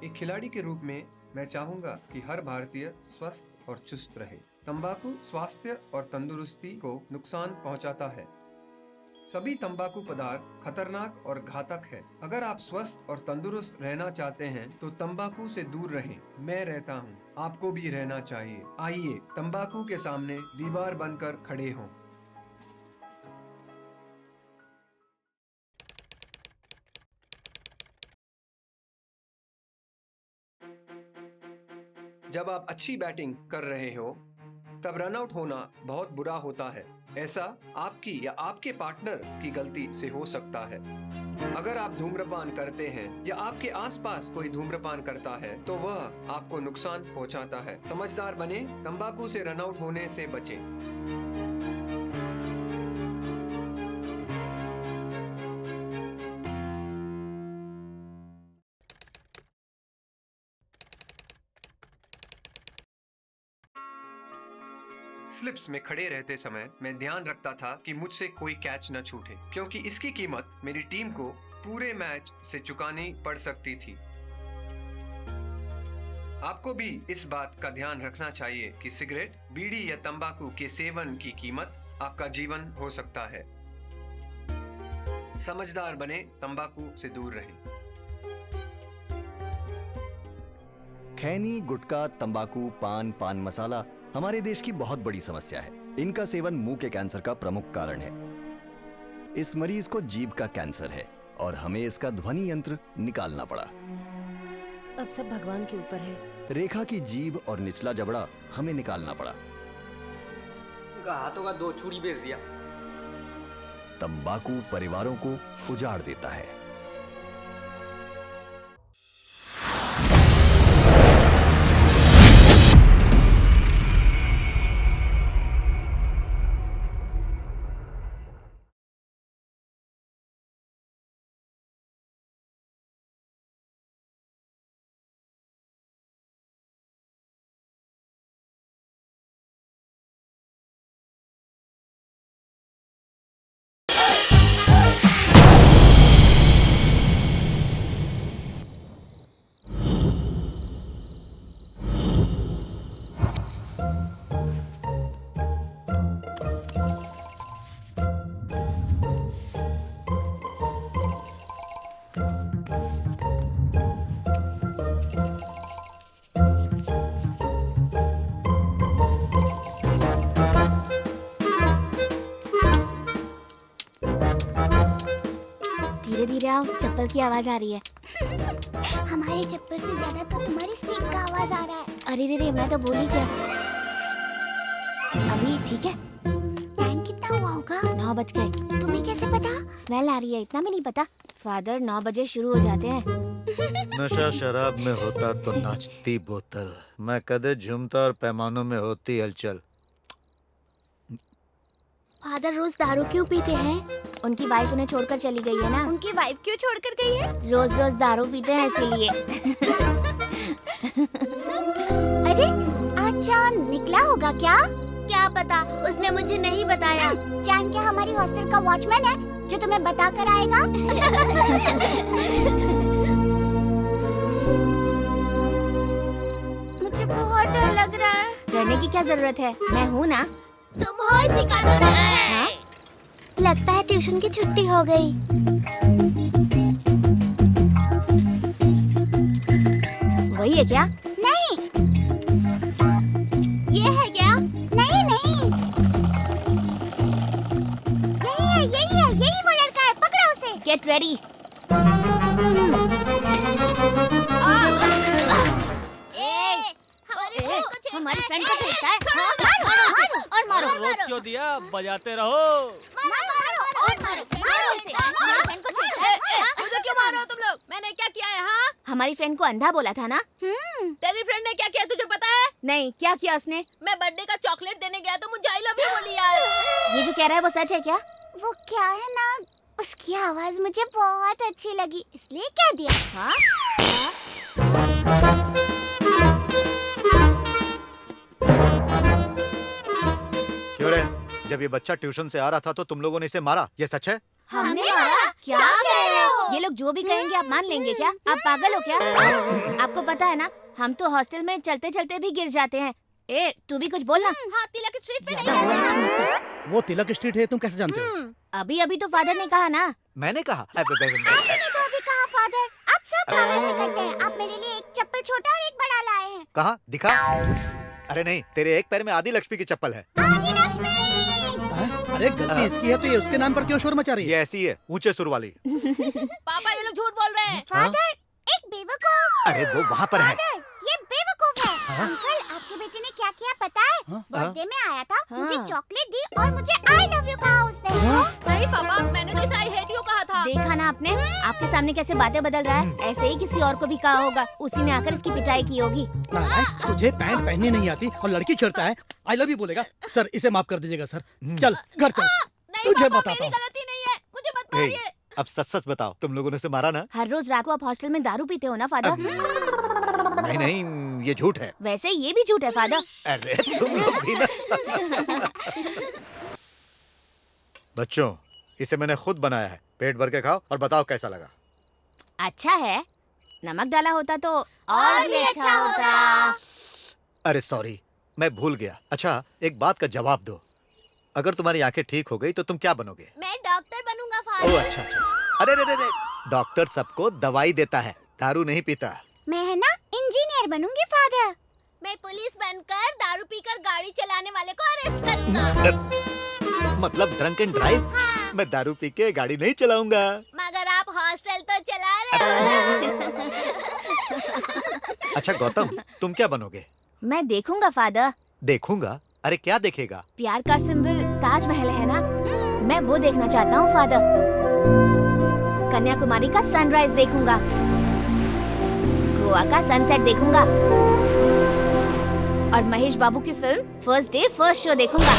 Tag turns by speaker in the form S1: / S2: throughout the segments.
S1: एक खिलाड़ी के रूप में मैं चाहूंगा कि हर भारतीय स्वस्थ और चुस्त रहे। तंबाकू स्वास्थ्य और तंदुरुस्ती को नुकसान पहुंचाता है। सभी तंबाकू पदार्थ खतरनाक और घातक है। अगर आप स्वस्थ और तंदुरुस्त रहना चाहते हैं तो तंबाकू से दूर रहें। मैं रहता हूं, आपको भी रहना चाहिए। आइए तंबाकू के सामने दीवार बनकर खड़े हों। जब आप अच्छी बैटिंग कर रहे हो तब रन आउट होना बहुत बुरा होता है। ऐसा आपकी या आपके पार्टनर की गलती से हो सकता है। अगर आप धूम्रपान करते हैं या आपके आसपास कोई धूम्रपान करता है तो वह आपको नुकसान पहुंचाता है। समझदार बने, तंबाकू से रन आउट होने से बचें। स्लिप्स में खड़े रहते समय मैं ध्यान रखता था कि मुझसे कोई कैच न छूटे, क्योंकि इसकी कीमत मेरी टीम को पूरे मैच से चुकानी पड़ सकती थी। आपको भी इस बात का ध्यान रखना चाहिए कि सिगरेट, बीड़ी या तंबाकू के सेवन की कीमत आपका जीवन हो सकता है। समझदार बने, तंबाकू से दूर रहें।
S2: खैनी, गुटखा, तंबाकू, पान मसाला हमारे देश की बहुत बड़ी समस्या है। इनका सेवन मुंह के कैंसर का प्रमुख कारण है। इस मरीज को जीभ का कैंसर है और हमें इसका ध्वनि यंत्र निकालना पड़ा।
S3: अब सब भगवान के ऊपर है।
S2: रेखा की जीभ और निचला जबड़ा हमें निकालना पड़ा।
S4: उनका हाथों का 2 चूड़ी बेच दिया।
S2: तंबाकू परिवारों को उजाड़ देता है।
S5: धीरे धीरे आओ, चप्पल की आवाज आ रही है। हमारी चप्पल से ज्यादा तो तुम्हारी स्टिक का आवाज आ रहा है। अरे रे मैं तो बोली क्या। अभी ठीक है। टाइम कितना हुआ होगा? 9 बज गए। तुम्हें कैसे पता? स्मेल आ रही है। इतना भी नहीं पता? फादर 9 बजे शुरू हो जाते हैं।
S6: नशा शराब में होता तो नाचती बोतल, मैं कदे झूमता और पैमानों में होती हलचल।
S5: फादर रोज दारू क्यों पीते हैं? उनकी वाइफ उन्हें छोड़कर चली गई है ना। उनकी वाइफ क्यों छोड़कर गई है? रोज रोज दारू पीते हैं इसीलिए। अरे आज चांद निकला होगा क्या? क्या पता, उसने मुझे नहीं बताया। चांद क्या हमारी हॉस्टल का वॉचमैन है जो तुम्हें बता कर आएगा? मुझे बहुत डर लग रहा है। डरने की क्या जरूरत है, मैं हूँ ना। तुम हो इसी का। हाँ? लगता है ट्यूशन की छुट्टी हो गई। वही है क्या? नहीं। ये है क्या? नहीं नहीं। यही वो लड़का है, पकड़ो उसे। Get ready. हमारी फ्रेंड को छेड़ता है। मारो उसे और मारो।
S7: रोक क्यों दिया? बजाते रहो।
S3: मुझे क्यों मार रहे हो तुम लोग? मैंने क्या किया है? हाँ,
S5: हमारी फ्रेंड को अंधा बोला था ना।
S3: तेरी फ्रेंड ने क्या किया तुझे पता है?
S5: नहीं, क्या किया उसने?
S3: मैं बर्थडे का चॉकलेट देने गया तो मुझे आई लव यू बोली यार।
S5: ये जो कह रहा है वो सच है क्या? वो क्या है ना, उसकी आवाज मुझे बहुत अच्छी लगी इसलिए कह दिया। हाँ?
S6: क्यों रे? जब ये बच्चा ट्यूशन से आ रहा था तो तुम लोगों ने इसे मारा, ये सच है?
S5: हमने मारा? क्या कह रहे हो?
S3: ये लोग जो भी कहेंगे आप मान लेंगे क्या? आप पागल हो क्या? आपको पता है ना, हम तो हॉस्टल में चलते चलते भी गिर जाते हैं। ए, तू भी कुछ बोलना।
S5: हाँ, तिलक स्ट्रीट पे
S3: ज्यादा
S5: नहीं
S3: बोलना
S5: गए
S3: मत कर।
S7: वो तिलक स्ट्रीट है, तुम कैसे जानते हो?
S3: अभी अभी तो फादर ने कहा ना।
S6: मैंने कहा
S5: मैंने तो अभी कहा फादर। आप सब काम ऐसे करते हैं। आप मेरे लिए एक चप्पल छोटा और एक बड़ा लाए हैं।
S6: कहा दिखा। अरे नहीं, तेरे एक पैर में आदि लक्ष्मी की चप्पल है।
S5: आदि लक्ष्मी।
S7: अरे गलती इसकी है तो ये उसके नाम पर क्यों शोर मचा रही है?
S6: ये ऐसी है, ऊंचे सुर वाली।
S3: पापा ये लोग झूठ बोल रहे हैं।
S5: फादर, एक बेवकूफ।
S6: अरे वो वहाँ पर है।
S5: फादर, ये बेवकूफ है। अंकल, आपके बेटे ने क्या किया पता है? बर्थडे में आया था, मुझे चॉकलेट दी और मुझे आई लव यू कहा उसने।
S3: नहीं पापा, मैंने तो इसे आई हेट यू कहा था। देखा ना आपने, आपके सामने कैसे बातें बदल रहा है। ऐसे ही किसी और को भी कहा होगा, उसी ने आकर इसकी पिटाई की होगी।
S7: नालायक, तुझे पैंट पहननी नहीं आती और लड़की छेड़ता है। आई लव यू बोलेगा। सर इसे माफ कर दीजिएगा सर। चल घर चल, तुझे बताता हूँ।
S3: गलती नहीं है, मुझे मत
S6: ए,
S3: मारिए।
S6: अब सच सच बताओ, तुम लोगों ने उसे मारा ना?
S3: हर रोज रात को आप हॉस्टल में दारू पीते हो ना फादर?
S6: नहीं नहीं, ये झूठ है।
S3: वैसे ये भी झूठ है फादर।
S6: अरे तुम लोग भी ना। बच्चों, इसे मैंने खुद बनाया है। पेट भर के खाओ और बताओ कैसा लगा।
S3: अच्छा है, नमक डाला होता तो और भी अच्छा होता।
S6: अरे सॉरी, मैं भूल गया। अच्छा, एक बात का जवाब दो। अगर तुम्हारी आंखें ठीक हो गई तो तुम क्या बनोगे?
S5: मैं डॉक्टर बनूंगा
S6: ओह
S5: फादर।
S6: अच्छा अच्छा। अरे रे रे रे, डॉक्टर सबको दवाई देता है, दारू नहीं पीता।
S5: मैं है ना इंजीनियर बनूंगी फादर। मैं पुलिस बनकर दारू पीकर गाड़ी चलाने वाले को अरेस्ट करूंगा।
S6: मतलब ड्रंक एंड ड्राइव? मैं दारू पी के गाड़ी नहीं चलाऊंगा।
S5: मगर आप हॉस्टल तो चला रहे हो ना।
S6: अच्छा गौतम, तुम क्या बनोगे?
S3: मैं देखूंगा फादर।
S6: देखूंगा? अरे क्या देखेगा?
S3: प्यार का सिंबल ताजमहल है ना, मैं वो देखना चाहता हूँ फादर। कन्याकुमारी का सनराइज देखूंगा, गोवा का सनसेट देखूंगा और महेश बाबू की film first day first show देखूंगा।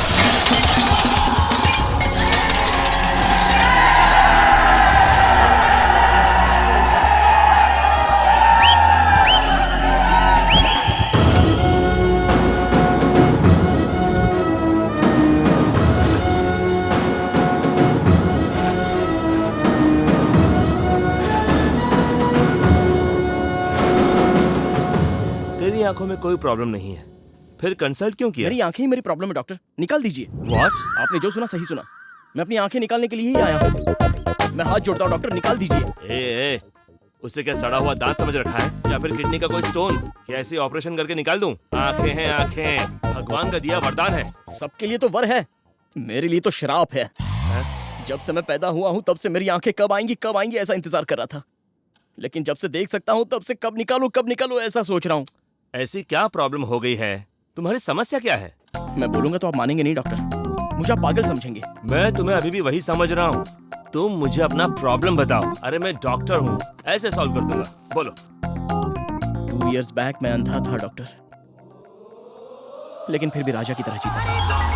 S8: तेरी आंखों में कोई प्रॉब्लम नहीं है, फिर कंसल्ट क्यों किया?
S7: मेरी आंखें ही मेरी प्रॉब्लम है डॉक्टर, निकाल दीजिए।
S8: What?
S7: आपने जो सुना सही सुना। मैं अपनी आंखें निकालने के लिए ही आया हूँ। मैं हाथ जोड़ता हूँ डॉक्टर, निकाल दीजिए।
S8: ए, उसे क्या सड़ा हुआ दांत समझ रखा है या फिर किडनी का कोई स्टोन? क्या ऐसे ऑपरेशन करके निकाल दूं? आंखें हैं आंखें, भगवान का दिया वरदान है।
S7: सबके लिए तो वर है, मेरे लिए तो शराप है। जब से मैं पैदा हुआ हूँ तब से मेरी आंखें कब आएंगी ऐसा इंतजार कर रहा था, लेकिन जब से देख सकता हूँ तब से कब निकालूं ऐसा सोच रहा हूँ।
S8: ऐसी क्या प्रॉब्लम हो गई है? तुम्हारी समस्या क्या है?
S7: मैं बोलूंगा तो आप मानेंगे नहीं डॉक्टर, मुझे आप पागल समझेंगे।
S8: मैं तुम्हें अभी भी वही समझ रहा हूँ। तुम मुझे अपना प्रॉब्लम बताओ। अरे मैं डॉक्टर हूँ, ऐसे सॉल्व कर दूंगा। बोलो।
S7: 2 years बैक मैं अंधा था डॉक्टर, लेकिन फिर भी राजा की तरह जीता।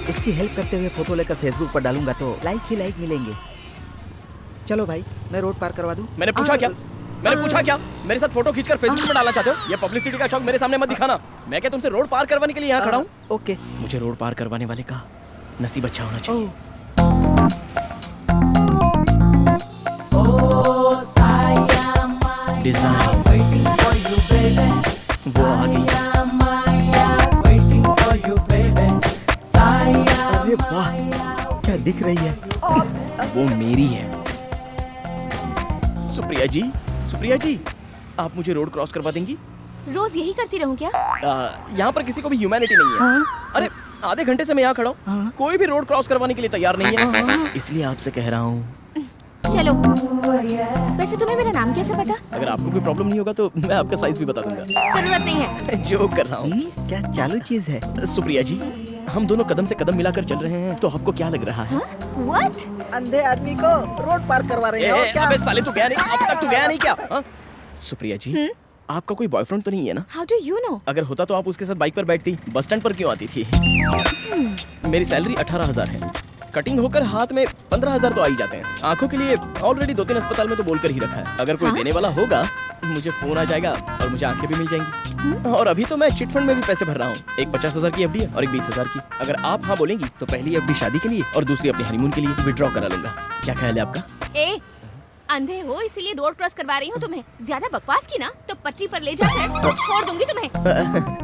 S9: इसकी हेल्प करते हुए फोटो लेकर फेसबुक पर डालूंगा तो लाइक ही लाइक मिलेंगे। चलो भाई, मैं रोड पार करवा दूं।
S7: मैंने पूछा क्या? मेरे साथ फोटो खींचकर फेसबुक पर डालना चाहते हो? ये पब्लिसिटी का शौक मेरे सामने मत दिखाना। मैं क्या तुमसे रोड पार करवाने के लिए यहाँ खड़ा हूँ?
S9: ओके।
S7: मुझे रोड पार करवाने वाले का नसीब अच्छा होना चाहिए। डिजाइन वो आ गई।
S9: अरे वाह, क्या दिख रही है?
S7: वो मेरी है। सुप्रिया जी, आप मुझे रोड क्रॉस करवा देंगी?
S3: रोज यही करती रहूं क्या?
S7: यहाँ पर किसी को भी ह्यूमैनिटी नहीं है। अरे आधे घंटे से मैं यहाँ खड़ा हूँ, कोई भी रोड क्रॉस करवाने के लिए तैयार नहीं है, इसलिए आपसे कह रहा हूँ।
S3: चलो। वैसे तुम्हें मेरा नाम कैसे पता?
S7: अगर आपको कोई प्रॉब्लम नहीं होगा तो मैं आपका साइज भी बता दूंगा।
S3: जरूरत नहीं है।
S7: जो कर रहा हूँ।
S9: क्या चालू चीज है?
S7: सुप्रिया जी, हम दोनों कदम से कदम मिलाकर चल रहे हैं, तो आपको क्या लग रहा है?
S3: What?
S9: अंधे आदमी को रोड पार करवा रहे हो क्या?
S7: अबे साले, तू गया नहीं? अब तक तू गया नहीं क्या? हाँ? सुप्रिया जी, आपका कोई बॉयफ्रेंड तो नहीं है ना?
S3: How do you know?
S7: अगर होता तो आप उसके साथ बाइक पर बैठती, बस स्टैंड पर क्यों आती थी? मेरी सैलरी 18,000 है। कटिंग होकर हाथ में 15,000 तो आ ही जाते हैं। आंखों के लिए ऑलरेडी 2-3 अस्पताल में तो बोल कर ही रखा है। अगर कोई देने वाला होगा मुझे फोन आ जाएगा और मुझे आंखें भी मिल जाएंगी। और अभी तो मैं चिट फंड में भी पैसे भर रहा हूँ। एक 50,000 की एफडी है और एक 20,000 की। अगर आप हाँ बोलेंगी तो पहली एफडी शादी के लिए और दूसरी अपने हनीमून के लिए विड्रॉ करा लूंगा। क्या ख्याल है आपका?
S3: ए, अंधे हो इसीलिए रोड क्रॉस करवा रही हूँ तुम्हें। ज्यादा बकवास की ना तो पटरी पर ले जाकर तो छोड़ दूंगी तुम्हें।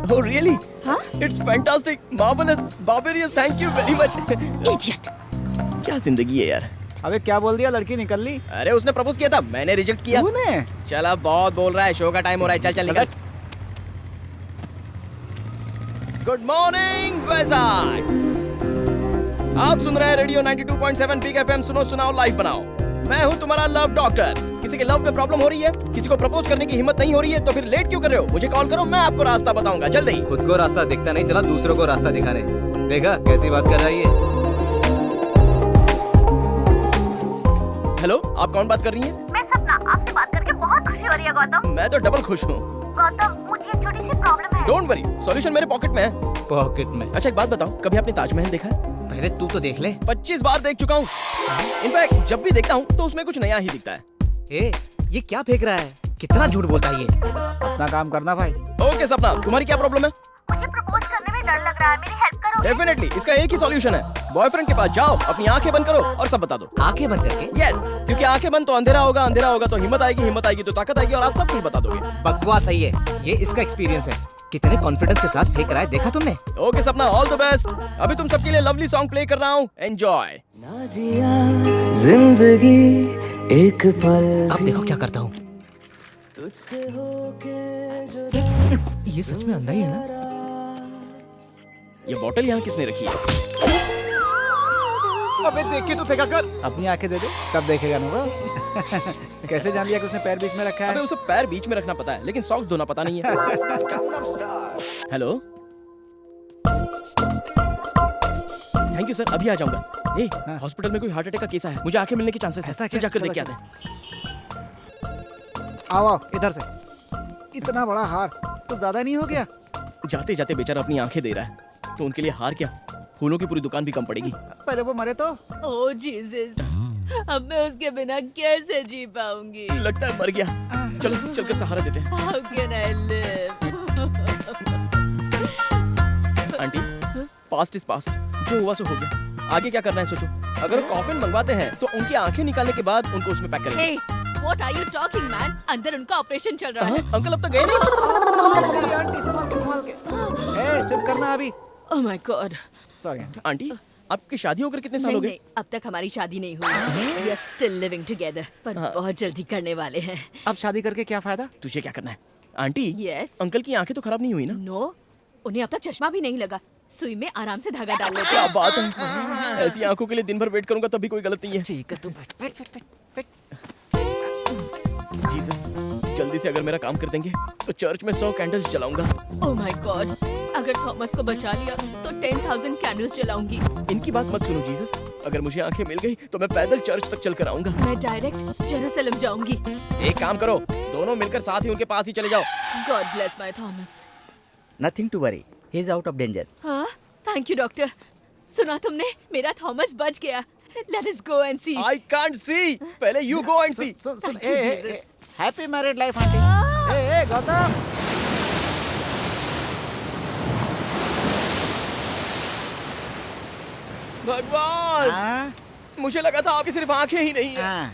S7: Oh really?
S3: हाँ?
S7: It's fantastic, marvelous, barbarous. Thank you very much.
S3: Idiot.
S7: क्या जिंदगी है यार।
S9: अबे क्या बोल दिया, लड़की निकल ली?
S7: अरे उसने प्रपोज किया था, मैंने रिजेक्ट किया।
S9: तूने?
S7: चल अब बहुत बोल रहा है, शो का टाइम हो रहा है। चल चल निकल। Good morning Vizag. आप सुन रहे हैं रेडियो 92.7 बिग एफएम। सुनो सुनाओ लाइव बनाओ। मैं हूँ तुम्हारा लव डॉक्टर। किसी के लव में प्रॉब्लम हो रही है, किसी को प्रपोज करने की हिम्मत नहीं हो रही है, तो फिर लेट क्यों कर रहे हो? मुझे कॉल करो, मैं आपको रास्ता बताऊंगा जल्दी।
S10: खुद को रास्ता दिखता नहीं, चला दूसरों को रास्ता दिखाने। देखा कैसी बात कर रहा है ये?
S7: हेलो, आप कौन बात कर रही हैं?
S5: मैं सपना, आपसे बात करके बहुत खुशी हो रही है गौतम।
S7: मैं तो डबल खुश हूँ।
S5: गौतम, मुझे एक छोटी सी प्रॉब्लम है।
S7: डोंट वरी, सॉल्यूशन मेरे पॉकेट में है।
S10: पॉकेट में?
S7: अच्छा एक बात बताओ, कभी आपने ताजमहल देखा है?
S10: पहले तू तो देख ले।
S7: 25 बार देख चुका हूँ। इनफैक्ट जब भी देखता हूँ तो उसमें कुछ नया ही दिखता है।
S10: ए, ये क्या फेंक रहा है? कितना झूठ बोलता है ये।
S9: अपना काम करना भाई।
S7: ओके सपना, तुम्हारी क्या प्रॉब्लम है?
S5: मुझे प्रपोज करने में डर लग रहा है, मेरी हेल्प करो।
S7: डेफिनेटली, इसका एक ही सॉल्यूशन है। बॉयफ्रेंड के पास जाओ, अपनी आंखें बंद करो और सब बता दो।
S10: आंखें बंद करके?
S7: यस, क्योंकि आंखें बंद तो अंधेरा होगा, अंधेरा होगा तो हिम्मत आएगी तो ताकत आएगी और आप सब कुछ बता दोगे।
S10: बकवास है ये इसका एक्सपीरियंस है। कितने कॉन्फिडेंस के साथ फेंक रहा है, देखा तुमने?
S7: ओके सपना, ऑल द बेस्ट। अभी तुम सबके लिए लवली सॉन्ग प्ले कर रहा हूँ, एंजॉय।
S11: जिंदगी एक पल।
S10: अब देखो क्या करता हूँ। ये सच में अंधा ही है ना?
S7: ये बोतल यहाँ किसने रखी है?
S10: अबे देख के तो फेंका कर।
S9: अपनी आंखें दे दे, तब देखेगा ना। कैसे जान लिया कि उसने पैर बीच में रखा
S7: अबे
S9: है?
S7: उसे पैर बीच में रखना पता है, लेकिन सॉक्स धोना पता नहीं है। हेलो, थैंक यू सर, अभी आ जाऊंगा। ए, हॉस्पिटल में कोई हार्ट अटैक का केस है, मुझे आंखें मिलने के चांसेस है।
S9: ऐसा
S7: चल
S9: क्या?
S7: जाकर देख के
S9: चलो,
S7: आते हैं।
S9: आओ इधर से। इतना बड़ा हार तो ज्यादा नहीं हो गया?
S7: जाते जाते बेचारा अपनी आंखें दे रहा है, तो उनके लिए हार क्या, फूलों की पूरी दुकान भी कम पड़ेगी।
S9: पहले वो मरे तो।
S3: ओह जीसस, अब मैं उसके बिना कैसे जी पाऊंगी?
S7: लगता है मर गया। चलो चलकर सहारा देते हैं।
S3: How can I live?
S7: Aunty, past is past, जो हुआ सो हो गया। आगे क्या करना है सोचो। अगर कॉफिन मंगवाते हैं तो उनकी आंखें निकालने के बाद उनको उसमें पैक करेंगे।
S3: Hey, what are you talking, man? अंदर उनका ऑपरेशन चल रहा है।
S7: अंकल अब तक गए नहीं?
S9: आंटी संभाल के। ए, चुप करना अभी।
S3: Oh my God.
S9: Sorry aunty.
S7: Aunty, आपकी शादी होकर कितने साल
S3: नहीं
S7: हो गए?
S3: नहीं, अब तक हमारी शादी नहीं हुई। We are still living together, पर बहुत जल्दी करने वाले हैं।
S9: अब शादी करके क्या फायदा?
S7: तुझे क्या करना है? Aunty,
S3: Yes.
S7: अंकल की आंखें तो खराब नहीं हुई ना?
S3: नो, उन्हें अब तक चश्मा भी नहीं लगा। सुई में आराम से धागा डाल लेते
S7: क्या
S3: हैं।
S7: बात है, ऐसी आंखों के लिए दिन भर वेट करूंगा तब भी कोई गलत नहीं है।
S9: ठीक है, तू बैठ।
S7: जीसस, जल्दी से अगर मेरा काम कर देंगे तो चर्च में 100 कैंडल्स जलाऊंगा।
S3: Oh my God, अगर थॉमस को बचा लिया तो 10,000 कैंडल्स जलाऊंगी।
S7: इनकी बात मत सुनो जीसस, अगर मुझे आंखें मिल गई तो मैं पैदल चर्च तक चल कर आऊंगा।
S3: मैं डायरेक्ट जेरूसलम जाऊंगी।
S7: एक काम करो, दोनों मिलकर साथ ही उनके पास ही चले जाओ।
S3: God bless my Thomas.
S9: Nothing to worry, he is out of danger.
S3: हाँ, थैंक यू डॉक्टर। सुना तुमने, मेरा थॉमस बच गया। Let us go and see.
S7: I can't see. पहले you go and see.
S3: Thank you, Jesus.
S9: Happy married life aunty. ए गौतम।
S7: भगवान,
S9: हाँ?
S7: मुझे लगा था आपकी सिर्फ आंखें ही नहीं है,
S9: हाँ।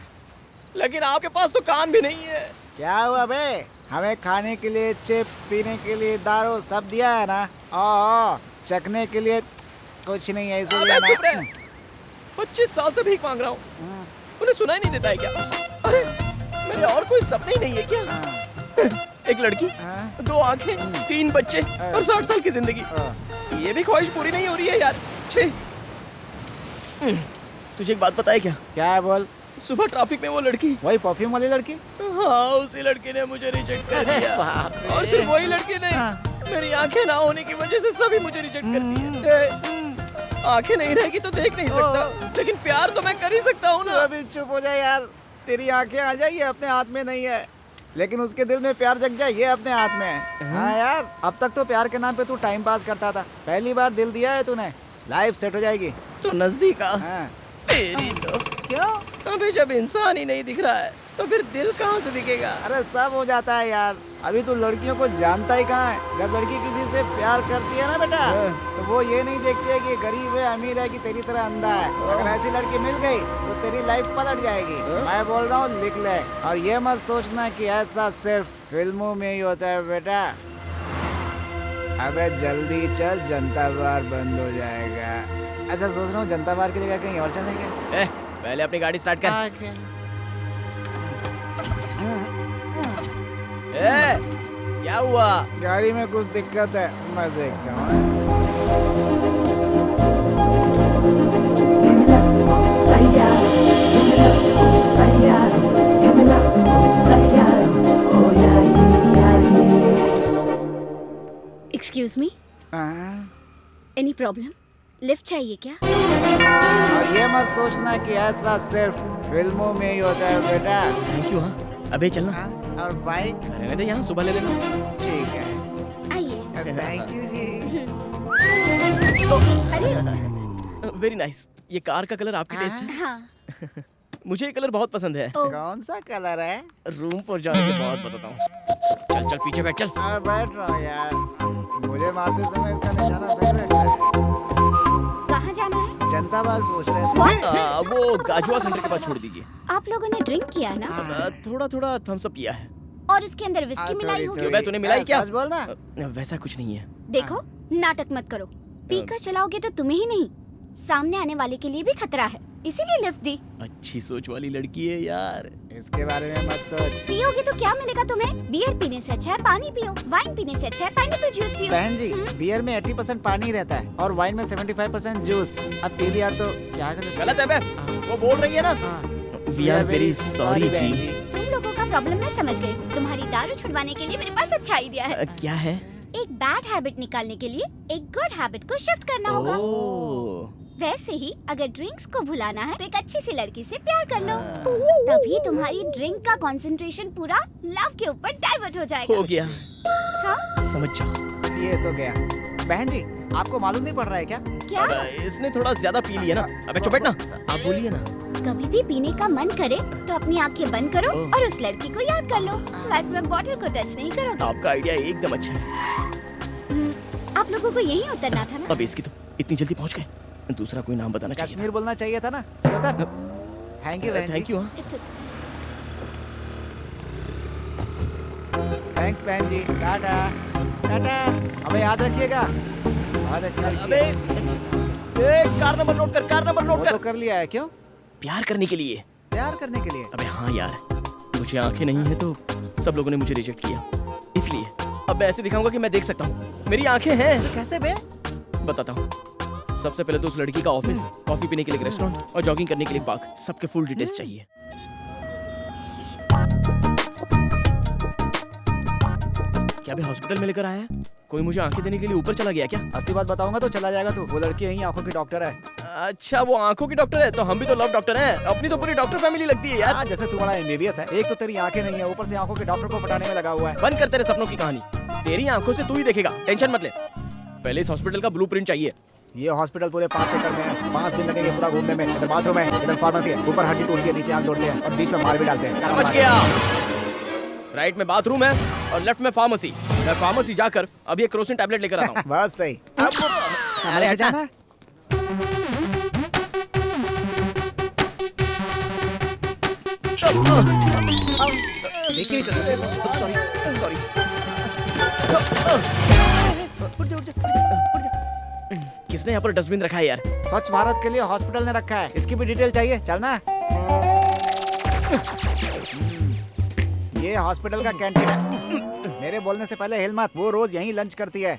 S7: लेकिन आपके पास तो कान भी नहीं है।
S9: क्या हुआ बे? हमें खाने के लिए चिप्स, पीने के लिए दारू सब दिया है ना। ओ, चखने के लिए कुछ नहीं है, इसीलिए
S7: अबे चुप
S9: ना।
S7: रहे। 25 साल से भीख मांग रहा हूँ, उन्हें सुनाई नहीं देता है क्या? अरे मेरे और कोई सपने ही नहीं है क्या? एक लड़की, 2 आंखें, 3 बच्चे और 60 साल की जिंदगी, ये भी ख्वाहिश पूरी नहीं हो रही है यार। छी। तुझे एक बात पता है क्या?
S9: क्या है बोल?
S7: सुबह ट्रैफिक में वो लड़की,
S9: वही परफ्यूम वाली लड़की?
S7: हाँ, उसी लड़की ने मुझे रिजेक्ट कर दिया।
S9: बाप रे।
S7: और सिर्फ वही लड़की नहीं, मेरी आंखें ना होने की वजह से सभी मुझे रिजेक्ट कर दिए। आंखें नहीं रहेगी तो देख नहीं सकता, लेकिन प्यार तो मैं कर ही सकता हूँ ना।
S9: अभी चुप हो जाए यार, तेरी आंखें आ जाएगी, अपने हाथ में नहीं है। लेकिन उसके दिल में प्यार जग जाए ये अपने हाथ में है। हाँ यार, अब तक तो प्यार के नाम पे तू टाइम पास करता था, पहली बार दिल दिया है तूने, लाइफ सेट हो जाएगी।
S7: तो नजदीक आ।
S9: हाँ।
S7: तेरी तो
S9: क्यों?
S7: अबे जब इंसान ही नहीं दिख रहा है तो फिर दिल कहाँ से दिखेगा?
S9: अरे सब हो जाता है यार, अभी तू लड़कियों को जानता ही कहाँ है। जब लड़की किसी से प्यार करती है ना बेटा, तो वो ये नहीं देखती है कि गरीब है अमीर है कि तेरी तरह अंधा है। अगर ऐसी लड़की मिल गई तो तेरी लाइफ पलट जाएगी। मैं बोल रहा हूँ लिख ले, और ये मत सोचना कि ऐसा सिर्फ फिल्मों में ही होता है बेटा। अबे जल्दी चल, जनता बार बंद हो जाएगा। अच्छा सोच रहा हूँ जनता बार की जगह कहीं और चलेंगे।
S7: पहले अपनी गाड़ी स्टार्ट कर। क्या हुआ?
S9: गाड़ी में कुछ दिक्कत है, मैं देखता हूँ।
S3: Excuse me, any problem? Lift चाहिए क्या?
S9: और ये मत सोचना कि ऐसा सिर्फ फिल्मों में ही होता है बेटा।
S7: Thank you. हाँ अबे चलना।
S9: और बाइक?
S7: अरे यहाँ सुबह ले लेना।
S9: ठीक है,
S3: आइए।
S9: Thank you ji.
S7: Very nice. ये कार का कलर आपकी टेस्ट है?
S3: हाँ।
S7: मुझे ये कलर बहुत पसंद है।
S9: कौन सा कलर है?
S7: रूम पर जाने के बाद बताता हूँ। चल चल पीछे बैठ, चल।
S9: बैठ रहा हूँ यार, मुझे मारते समय इसका निशाना सही रहता है।
S3: कहाँ जाना है?
S9: जनता बार सोच रहे थे।
S7: वो गाजुआ सेंटर के पास छोड़ दीजिए।
S3: आप लोगों ने ड्रिंक किया ना?
S7: थोड़ा थोड़ा थम्स अप किया है।
S3: और उसके अंदर विस्की मिलाई होगी?
S7: क्यों, तूने मिलाई क्या?
S9: सच बोलना।
S7: वैसा कुछ नहीं है।
S3: देखो, नाटक मत करो। पीकर चलाओगे तो तुम्हें ही नहीं, सामने आने वाले के लिए भी खतरा है, इसीलिए लिफ्ट दी।
S7: अच्छी सोच वाली लड़की है यार।
S9: इसके बारे में मत सोच।
S3: पियोगे तो क्या मिलेगा तुम्हें? बियर पीने से अच्छा है पानी पियो, वाइन पीने से अच्छा है पाइनएप्पल जूस पियो।
S9: बहन जी, बियर में 80% पानी रहता है और वाइन में 75% जूस। अब पी लिया तो क्या करें?
S7: गलत है बे, वो बोल रही है ना। We are very sorry जी।
S3: तुम लोगों का प्रॉब्लम मैं समझ गई। तुम्हारी दारू छुड़वाने के लिए मेरे पास अच्छा आइडिया है।
S7: क्या है?
S3: एक बैड हैबिट निकालने के लिए एक गुड हैबिट को शिफ्ट करना होगा। वैसे ही अगर ड्रिंक्स को भुलाना है तो एक अच्छी सी लड़की से प्यार कर लो, तभी तुम्हारी ड्रिंक का कंसंट्रेशन पूरा लव के ऊपर डाइवर्ट हो जाएगा।
S7: हो गया।
S3: हाँ?
S7: समझ जाओ।
S9: ये तो गया। बहन जी, आपको मालूम नहीं पड़ रहा है क्या?
S3: क्या?
S7: इसने थोड़ा ज्यादा पी लिया ना। अबे चुप बैठ ना, आप बोलिए ना।
S3: कभी भी पीने का मन करे तो अपनी आंखें बंद करो और उस लड़की को याद कर लो। लाइफ में बॉटल को टच नहीं करोगे।
S7: आपका आइडिया एकदम अच्छा है।
S3: आप लोगों को यही उतरना था ना?
S7: अब इसकी तो इतनी जल्दी पहुंच गए, दूसरा कोई नाम बताना चाहिए।
S9: कश्मीर बोलना चाहिए था ना। चलो तर। थैंक यू बहन जी।
S7: Thank you.
S9: थैंक्स बहन जी। टाटा टाटा, हमें याद रखिएगा। बहुत अच्छा।
S7: अबे कार नंबर नोट कर, कार नंबर नोट कर।
S9: तो कर लिया है। क्यों?
S7: प्यार करने के लिए।
S9: प्यार करने के लिए?
S7: अबे हाँ यार, मुझे आंखें नहीं है तो सब लोगों ने मुझे रिजेक्ट किया, इसलिए अब मैं ऐसे दिखाऊंगा कि मैं देख सकता हूँ, मेरी आंखें हैं।
S9: तो कैसे बे?
S7: बताता हूँ। सबसे पहले तो उस लड़की का ऑफिस, कॉफी पीने के लिए रेस्टोरेंट और जॉगिंग करने के लिए पार्क, सबके फुल डिटेल्स चाहिए। क्या भी हॉस्पिटल में लेकर आया है? कोई मुझे आंखें देने के लिए ऊपर चला गया क्या?
S9: असली बात बताऊंगा तो चला जाएगा तू। वो लड़की यही आंखों की डॉक्टर है।
S7: अच्छा, वो आंखों की डॉक्टर है, तो हम भी तो लव डॉक्टर हैं। अपनी तो पूरी डॉक्टर फैमिली लगती है यार।
S9: जैसे तुम्हारा एमबीबीएस है, एक तो तेरी आंखें नहीं है, ऊपर से आंखों के डॉक्टर को पटाने में लगा हुआ है।
S7: बंद कर तेरे सपनों की कहानी, तेरी आंखों से तू ही देखेगा, टेंशन मत ले। पहले इस हॉस्पिटल का ब्लूप्रिंट चाहिए।
S9: ये हॉस्पिटल पूरे 5 एकड़ में है, 5 दिन लगेंगे पूरा घूमने में। इधर बाथरूम है, इधर फार्मेसी है, ऊपर हड्डी टूटती है, नीचे आग तोड़ते हैं और बीच में मार भी डालते हैं।
S7: समझ गया। राइट में बाथरूम है और लेफ्ट में फार्मेसी। मैं फार्मेसी जाकर अभी एक क्रोसिन टैबलेट लेकर आता हूँ।
S9: बस सही।
S7: अरे
S9: जाना।
S7: देखिए, सॉरी सॉरी। किसने यहाँ पर डस्टबिन रखा है यार?
S9: स्वच्छ भारत के लिए हॉस्पिटल ने रखा है, इसकी भी डिटेल चाहिए। चलना। ये हॉस्पिटल का कैंटीन है। मेरे बोलने से पहले हिल मत, वो रोज यहीं लंच करती है।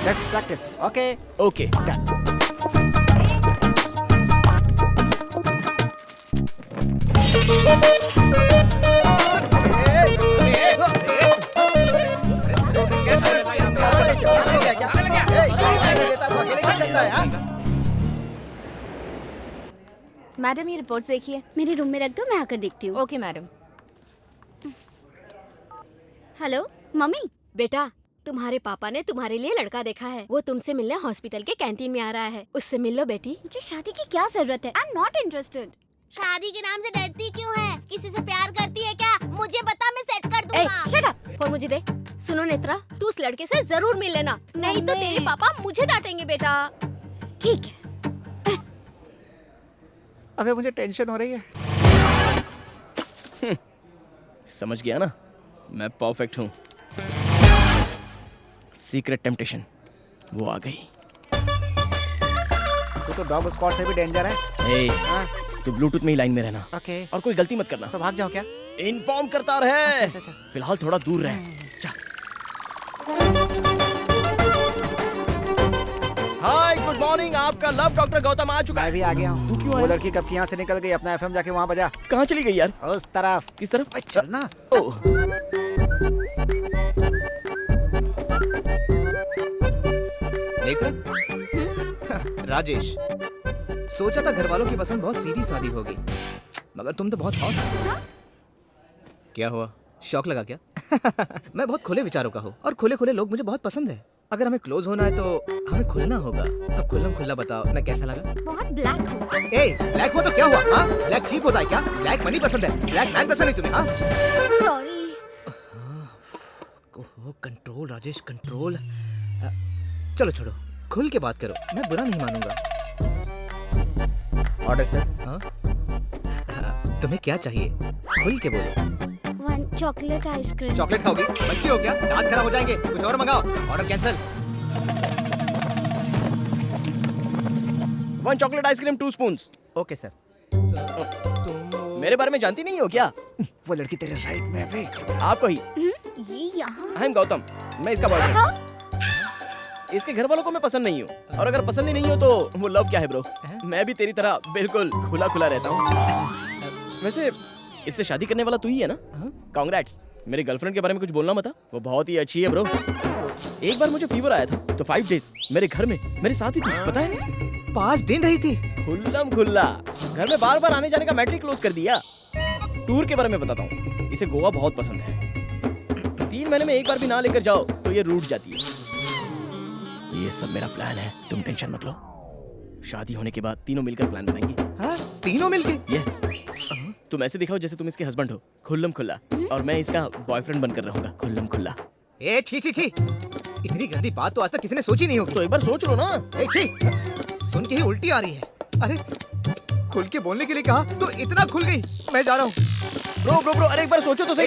S9: Let's practice. Okay.
S7: Okay. Done.
S9: कैसे
S12: मैडम ये रिपोर्ट्स देखिए।
S3: मेरे रूम में रख दो, मैं आकर देखती हूँ।
S12: Okay madam.
S3: Hello mummy.
S12: बेटा तुम्हारे पापा ने तुम्हारे लिए लड़का देखा है। वो तुमसे मिलने हॉस्पिटल के कैंटीन में आ रहा है। उससे मिल लो बेटी।
S3: मुझे शादी की क्या जरूरत है? I am not interested.
S5: शादी के नाम से डरती क्यों है? किसी से प्यार करती है क्या? मुझे बता, मैं सेट कर दूंगा।
S12: शट अप, फोन मुझे दे। सुनो नेत्रा, तू उस लड़के से जरूर मिल लेना, नहीं तो तेरे पापा मुझे डांटेंगे बेटा।
S3: ठीक है।
S9: अबे मुझे टेंशन हो रही है।
S7: समझ गया ना, मैं परफेक्ट हूँ। सीक्रेट टेम्पटेशन वो आ गई।
S9: तू तो डॉग स्क्वाड से भी डेंजर है।
S7: ए, तू ब्लूटूथ में ही लाइन में रहना।
S9: ओके।
S7: और कोई गलती मत करना।
S9: तो भाग जाओ क्या?
S7: इन्फॉर्म करता रहे।
S9: अच्छा।
S7: फिलहाल थोड़ा दूर रहे। जा। हाय गुड मॉर्निंग, आपका लव डॉक्टर गौतम आ चुका है।
S9: मैं भी आ गया हूँ।
S7: तू क्यों
S9: वो
S7: आया?
S9: लड़की कब की यहाँ से निकल गई? अपना एफएम जाके वहाँ बजा।
S7: कहाँ चली गई यार?
S9: उस तरफ।
S7: किस तरफ?
S9: चलना।
S10: राजेश, सोचा था घर वालों की पसंद बहुत सीधी सादी होगी, मगर तुम तो बहुत हॉट हो। क्या हुआ, शौक लगा क्या? मैं बहुत खुले विचारों का हूँ और खुले खुले लोग मुझे बहुत पसंद है। अगर हमें क्लोज होना है तो हमें खुलना होगा। अब खुल्लम खुल्ला बताओ, मैं कैसा लगा?
S3: बहुत ब्लैक हो।
S10: ए, ब्लैक हो तो क्या हुआ? हाँ, ब्लैक चीप होता है क्या? ब्लैक मनी पसंद है, ब्लैक मैन पसंद है तुम्हें? हाँ,
S3: सॉरी।
S10: Control Rajesh, control. चलो छोड़ो, खुल के बात करो, मैं बुरा नहीं मानूंगा। Order sir. हाँ, तुम्हें क्या चाहिए? खुल के बोलो।
S3: 1 चॉकलेट आइसक्रीम।
S10: चॉकलेट खाओगी? बच्ची हो क्या? दांत खराब हो जाएंगे, कुछ और मंगाओ। Order cancel.
S7: 1 chocolate ice cream 2 spoons.
S9: Okay sir.
S7: मेरे बारे में जानती नहीं हो क्या?
S9: वो लड़की तेरे राइट में है बे।
S7: आपको ही।
S3: ये यहाँ।
S7: आई एम गौतम, मैं इसका बॉयफ्रेंड। इसके घर वालों को मैं पसंद नहीं हूँ, और अगर पसंद ही नहीं हो तो वो लव क्या है ब्रो? मैं भी तेरी तरह बिल्कुल खुला खुला रहता हूँ। वैसे इससे शादी करने वाला तू ही है ना? कांग्रेट्स। मेरी गर्लफ्रेंड के बारे में कुछ बोलना मत। वो बहुत ही अच्छी है ब्रो। एक बार मुझे फीवर आया था तो 5 डेज मेरे घर में मेरे साथ ही थी, पता है?
S10: 5 दिन रही थी
S7: खुल्लम खुल्ला। घर में बार बार आने जाने का मैट्रिक क्लोज कर दिया। टूर के बारे में बताता हूँ, इसे गोवा बहुत पसंद है। 3 महीने में एक बार भी ना लेकर जाओ तो ये रूठ जाती है। ये सब मेरा प्लान है, तुम टेंशन मत लो। शादी होने के बाद तीनों मिलकर प्लान बनाएंगे।
S10: हाँ? तीनों मिलके?
S7: यस। तुम ऐसे दिखाओ जैसे तुम इसके हस्बैंड हो, खुल्लम खुल्ला, और मैं इसका बॉयफ्रेंड बनकर रहूंगा, खुल्लम खुल्ला।
S10: ए छी छी छी, इतनी गंदी बात तो आज तक किसी ने सोची नहीं होगी।
S7: तो एक बार सोच लो ना।
S10: ए छी, सुन के ही उल्टी आ रही है। अरे खुल के बोलने के लिए कहा तो इतना खुल गई। मैं जा रहा हूँ।
S7: ब्रो, अरे एक बार सोचो तो सही।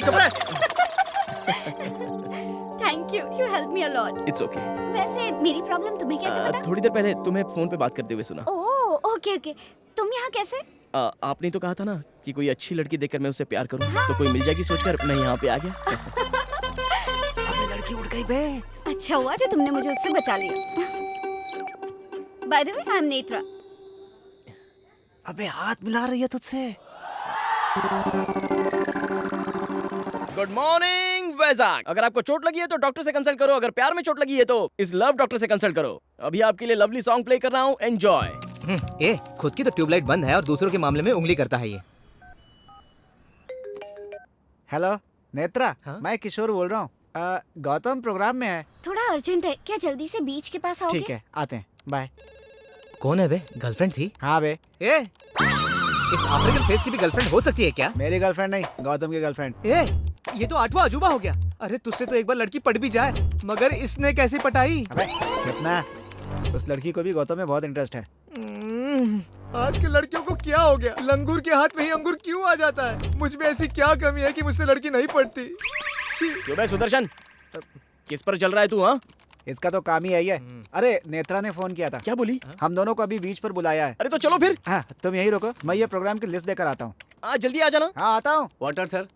S12: Thank you, you help me a lot.
S7: It's okay.
S3: वैसे मेरी प्रॉब्लम तुम्हें कैसे पता?
S7: थोड़ी देर पहले तुम्हें फोन पे बात करते हुए सुना।
S3: Oh okay. तुम यहाँ कैसे?
S7: आपने तो कहा था ना कि कोई अच्छी लड़की देखकर मैं उससे प्यार करूं, तो कोई मिल जाएगी सोचकर मैं यहाँ पे आ गया।
S9: अबे लड़की उठ गई बे।
S12: अच्छा हुआ जो तुमने मुझे उससे बचा लिया। By the way, I am Netra.
S9: अबे हाथ मिला रही है तुझसे।
S7: Good morning Vizag. अगर आपको चोट लगी है तो डॉक्टर से कंसल्ट करो, अगर प्यार में चोट लगी है तो इस लव डॉक्टर से कंसल्ट करो। अभी आपके लिए लवली सॉन्ग प्ले कर रहा हूँ, एंजॉय।
S10: ए, खुद की तो ट्यूबलाइट बंद है और दूसरों के मामले में उंगली करता है ये।
S9: हेलो नेत्रा।
S10: हाँ?
S9: मैं किशोर बोल रहा हूँ। गौतम प्रोग्राम में है।
S3: थोड़ा अर्जेंट है, क्या जल्दी से बीच के पास आओगे?
S9: ठीक है, आते हैं, बाय।
S10: कौन है बे? गर्लफ्रेंड थी?
S9: हाँ बे।
S10: ए, इस अफ्रीकन फेस की भी गर्लफ्रेंड हो सकती है क्या?
S9: मेरी गर्लफ्रेंड नहीं, गौतम की गर्लफ्रेंड।
S10: ए, ये तो 8वां अजूबा हो गया। अरे तुझसे तो एक बार लड़की पट भी जाए, मगर इसने कैसे पटाई?
S9: अबे चुप ना। उस लड़की को भी गौतम में बहुत इंटरेस्ट है।
S10: आज के लड़कियों को क्या हो गया? लंगूर के हाथ में ही अंगूर क्यों आ जाता है? मुझ में ऐसी क्या कमी है कि मुझसे लड़की नहीं पड़ती?
S7: क्यों बे सुदर्शन, किस पर चल रहा है तू? हाँ,
S9: इसका तो काम ही है। अरे नेत्रा ने फोन किया था।
S7: क्या बोली?
S9: हम दोनों को अभी बीच पर बुलाया है।
S7: अरे तो चलो फिर।
S9: हाँ, तुम यही रुको, मैं ये प्रोग्राम की लिस्ट देकर आता हूँ।
S7: जल्दी आ जाना।
S9: हाँ आता हूँ।
S4: Water sir.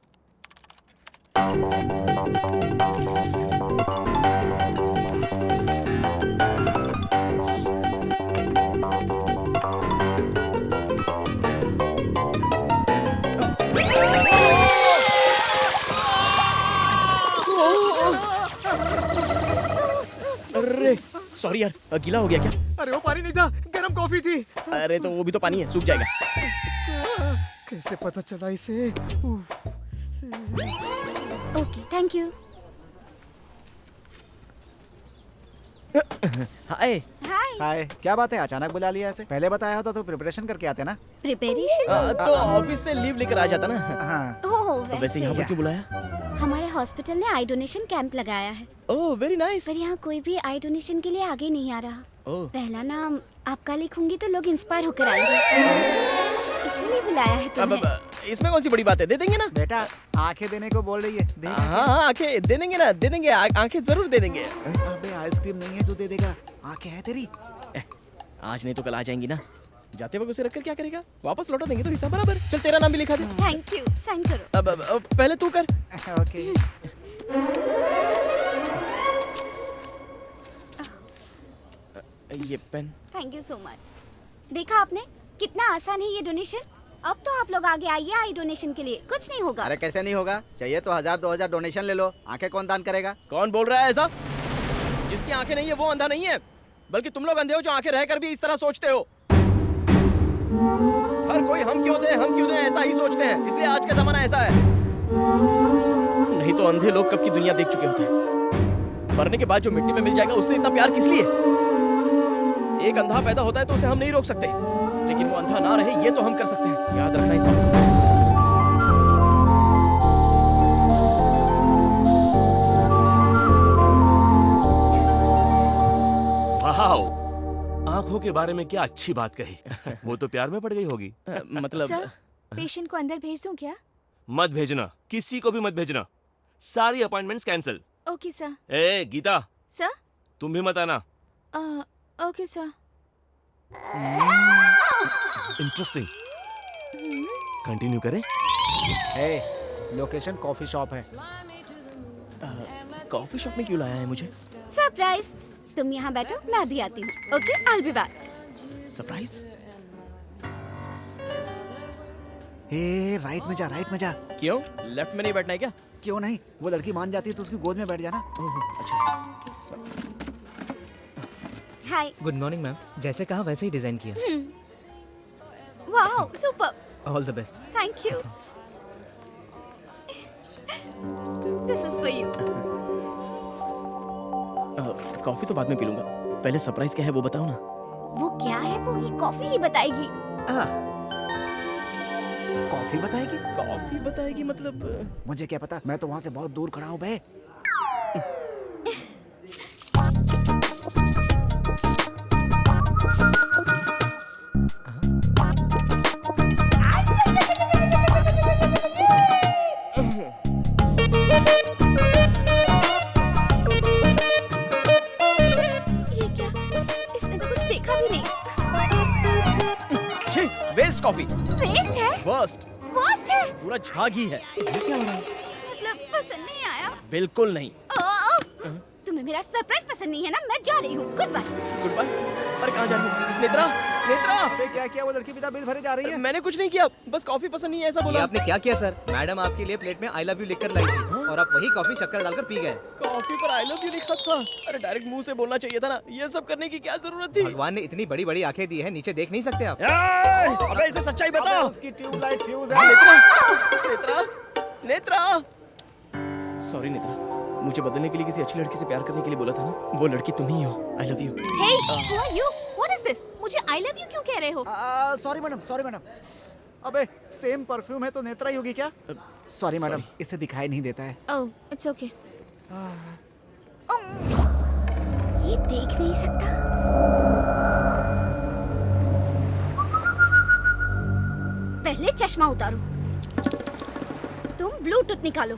S7: अरे सॉरी यार, गीला हो गया क्या?
S10: अरे वो पानी नहीं था, गर्म कॉफी थी।
S7: अरे तो वो भी तो पानी है, सूख जाएगा।
S9: कैसे पता चला इसे?
S3: Okay, thank you.
S7: Hi.
S3: Hi.
S9: Hi, क्या बात है, अचानक बुला लिया ऐसे? पहले बताया होता तो प्रिपरेशन करके आते ना।
S3: प्रिपरेशन?
S7: तो ऑफिस से लीव लेकर आ जाता ना।
S9: हाँ।
S3: ओह,
S7: वैसे यहाँ पर क्यों बुलाया?
S3: हमारे हॉस्पिटल ने आई डोनेशन कैंप लगाया है।
S7: ओह, वेरी नाइस।
S3: पर यहाँ कोई भी आई डोनेशन के लिए आगे नहीं आ रहा।
S7: ओह।
S3: पहला नाम आपका लिखूंगी तो लोग इंस्पायर होकर आएंगे, इसीलिए बुलाया है तुम्हें।
S7: अब इसमें कौन सी बड़ी बात है, दे देंगे ना।
S9: बेटा आंखें देने को बोल रही है।
S7: हाँ हाँ, आंखें दे देंगे ना, दे देंगे, आंखें जरूर दे देंगे।
S9: अबे आइसक्रीम नहीं है तो दे देगा, आंखें हैं तेरी।
S7: आज नहीं तो कल आ जाएंगी ना। जाते वक्त उसे रखकर क्या करेगा, वापस लौटा देंगे तो हिसाब बराबर। चल तेरा नाम भी लिखा दे।
S3: थैंक यू, साइन करो।
S7: अब पहले तू कर।
S9: ओके।
S7: ये pen.
S3: Thank you so much. देखा आपने कितना आसान है ये डोनेशन। अब तो आप लोग आगे आइए आई डोनेशन के लिए, कुछ नहीं होगा।
S10: अरे कैसे नहीं होगा, चाहिए तो 1000-2000 डोनेशन ले लो। आंखें कौन दान करेगा?
S7: कौन बोल रहा है ऐसा? जिसकी आंखें नहीं है वो अंधा नहीं है, बल्कि तुम लोग अंधे हो जो आंखें रहकर भी इस तरह सोचते हो। हर कोई हम क्यों दें ऐसा ही सोचते हैं, इसलिए आज का जमाना ऐसा है। नहीं तो अंधे लोग कब की दुनिया देख चुके होते हैं। मरने के बाद जो मिट्टी में मिल जाएगा उससे इतना प्यार किस लिए? एक अंधा पैदा होता है तो उसे हम नहीं रोक सकते, लेकिन वो अंधा ना रहे ये तो हम कर सकते हैं। याद रखना इस बात को।
S8: आंखों के बारे में क्या अच्छी बात कही। वो तो प्यार में पड़ गई होगी।
S7: मतलब
S12: सर, पेशेंट को अंदर भेज दूं क्या?
S8: मत भेजना, किसी को भी मत भेजना। सारी अपॉइंटमेंट्स कैंसिल।
S12: Okay sir.
S8: ए गीता,
S12: सर?
S8: तुम भी मत आना।
S12: Okay sir.
S8: इंटरेस्टिंग। कंटिन्यू करें।
S9: लोकेशन कॉफी शॉप है।
S7: कॉफी शॉप में क्यों लाया है मुझे?
S3: सरप्राइज। तुम यहाँ बैठो, मैं अभी आती हूँ। Okay, I will be back.
S7: Surprise?
S9: Right में जा, राइट में जा।
S7: क्यों, लेफ्ट में नहीं बैठना है क्या?
S9: क्यों नहीं, वो लड़की मान जाती है तो उसकी गोद में बैठ जाना।
S7: अच्छा।
S3: हाय।
S10: गुड मॉर्निंग मैम, जैसे कहा वैसे ही डिजाइन किया।
S3: Wow, super.
S10: All the best.
S3: Thank you. This is for you.
S7: Coffee तो बाद में पी लूंगा, पहले सरप्राइज क्या है वो बताओ ना।
S3: वो क्या है, वो ये कॉफी ही बताएगी।
S9: कॉफी बताएगी?
S7: कॉफी बताएगी मतलब?
S9: मुझे क्या पता, मैं तो वहाँ से बहुत दूर खड़ा हूँ बे।
S7: Waste coffee.
S3: वेस्ट है?
S7: वर्स्ट।
S3: वर्स्ट है?
S7: पूरा झाग ही है। ये क्या हो रहा है?
S3: मतलब पसंद नहीं आया?
S7: बिल्कुल नहीं।
S3: तुम्हें मेरा सरप्राइज पसंद नहीं है ना? मैं जा रही हूँ। Good bye.
S7: Good bye? अरे कहाँ जा रही हो? नेत्रा, नेत्रा।
S9: अबे क्या किया, वो लड़की बिना बिल भरे जा रही है।
S7: मैंने कुछ नहीं किया, बस कॉफी पसंद नहीं है ऐसा बोला।
S10: आपने क्या किया सर? मैडम आपके लिए प्लेट में आई लव यू लिखकर लाई थी और आप वही कॉफी शक्कर डालकर पी गए।
S7: कॉफी पर आई लव यू लिखा था। अरे डायरेक्ट मुंह से बोलना चाहिए था ना, ये सब करने की क्या जरूरत थी?
S10: भगवान ने इतनी बड़ी बड़ी आंखें दी है, नीचे देख नहीं सकते आप?
S7: अबे इसे सच्चाई बता।
S9: उसकी ट्यूबलाइट फ्यूज है।
S7: नेत्रा, नेत्रा। सॉरी नेत्रा, मुझे बदलने के लिए किसी अच्छी लड़की से प्यार करने के लिए बोला था ना, वो लड़की तुम ही हो। I love you.
S12: Hey, who are you? What is this? मुझे आई लव यू क्यों कह रहे हो?
S9: Sorry madam, sorry madam. अबे सेम परफ्यूम है तो नेत्रा ही होगी क्या? सॉरी मैडम, इसे दिखाई नहीं देता है।
S12: ओह, इट्स ओके।
S3: ये देख नहीं सकता। पहले चश्मा उतारो। तुम ब्लूटूथ निकालो।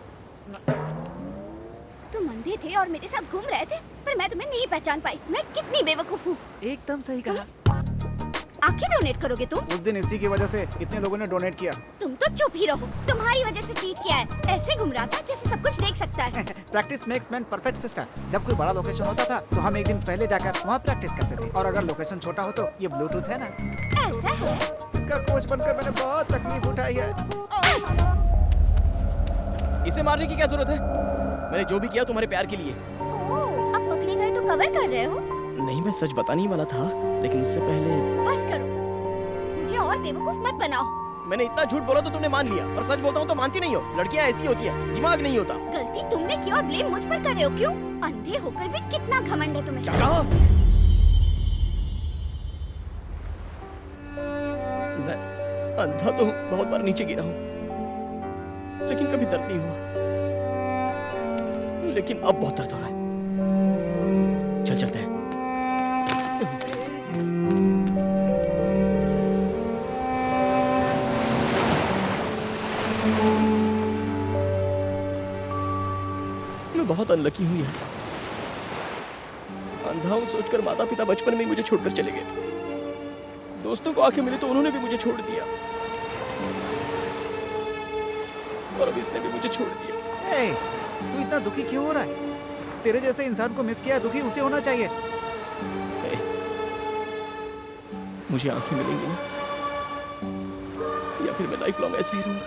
S3: तुम अंधे थे और मेरे साथ घूम रहे थे, पर मैं तुम्हें नहीं पहचान पाई। मैं कितनी बेवकूफ हूँ।
S9: एकदम सही कहा।
S3: आंखें डोनेट करोगे तुम?
S9: उस दिन इसी की वजह से इतने लोगों ने डोनेट किया।
S3: तुम तो चुप ही रहो। तुम्हारी वजह से चीट किया है। ऐसे घूम रहा था जैसे सब कुछ देख सकता है।
S9: Practice makes man perfect sister. जब कोई बड़ा लोकेशन होता था तो हम एक दिन पहले जाकर वहाँ प्रैक्टिस करते थे, और अगर लोकेशन छोटा हो तो ये ब्लूटूथ है ना,
S3: ऐसा है।
S9: इसका कोच बनकर मैंने बहुत तकलीफ उठाई है।
S7: इसे मारने की क्या जरूरत है? मैंने जो भी किया तुम्हारे प्यार के लिए।
S3: ओह, अब पकड़े गए तो कवर कर रहे हो?
S7: नहीं, मैं सच बताने ही वाला था, लेकिन उससे पहले
S3: बस करो, मुझे और बेवकूफ मत बनाओ।
S7: मैंने इतना झूठ बोला तो तुमने मान लिया, और सच बोलता हूँ तो मानती नहीं हो। लड़कियाँ ऐसी होती है, दिमाग नहीं होता।
S3: गलती तुमने की और ब्लेम मुझ पर कर रहे हो, क्यों? अंधे होकर भी कितना घमंड है तुम्हें।
S7: क्या कहा? मैं अंधा तो बहुत बार नीचे गिरा हूँ, लेकिन कभी दर्द नहीं हुआ। लेकिन अब बहुत दर्द हो रहा है। चल चलते हैं। मैं बहुत अनलकी हूँ यार। अंधा हूँ सोचकर माता पिता बचपन में ही मुझे छोड़कर चले गए। दोस्तों को आंखें मिली तो उन्होंने भी मुझे छोड़ दिया, और अब इसने भी मुझे छोड़ दिया।
S9: ए, तू इतना दुखी क्यों हो रहा है? तेरे जैसे इंसान को मिस किया, दुखी उसे होना चाहिए।
S7: मुझे आंखें मिलेंगी ना, या फिर मैं लाइफ लॉन्ग ऐसे ही रहूंगा।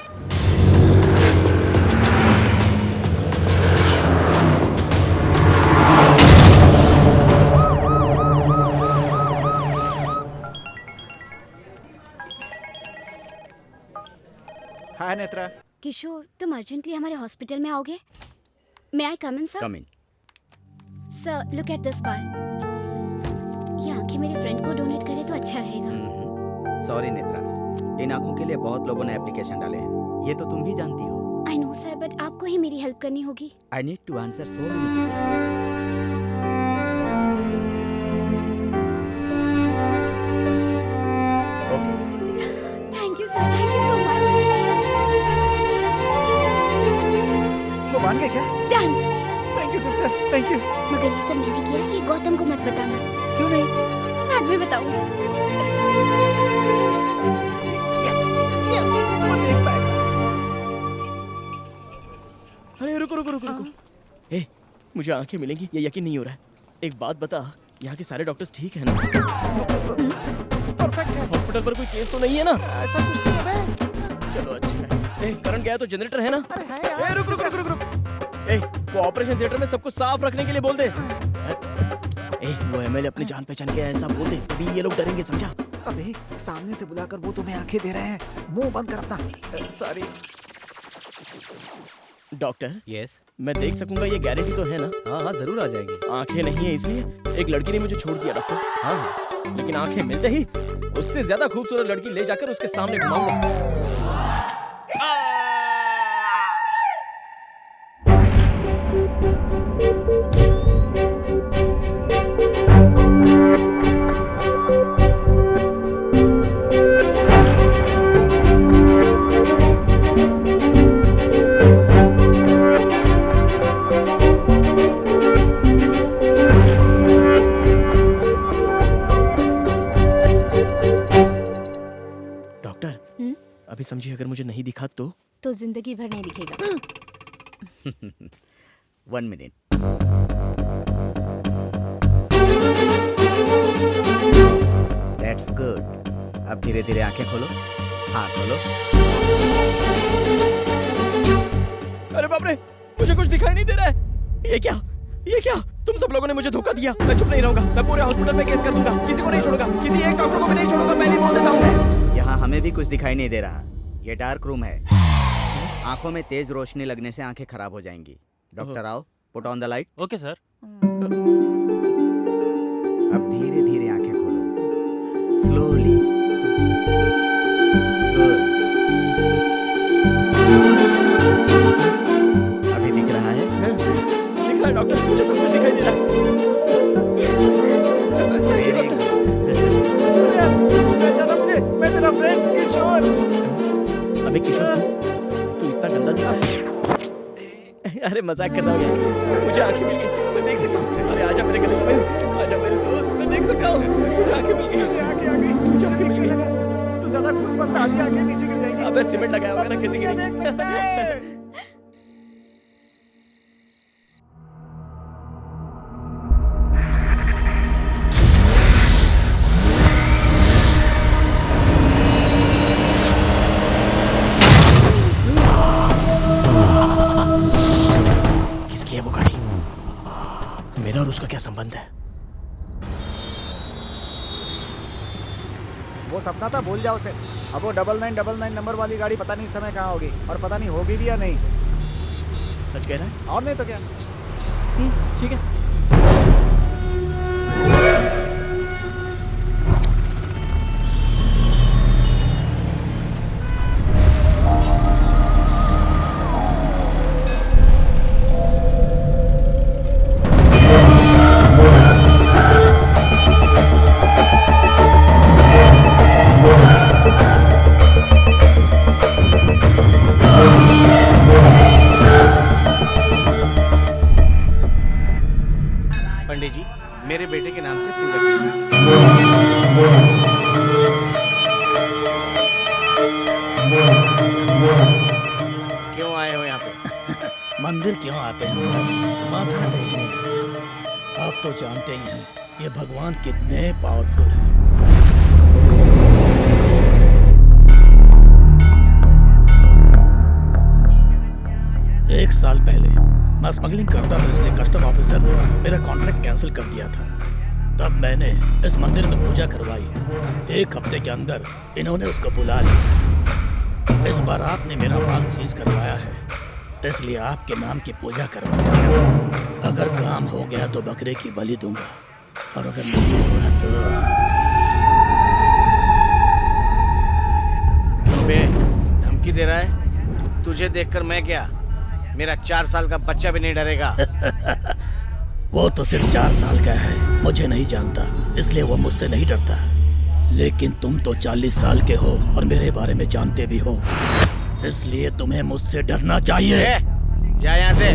S9: हाय नेत्रा।
S3: किशोर, तुम अर्जेंटली हमारे हॉस्पिटल में आओगे? May I come in sir?
S2: Come in.
S3: Sir, look at this file. ये आंखें मेरे फ्रेंड को डोनेट करे तो अच्छा रहेगा।
S13: सॉरी नेत्रा, इन आंखों के लिए बहुत लोगों ने एप्लीकेशन डाले हैं, ये तो तुम भी जानती हो।
S3: आई नो सर, बट आपको ही मेरी हेल्प करनी होगी।
S13: I need to answer so many people.
S3: Thank you sir, thank you so much.
S9: वो मान गए क्या?
S3: Done.
S9: Thank you sister, thank you.
S3: मगर ये सब मैंने किया, ये गौतम को मत बताना।
S9: क्यों नहीं?
S3: बाद में बताऊंगी।
S9: यस, यस, वो देख पाएगा।
S7: अरे रुको रुको रुको रुको। ए, मुझे आंखें मिलेंगी ये यकीन नहीं हो रहा है। एक बात बता, यहाँ के सारे डॉक्टर्स ठीक है ना?
S9: परफेक्ट है।
S7: हॉस्पिटल पर कोई केस तो नहीं है ना?
S9: ऐसा कुछ नहीं है बे।
S7: चलो अच्छा है। ए, करंट गया तो जनरेटर है ना?
S9: अरे है यार।
S7: ए, रुक रुक रुक रुक रुक। ए, वो ऑपरेशन थिएटर में सब कुछ साफ रखने के लिए बोल दे। ए, वो एमएलए अपनी जान पहचान के ऐसा बोल दे, तभी ये लोग डरेंगे, समझा?
S9: अबे सामने से बुलाकर वो तुम्हें आंखें दे रहे हैं, मुंह बंद कर अपना। Sorry
S7: doctor.
S10: यस,
S7: मैं देख सकूंगा, ये गारंटी तो है ना?
S10: हाँ हाँ जरूर आ जाएगी।
S7: आंखें नहीं है इसलिए एक लड़की ने मुझे छोड़ दिया डॉक्टर।
S10: हाँ,
S7: लेकिन आंखें मिलते ही उससे ज्यादा खूबसूरत लड़की ले जाकर उसके सामने घुमाऊंगा। अभी समझिए, अगर मुझे नहीं दिखा तो
S12: जिंदगी भर नहीं दिखेगा।
S13: 1 मिनट। That's good. अब धीरे धीरे आंखें खोलो। हाँ खोलो।
S7: अरे बाप रे, मुझे कुछ दिखाई नहीं दे रहा है। ये क्या? ये क्या? तुम सब लोगों ने मुझे धोखा दिया। मैं चुप नहीं रहूंगा, मैं पूरे हॉस्पिटल में केस कर दूंगा। किसी को नहीं छोड़ूंगा, किसी एक डॉक्टर को भी नहीं छोड़ूंगा, पहले बोल देता हूँ।
S13: यहाँ हमें भी कुछ दिखाई नहीं दे रहा। ये डार्क रूम है। आंखों में तेज रोशनी लगने से आंखें खराब हो जाएंगी। डॉक्टर आओ, put on the light.
S8: Okay sir.
S13: अब धीरे धीरे आंखें खोलो, स्लोली। अभी दिख रहा है?
S7: दिख रहा है डॉक्टर, मुझे सब कुछ दिखाई दे रहा है।
S9: मैं तेरा फ्रेंड किशोर।
S7: अबे किशोर, तू इतना गंदा दिख रहा है। अरे मजाक कर रहा हूँ यार, मुझे आंखें मिल गई, मैं देख सकता हूँ। अरे आजा मेरे गले में, आजा मेरे दोस्त, मैं देख सकता हूँ। मुझे आंखें मिल गई।
S9: आंखें आ गई, मुझे आंखें मिल गई। तू ज्यादा खुद मत, ताज़ी आंखें नीचे गिर जाएंगी।
S7: अबे सीमेंट लगाया होगा ना किसी की।
S9: देख सकता है।
S7: मेरा और उसका क्या संबंध है?
S9: वो सपना था, भूल जाओ उसे। अब वो 9999 नंबर वाली गाड़ी पता नहीं इस समय कहाँ होगी, और पता नहीं होगी भी या नहीं।
S7: सच कह रहा है?
S9: और नहीं तो क्या।
S7: ठीक है।
S13: पंडित जी, मेरे बेटे के नाम से पूजा कीजिए। क्यों आए हो यहाँ पे?
S14: मंदिर क्यों आते हैं सर? माथा टेकने। आप तो जानते ही हैं ये भगवान कितने पावरफुल हैं। एक साल पहले मैं स्मगलिंग करता था, इसलिए कस्टम ऑफिसर ने मेरा कॉन्ट्रैक्ट कैंसिल कर दिया था। तब मैंने इस मंदिर में पूजा करवाई। एक हफ्ते के अंदर इन्होंने उसको बुला लिया। इस बार आपने मेरा माल सीज करवाया है, इसलिए आपके नाम की पूजा करवाने आया। अगर काम हो गया तो बकरे की बलि दूंगा, और अगर नहीं हुआ तो
S13: बे, धमकी दे रहा है? तुझे देखकर मैं क्या, मेरा 4 साल का बच्चा भी नहीं डरेगा।
S14: वो तो सिर्फ 4 साल का है, मुझे नहीं जानता, इसलिए वो मुझसे नहीं डरता। लेकिन तुम तो 40 साल के हो और मेरे बारे में जानते भी हो, इसलिए तुम्हें मुझसे डरना चाहिए।
S13: जा यहाँ से।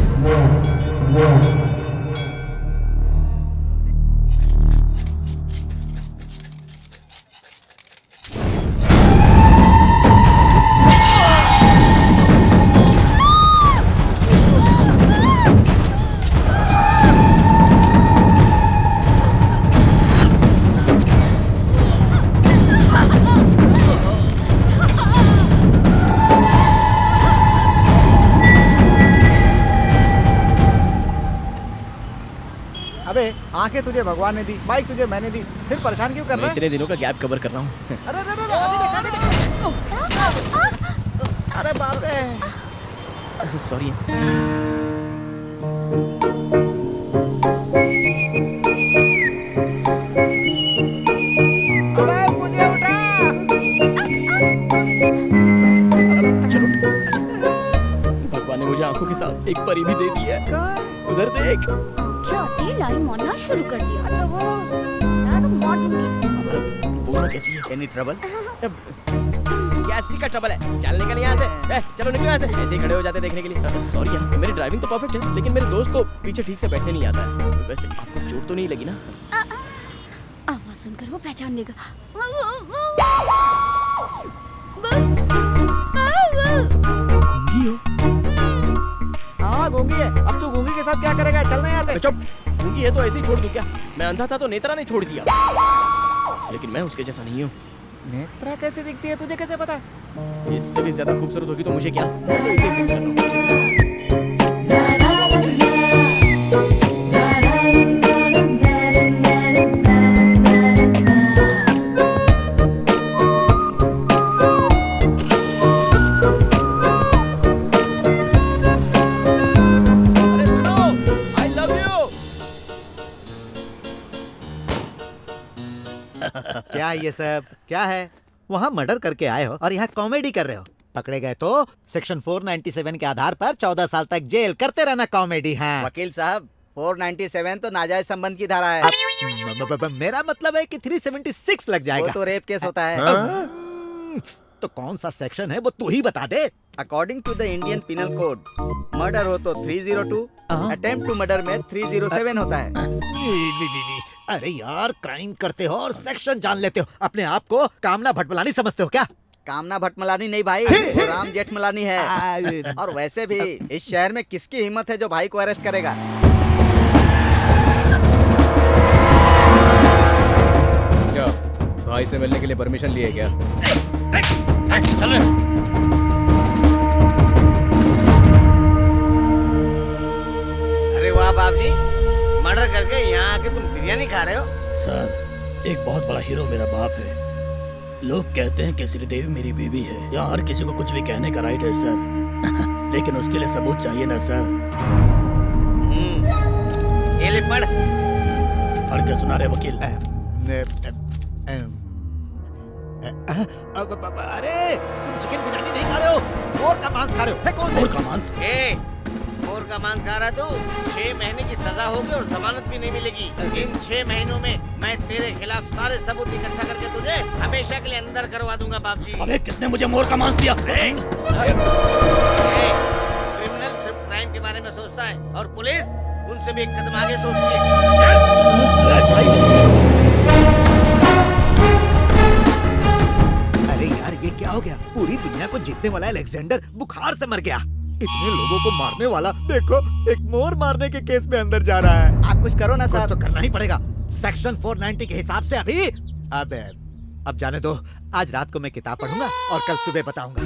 S9: अबे आंखें तुझे भगवान ने दी, बाइक तुझे मैंने दी, फिर परेशान क्यों कर रहा है?
S7: इतने दिनों का गैप कवर कर रहा हूँ।
S9: अरे अरे अरे, अभी देखा। अरे बाप रे।
S7: सॉरी।
S9: अबे मुझे उठा।
S7: चलो। भगवान ने मुझे आंखों के साथ एक परी भी दे दी है। उधर देख।
S3: लाइन मारना शुरू कर दिया। अच्छा वो तो मार दूंगी।
S7: बोलना कैसी है?
S13: Any trouble?
S7: गैस्ट्रिक का ट्रबल है। चल निकल यहाँ से। चलो निकलो यहाँ से। ऐसे ही खड़े हो जाते देखने के लिए। सॉरी यार, मेरी ड्राइविंग तो परफेक्ट है, लेकिन मेरे दोस्त को पीछे ठीक से बैठने नहीं आता है। वैसे आपको चोट तो नहीं लगी ना?
S3: आवाज सुनकर वो पहचान लेगा।
S7: गूंगी हो?
S9: हाँ गूंगी है। अब तू गूंगी के साथ क्या करेगा? चलना यहाँ से।
S7: चुप। गूंगी है तो ऐसे ही छोड़ दूं क्या? मैं अंधा था तो नेत्रा ने छोड़ दिया, लेकिन मैं उसके जैसा नहीं हूँ।
S9: नेत्रा कैसे दिखती है, तुझे कैसे पता?
S7: इससे भी ज्यादा खूबसूरत होगी तो मुझे क्या? मैं तो इसे फिक्स कर रहा हूँ।
S6: क्या ये सब क्या है? वहाँ मर्डर करके आए हो और यहाँ कॉमेडी कर रहे हो। पकड़े गए तो सेक्शन 497 के आधार पर 14 साल तक जेल करते रहना कॉमेडी। हाँ
S13: वकील साहब, 497 तो नाजायज संबंध की धारा है।
S6: मेरा मतलब है कि 376 लग जाएगा।
S13: वो तो रेप केस होता है।
S6: तो कौन सा सेक्शन है वो तू ही बता दे।
S13: According to the Indian penal code, murder हो तो 302, अटेम्प्ट टू मर्डर में 307 होता है।
S6: अरे यार, क्राइम करते हो और सेक्शन जान लेते हो। अपने आप को कामना भटमलानी समझते हो क्या?
S13: कामना भटमलानी नहीं भाई, वो राम जेठमलानी है। और वैसे भी इस शहर में किसकी हिम्मत है जो भाई को अरेस्ट करेगा?
S7: क्या भाई से मिलने के लिए परमिशन लिए क्या?
S13: चल अरे वाह बाप जी, मर्डर करके यहाँ आके तुम बिरयानी खा रहे हो?
S14: सर, एक बहुत बड़ा हीरो मेरा बाप है, लोग कहते हैं कि श्रीदेवी मेरी बीवी है। यहाँ हर किसी को कुछ भी कहने का राइट है सर। लेकिन उसके लिए सबूत चाहिए ना सर।
S13: ये ले पढ़।
S14: पढ़ के सुना रहे वकील।
S6: अरे तुम चिकन बिरयानी नहीं खा रहे हो, मोर का मांस खा रहे हो। फेंको उसे।
S14: मोर का मांस?
S13: मोर का मांस खा रहा तू? 6 महीने की सजा होगी और जमानत भी नहीं मिलेगी। इन 6 महीनों में मैं तेरे खिलाफ सारे सबूत इकट्ठा करके तुझे हमेशा के लिए अंदर करवा दूंगा बाबूजी।
S14: अबे किसने मुझे मोर का मांस दिया?
S13: क्रिमिनल सिर्फ क्राइम के बारे में सोचता है और पुलिस उनसे भी एक कदम आगे सोचती है।
S6: अरे यार ये क्या हो गया? पूरी दुनिया को जीतने वाला अलेक्जेंडर बुखार से मर गया। इतने लोगों को मारने वाला देखो एक मोर मारने के केस में अंदर जा रहा है।
S9: आप कुछ करो ना सर।
S6: कुछ तो करना ही पड़ेगा। सेक्शन 490 के हिसाब से अभी अब जाने दो। आज रात को मैं किताब पढ़ूंगा और कल सुबह बताऊंगा।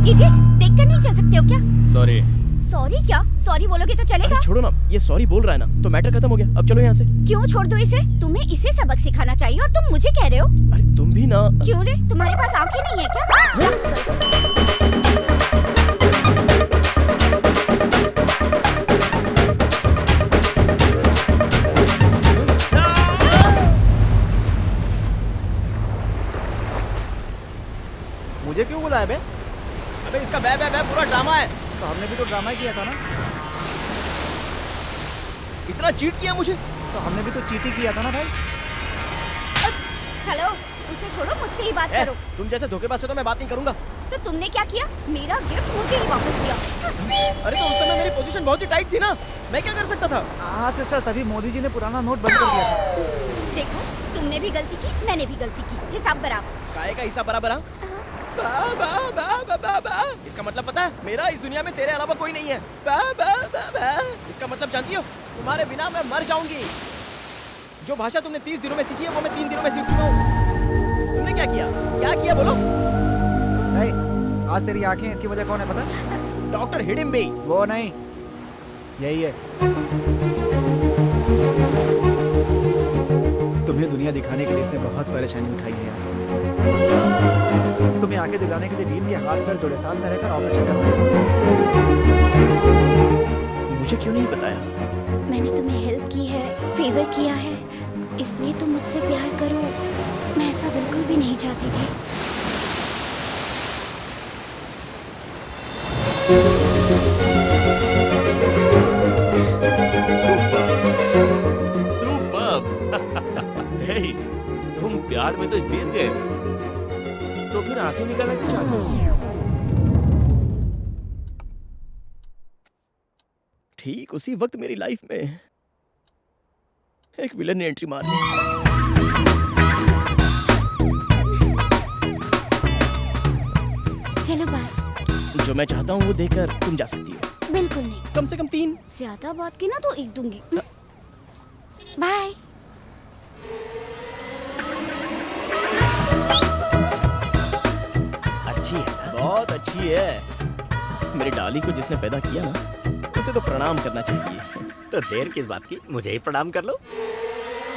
S3: इडियट, देखकर नहीं चल सकते हो क्या?
S7: सॉरी।
S3: सॉरी क्या? सॉरी बोलोगे तो चलेगा?
S7: छोड़ो ना, ये सॉरी बोल रहा है ना, तो मैटर खत्म हो गया। अब चलो यहाँ से।
S3: क्यों छोड़ दो इसे? तुम्हें इसे सबक सिखाना चाहिए और तुम मुझे कह रहे हो?
S7: अरे तुम भी ना।
S3: क्यों रे, तुम्हारे पास आंखें नहीं है क्या?
S9: मुझे क्यों बुलाया बे?
S7: अबे इसका बे पूरा ड्रामा है।
S9: तो हमने भी तो ड्रामा किया था ना।
S7: इतना चीट किया मुझे।
S9: तो हमने भी तो चीटी किया था ना भाई।
S3: हेलो, उसे छोड़ो, मुझसे ही बात करो।
S7: तुम जैसे धोखेबाज से तो मैं बात नहीं करूंगा।
S3: तो तुमने क्या किया? मेरा गिफ्ट मुझे ही वापस दिया।
S7: अरे तो उस समय मेरी पोजीशन बहुत ही टाइट थी ना, मैं क्या कर सकता था?
S9: हाँ सिस्टर, तभी मोदी जी ने पुराना नोट बंद कर दिया था।
S3: देखो, तुमने भी गलती की, मैंने भी गलती की, हिसाब बराबर।
S7: काहे का हिसाब बराबर? इसका मतलब पता है, मेरा इस दुनिया में तेरे अलावा कोई नहीं है। इसका मतलब जानती हो, तुम्हारे बिना मैं मर जाऊंगी। जो भाषा तुमने 30 दिनों में सीखी है वो मैं 3 दिनों में सीख चुका हूँ। तुमने क्या किया? क्या किया बोलो?
S9: नहीं, आज तेरी आंखें इसकी वजह कौन है पता?
S7: डॉक्टर हिडिम्बे।
S9: वो नहीं, यही है। तुम्हें दुनिया दिखाने के लिए इसने बहुत परेशानी उठाई है यार। तुम्हें आंखें दिलाने के लिए डीन के हाथ पैर जोड़े, साथ में रहकर ऑपरेशन करवाया।
S7: मुझे क्यों नहीं बताया?
S3: मैंने तुम्हें हेल्प की है, फेवर किया है, इसलिए तुम मुझसे प्यार करो। मैं ऐसा बिल्कुल भी नहीं चाहती थी।
S8: हे, तुम प्यार में तो जीत गए, तो फिर आंखें निकालना क्यों चाहते हो?
S7: ठीक उसी वक्त मेरी लाइफ में एक विलन ने एंट्री मार ली।
S3: चलो बाय।
S7: जो मैं चाहता हूँ वो देकर तुम जा सकती हो।
S3: बिल्कुल नहीं।
S7: कम से कम 3।
S3: ज्यादा बात की ना तो एक दूंगी। बाय।
S7: अच्छी है ना? बहुत अच्छी है। मेरी डाली को जिसने पैदा किया ना, उसे तो प्रणाम करना चाहिए।
S13: तो देर किस बात की, मुझे ही प्रणाम कर लो।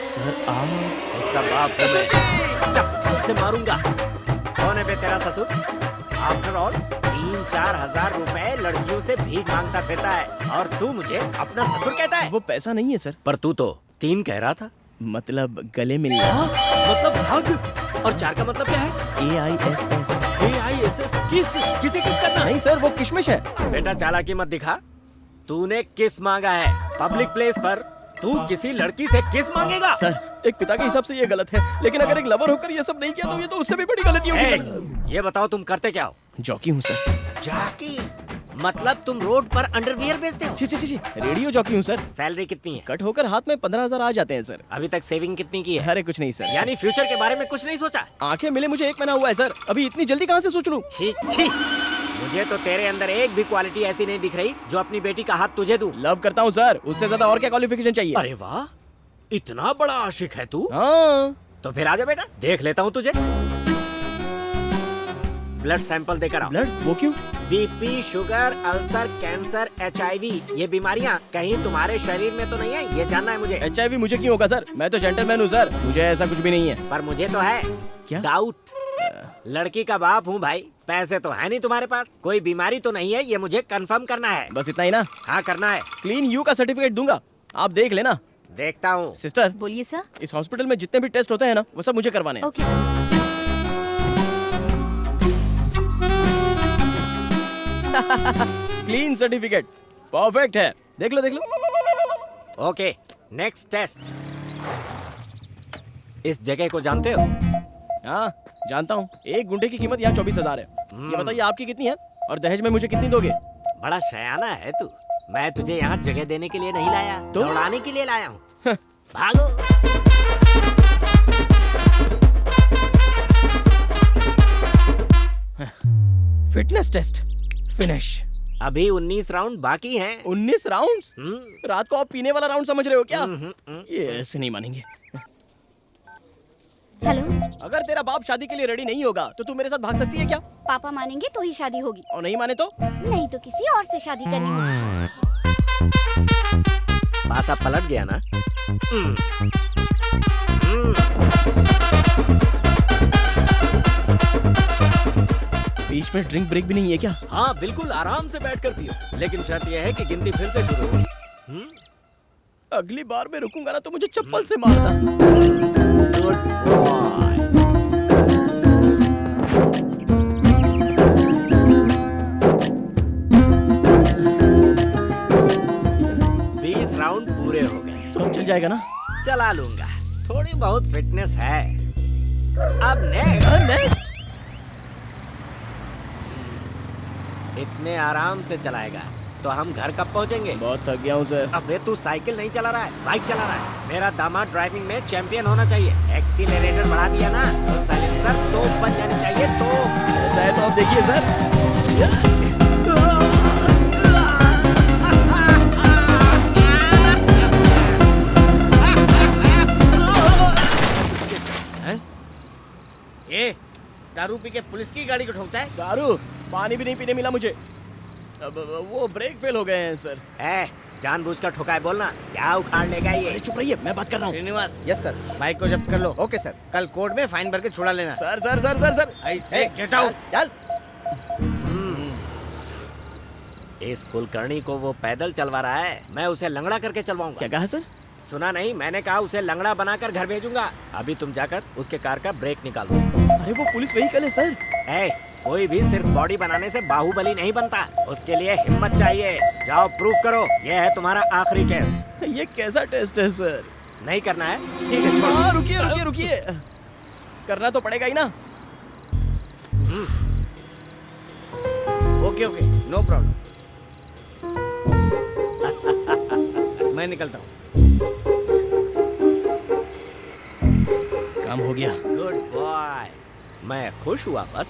S7: सर आप?
S13: उसका बाप को मैं चप्पल से मारूंगा। कौन है बे तेरा ससुर? आफ्टर ऑल 3-4 हजार रुपए लड़कियों से भीख मांगता फिरता है और तू मुझे अपना ससुर कहता है?
S7: वो पैसा नहीं है सर।
S13: पर तू तो 3 कह रहा था।
S7: मतलब गले मिलना।
S13: मतलब हग। और 4 का मतलब क्या है?
S7: AISS।
S13: AISS किसे किस करना?
S7: नहीं सर, वो किशमिश है।
S13: बेटा चालाकी मत दिखा। तूने किस मांगा है पब्लिक प्लेस पर? तू किसी लड़की से किस मांगेगा?
S7: सर, एक पिता के हिसाब से ये गलत है, लेकिन अगर एक लवर होकर ये सब नहीं किया तो ये तो उससे भी बड़ी गलती होगी सर।
S13: ये बताओ तुम करते क्या हो?
S7: जॉकी हूँ सर।
S13: जॉकी? मतलब तुम रोड पर अंडरवियर बेचते हो?
S7: छी, रेडियो जॉकी हूँ सर।
S13: सैलरी कितनी है?
S7: कट होकर हाथ में 15,000 आ जाते हैं सर।
S13: अभी तक सेविंग कितनी की है?
S7: अरे कुछ नहीं सर।
S13: यानी फ्यूचर के बारे में कुछ नहीं सोचा?
S7: आंखें मिले मुझे 1 महीना हुआ है सर, अभी इतनी जल्दी कहाँ से सोच लूं?
S13: छी, मुझे तो तेरे अंदर एक भी क्वालिटी ऐसी नहीं दिख रही जो अपनी बेटी का हाथ तुझे दूं।
S7: लव करता हूँ सर, उससे ज्यादा और क्या क्वालिफिकेशन चाहिए?
S13: अरे वाह, इतना बड़ा आशिक है तू?
S7: हाँ।
S13: तो फिर आजा बेटा, देख लेता हूँ तुझे। ब्लड सैंपल देकर आओ।
S7: ब्लड? वो क्यों?
S13: BP, sugar, ulcer, cancer, HIV ये बीमारियाँ कहीं तुम्हारे शरीर में तो नहीं है, ये जानना है मुझे।
S7: HIV मुझे क्यों होगा सर? मैं तो जेंटलमैन हूँ सर, मुझे ऐसा कुछ भी नहीं है।
S13: पर मुझे तो है।
S7: क्या?
S13: डाउट। लड़की का बाप हूँ भाई, पैसे तो है नहीं तुम्हारे पास, कोई बीमारी तो नहीं है, ये मुझे कंफर्म करना है।
S7: बस इतना ही ना?
S13: हाँ करना है।
S7: क्लीन यू का सर्टिफिकेट दूंगा, आप देख लेना।
S13: देखता हूँ।
S12: सिस्टर बोलिए सर।
S7: इस हॉस्पिटल में जितने भी टेस्ट होते हैं ना, वो सब मुझे करवाने हैं।
S12: Okay sir.
S7: Clean certificate, perfect है। देख लो देख लो।
S13: Okay, next test. इस जगह को जानते हो?
S7: हाँ जानता हूँ। एक गुंडे की कीमत यहाँ 24,000 है। ये बताइए आपकी कितनी है और दहेज में मुझे कितनी दोगे?
S13: बड़ा शयाना है तू। मैं तुझे यहाँ जगह देने के लिए नहीं लाया,
S7: तो?
S13: दौड़ाने के लिए लाया हूँ। भागो।
S7: Fitness test finish.
S13: अभी 19 राउंड बाकी हैं।
S7: 19 राउंड्स? रात को आप पीने वाला राउंड समझ रहे हो क्या? ये ऐसे नहीं मानेंगे।
S3: हेलो,
S7: अगर तेरा बाप शादी के लिए रेडी नहीं होगा तो तू मेरे साथ भाग सकती है क्या?
S3: पापा मानेंगे तो ही शादी होगी,
S7: और नहीं माने तो?
S3: नहीं तो किसी और से शादी करनी होगी।
S13: पासा पलट गया ना?
S7: बीच में ड्रिंक ब्रेक भी नहीं है क्या?
S13: हाँ बिल्कुल, आराम से बैठकर पियो, लेकिन शर्त यह है कि गिनती फिर से शुरू होगी।
S7: अगली बार मैं रुकूंगा ना तो मुझे चप्पल से मारना।
S13: Good boy. 20 राउंड पूरे हो गए।
S7: तो अब चल जाएगा ना?
S13: चला लूंगा, थोड़ी बहुत फिटनेस है। अब नेक्स्ट। इतने आराम से चलाएगा तो हम घर कब पहुंचेंगे?
S7: बहुत थक गया हूँ सर।
S13: अबे तू साइकिल नहीं चला रहा है, बाइक चला रहा है। मेरा दामाद ड्राइविंग में चैंपियन होना चाहिए। एक्सीलरेटर बढ़ा दिया ना तो साइलेंसर तोप बन जानी चाहिए। तो
S7: ऐसा है तो अब देखिए सर।
S13: ये दारू पी के पुलिस की गाड़ी को ठोकता है?
S7: दारू? पानी भी नहीं पीने मिला मुझे। अब वो ब्रेक फेल हो गए हैं सर।
S13: जानबूझकर ठोका है बोलना, क्या उखाड़ लेगा ये?
S7: अरे चुप रहिए, मैं बात कर रहा हूँ।
S9: श्रीनिवास। Yes sir. बाइक को जब्त कर लो। Okay sir. कल कोर्ट में फाइन भर के छुड़ा लेना।
S7: Sir sir sir sir sir
S13: ऐसे गेट आउट।
S9: चल।
S13: इस कुलकर्णी को वो पैदल चलवा रहा है, मैं उसे लंगड़ा करके चलवाऊंगा।
S7: क्या कहा सर?
S13: सुना नहीं, मैंने कहा उसे लंगड़ा बनाकर घर भेजूंगा। अभी तुम जाकर उसके कार का ब्रेक निकाल दो।
S7: अरे वो पुलिस व्हीकल है सर।
S13: कोई भी सिर्फ बॉडी बनाने से बाहुबली नहीं बनता, उसके लिए हिम्मत चाहिए। जाओ प्रूफ करो, ये है तुम्हारा आखिरी टेस्ट।
S7: ये कैसा टेस्ट है सर?
S13: नहीं करना है? ठीक है छोड़ो।
S7: हाँ रुकिए रुकिए रुकिए, करना तो पड़ेगा ही ना।
S9: Okay okay, no problem. मैं निकलता हूँ।
S7: काम हो गया।
S13: Good boy. मैं खुश हुआ बस।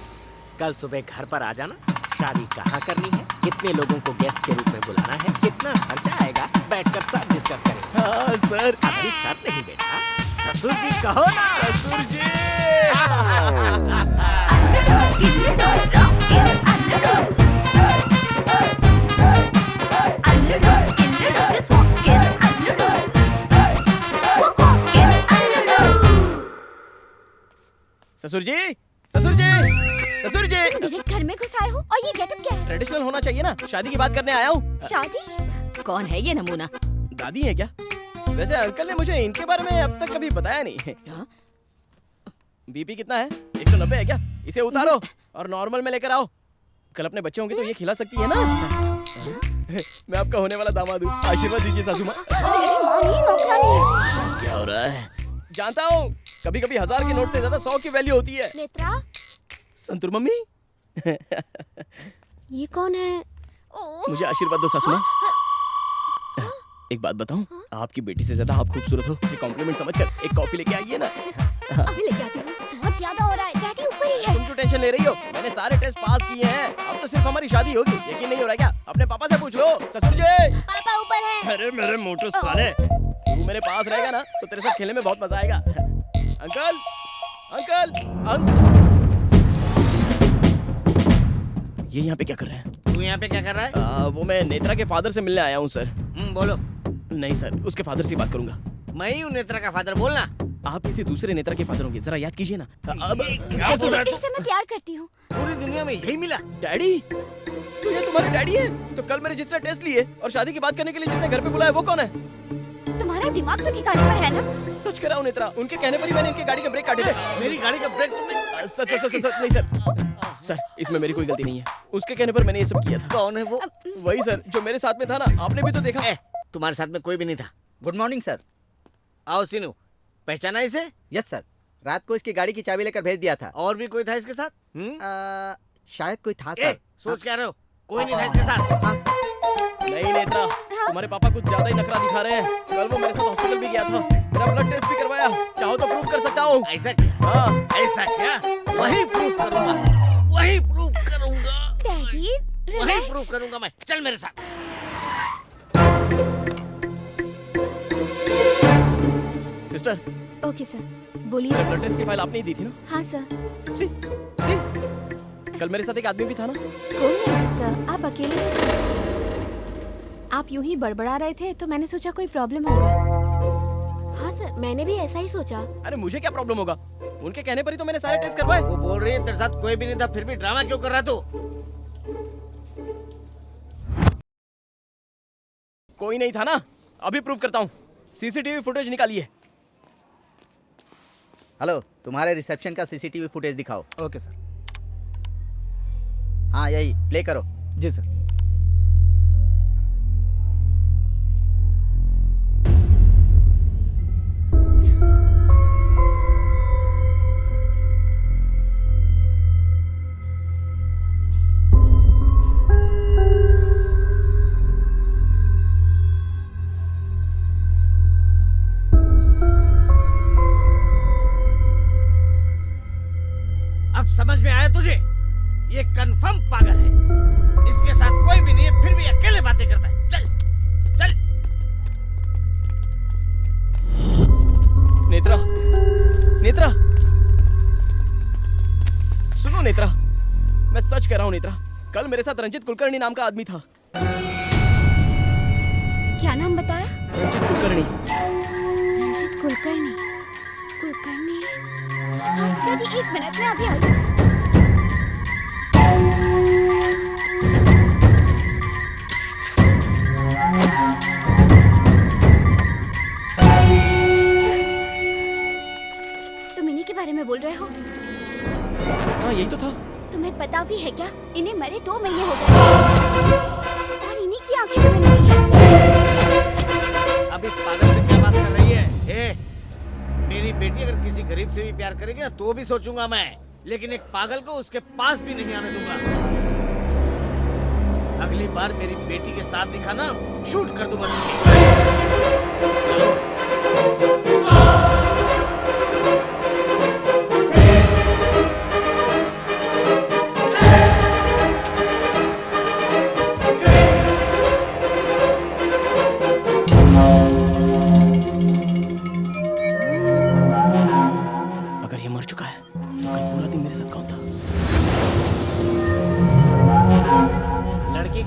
S13: कल सुबह घर पर आ जाना। शादी कहाँ करनी है, कितने लोगों को गेस्ट के रूप में बुलाना है, कितना खर्चा आएगा, बैठकर सब डिस्कस करेंगे।
S7: हाँ सर।
S13: अभी सर नहीं बेटा, ससुर जी कहो ना।
S7: ससुर जी। ससुर जी, ससुर जी, ससुर जी।
S3: डायरेक्ट घर में घुस आए हो और ये गेटअप क्या है?
S7: ट्रेडिशनल होना चाहिए ना, शादी की बात करने आया हूँ।
S3: शादी?
S12: कौन है ये नमूना?
S7: दादी है क्या? वैसे अंकल ने मुझे इनके बारे में अब तक कभी बताया नहीं। बीपी कितना है? 190 है क्या? इसे उतारो और नॉर्मल में लेकर आओ। कल अपने बच्चे होंगे तो ये खिला सकती है ना। मैं आपका होने वाला दामाद हूँ, आशीर्वाद दीजिए सासू माँ। क्या हो रहा है? जानता हूँ, कभी कभी 1000 के नोट से ज्यादा 100 की वैल्यू होती है।
S3: नेत्रा?
S7: संतूर मम्मी।
S3: ये कौन है?
S7: मुझे आशीर्वाद दो सासू माँ। एक बात बताऊं, आपकी बेटी से ज्यादा आप खूबसूरत हो। ये कॉम्प्लीमेंट समझकर एक कॉफी लेके आइए ना।
S3: अभी लेके आती हूँ। बहुत ज्यादा हो रहा है, डैडी ऊपर ही है।
S7: तुम क्यों टेंशन ले रही हो? मैंने सारे टेस्ट पास किए हैं, अब तो सिर्फ हमारी शादी होगी। यकीन नहीं हो रहा क्या? अपने पापा से पूछ लो। ससुर जी।
S3: पापा ऊपर है।
S7: अरे मेरे मोटू साले, तू मेरे पास रहेगा ना तो तेरे साथ खेलने में बहुत मजा आएगा। अंकल, अंकल, ये यहाँ पे क्या कर रहे हैं?
S10: तू यहाँ पे क्या कर रहा है?
S7: वो मैं नेत्रा के फादर से मिलने आया हूँ सर।
S10: बोलो।
S7: नहीं सर, उसके फादर से बात करूंगा।
S10: मैं ही हूँ नेत्रा का फादर, बोलना।
S7: आप किसी दूसरे नेत्रा के फादर होंगे, जरा याद कीजिए ना। अब
S3: इससे मैं प्यार करती हूँ।
S10: पूरी दुनिया में यही मिला।
S7: डैडी, तो ये तुम्हारे डैडी है? तो कल मेरे जिसने टेस्ट लिए और शादी की बात करने के लिए जिसने घर पे बुलाया वो कौन है?
S3: तुम्हारा दिमाग तो ठिकाने पर है ना?
S7: सच कह रहा हूँ नेत्रा, उनके कहने पर ही मैंने इनकी गाड़ी का ब्रेक काटे थे।
S10: मेरी गाड़ी का ब्रेक तुमने?
S7: नहीं सर, इसमें मेरी कोई गलती नहीं है। उसके कहने पर मैंने ये सब किया था।
S10: कौन है वो?
S7: वही सर जो मेरे साथ में था ना, आपने भी तो देखा।
S10: तुम्हारे साथ में कोई भी नहीं था। Good morning sir. आओ सीनू, पहचाना इसे?
S6: यस सर, रात को इसकी गाड़ी की चाबी लेकर भेज दिया था।
S10: और भी कोई था इसके साथ?
S6: शायद कोई था सर।
S10: सोच क्या रहे हो? कोई नहीं था इसके साथ?
S6: हाँ सर।
S7: नहीं नेत्रा, तुम्हारे पापा कुछ ज्यादा ही नखरा दिखा रहे हैं। कल वो मेरे साथ हॉस्पिटल भी गया था, मेरा ब्लड टेस्ट भी करवाया। चाहो तो प्रूफ कर सकता हूँ।
S10: ऐसा क्या?
S7: हाँ
S10: ऐसा क्या? वही प्रूफ करूंगा, वही प्रूफ करूंगा।
S3: डैडी,
S10: वही प्रूफ करूंगा मैं। चल मेरे साथ।
S7: सिस्टर।
S12: ओके सर, बोलिए
S7: मेरे
S12: सर।
S7: ब्लड टेस्ट की फाइल आपने ही दी थी ना?
S12: हाँ सर।
S7: सी कल मेरे साथ एक आदमी भी था ना?
S12: कोई नहीं सर, आप अकेले। आप यूं ही बड़बड़ा रहे थे तो मैंने सोचा कोई प्रॉब्लम होगा। हाँ सर, मैंने भी ऐसा ही सोचा।
S7: अरे मुझे क्या प्रॉब्लम होगा? उनके कहने पर ही तो मैंने सारे टेस्ट करवाए।
S10: वो बोल रही है तेरे साथ कोई भी नहीं था, फिर भी ड्रामा क्यों कर रहा तू?
S7: कोई नहीं था ना? अभी प्रूफ करता हूँ। सीसीटीवी फुटेज निकालिए।
S6: हेलो, तुम्हारे रिसेप्शन का सीसीटीवी फुटेज दिखाओ।
S9: Okay sir.
S6: हाँ यही प्ले करो।
S9: जी सर।
S10: अब समझ में आया तुझे? ये कंफर्म पागल है। इसके साथ कोई भी नहीं है, फिर भी अकेले बातें करता है। चल चल।
S7: नेत्रा, नेत्रा, सुनो नेत्रा, मैं सच कह रहा हूँ नेत्रा, कल मेरे साथ रंजित कुलकर्णी नाम का आदमी था।
S3: क्या नाम बताया?
S7: रंजित कुलकर्णी।
S3: रंजित कुलकर्णी। कुलकर्णी। डैडी एक मिनट में अभी आ रही हूँ। तुम इन्हीं के बारे में बोल रहे हो?
S7: हाँ यही तो था।
S3: तुम्हें पता भी है क्या, इन्हें मरे 2 महीने हो गए और इन्हीं की आंखें तुम्हें मिली हैं।
S10: अब इस पागल से क्या बात कर रही है? मेरी बेटी अगर किसी गरीब से भी प्यार करेगी ना तो भी सोचूंगा मैं, लेकिन एक पागल को उसके पास भी नहीं आने दूंगा। अगली बार मेरी बेटी के साथ दिखा ना, शूट कर दूंगा तुझे। चलो।